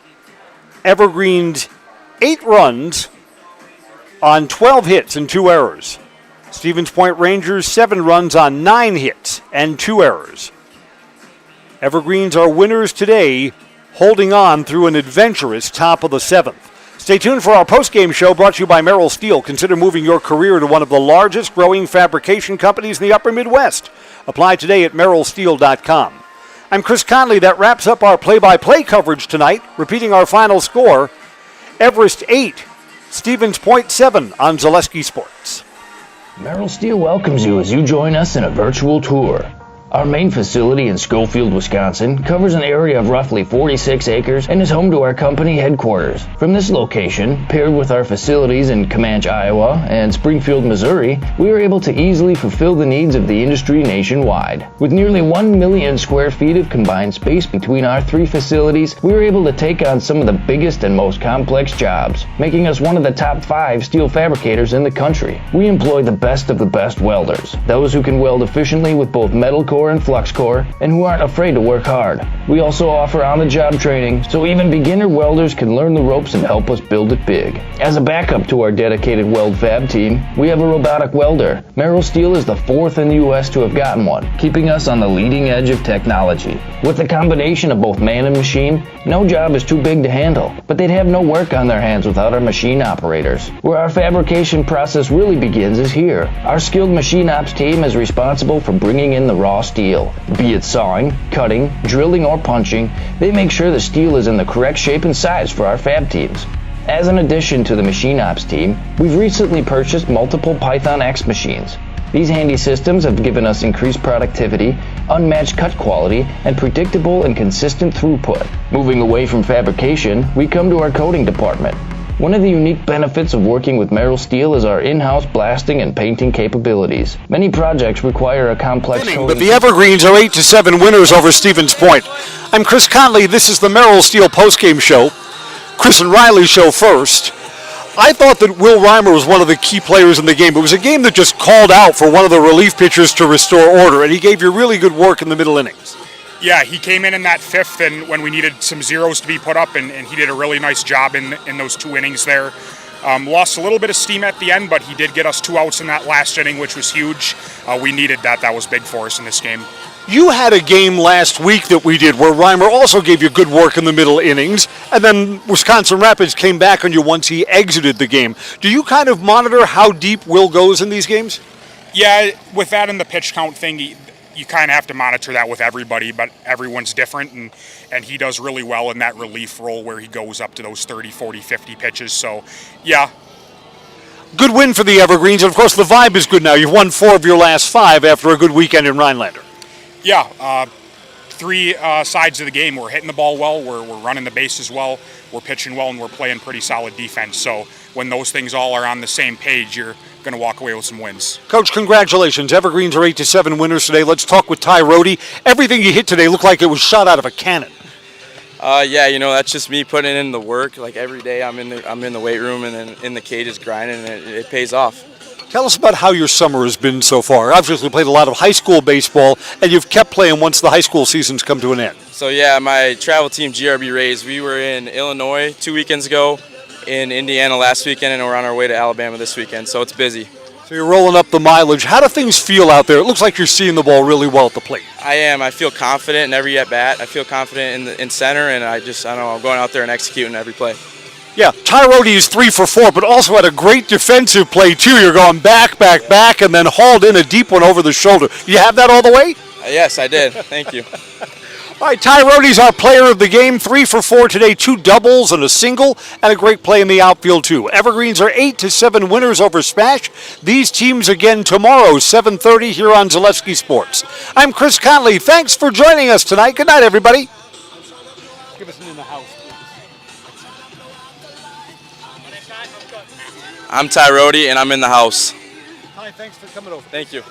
[SPEAKER 2] Evergreens 8 runs on 12 hits and 2 errors. Stevens Point Rangers 7 runs on 9 hits and 2 errors. Evergreens are winners today, holding on through an adventurous top of the 7th. Stay tuned for our post-game show brought to you by Merrill Steel. Consider moving your career to one of the largest growing fabrication companies in the upper Midwest. Apply today at merrillsteel.com. I'm Chris Conley. That wraps up our play-by-play coverage tonight. Repeating our final score, Everest 8, Stevens Point 7 on Zaleski Sports.
[SPEAKER 5] Merrill Steel welcomes you as you join us in a virtual tour. Our main facility in Schofield, Wisconsin covers an area of roughly 46 acres and is home to our company headquarters. From this location, paired with our facilities in Comanche, Iowa and Springfield, Missouri, we are able to easily fulfill the needs of the industry nationwide. With nearly 1 million square feet of combined space between our 3 facilities, we are able to take on some of the biggest and most complex jobs, making us one of the top 5 steel fabricators in the country. We employ the best of the best welders, those who can weld efficiently with both metal core and flux core, and who aren't afraid to work hard. We also offer on-the-job training, so even beginner welders can learn the ropes and help us build it big. As a backup to our dedicated weld fab team, we have a robotic welder. Merrill Steel is the 4th in the U.S. to have gotten one, keeping us on the leading edge of technology. With the combination of both man and machine, no job is too big to handle, but they'd have no work on their hands without our machine operators. Where our fabrication process really begins is here. Our skilled machine ops team is responsible for bringing in the raw steel. Be it sawing, cutting, drilling, or punching, they make sure the steel is in the correct shape and size for our fab teams. As an addition to the machine ops team, we've recently purchased multiple Python X machines. These handy systems have given us increased productivity, unmatched cut quality, and predictable and consistent throughput. Moving away from fabrication, we come to our coating department. One of the unique benefits of working with Merrill Steel is our in-house blasting and painting capabilities. Many projects require a complex coating.
[SPEAKER 2] But the Evergreens are 8-7 winners over Stevens Point. I'm Chris Conley. This is the Merrill Steel postgame show. Chris and Riley show first. I thought that Will Reimer was one of the key players in the game. It was a game that just called out for one of the relief pitchers to restore order, and he gave you really good work in the middle innings.
[SPEAKER 12] Yeah, he came in that 5th and when we needed some zeros to be put up, and he did a really nice job in those 2 innings there. Lost a little bit of steam at the end, but he did get us 2 outs in that last inning, which was huge. We needed that. That was big for us in this game.
[SPEAKER 2] You had a game last week that we did where Reimer also gave you good work in the middle innings, and then Wisconsin Rapids came back on you once he exited the game. Do you kind of monitor how deep Will goes in these games?
[SPEAKER 12] Yeah, with that and the pitch count thing, you kind of have to monitor that with everybody, but everyone's different, and he does really well in that relief role where he goes up to those 30, 40, 50 pitches. So, yeah.
[SPEAKER 2] Good win for the Evergreens, and of course the vibe is good now. You've won 4 of your last 5 after a good weekend in Rhinelander.
[SPEAKER 12] Yeah, 3 sides of the game. We're hitting the ball well, we're running the bases well, we're pitching well, and we're playing pretty solid defense. So when those things all are on the same page, you're going to walk away with some wins.
[SPEAKER 2] Coach, congratulations. Evergreens are 8-7 winners today. Let's talk with Ty Rohde. Everything you hit today looked like it was shot out of a cannon.
[SPEAKER 13] Yeah, that's just me putting in the work. Like every day I'm in the weight room and then in the cages grinding, and it pays off.
[SPEAKER 2] Tell us about how your summer has been so far. Obviously played a lot of high school baseball, and you've kept playing once the high school seasons come to an end.
[SPEAKER 13] So yeah, my travel team, GRB Rays, we were in Illinois 2 weekends ago, in Indiana last weekend, and we're on our way to Alabama this weekend, so it's busy.
[SPEAKER 2] So you're rolling up the mileage. How do things feel out there? It looks like you're seeing the ball really well at the plate.
[SPEAKER 13] I am. I feel confident in every at-bat. I feel confident in center, and I don't know, I'm going out there and executing every play.
[SPEAKER 2] Yeah, Ty Rohde is 3 for 4, but also had a great defensive play, too. You're going back, and then hauled in a deep one over the shoulder. You have that all the way?
[SPEAKER 13] Yes, I did. Thank you.
[SPEAKER 2] All right, Ty Rohde's our player of the game, 3 for 4 today, 2 doubles and a single, and a great play in the outfield, too. Evergreens are 8-7 winners over Spash. These teams again tomorrow, 7:30 here on Zaleski Sports. I'm Chris Conley. Thanks for joining us tonight. Good night, everybody. Give us an in the house.
[SPEAKER 13] I'm Ty Rohde, and I'm in the house.
[SPEAKER 2] Ty, thanks for coming over.
[SPEAKER 13] Thank you.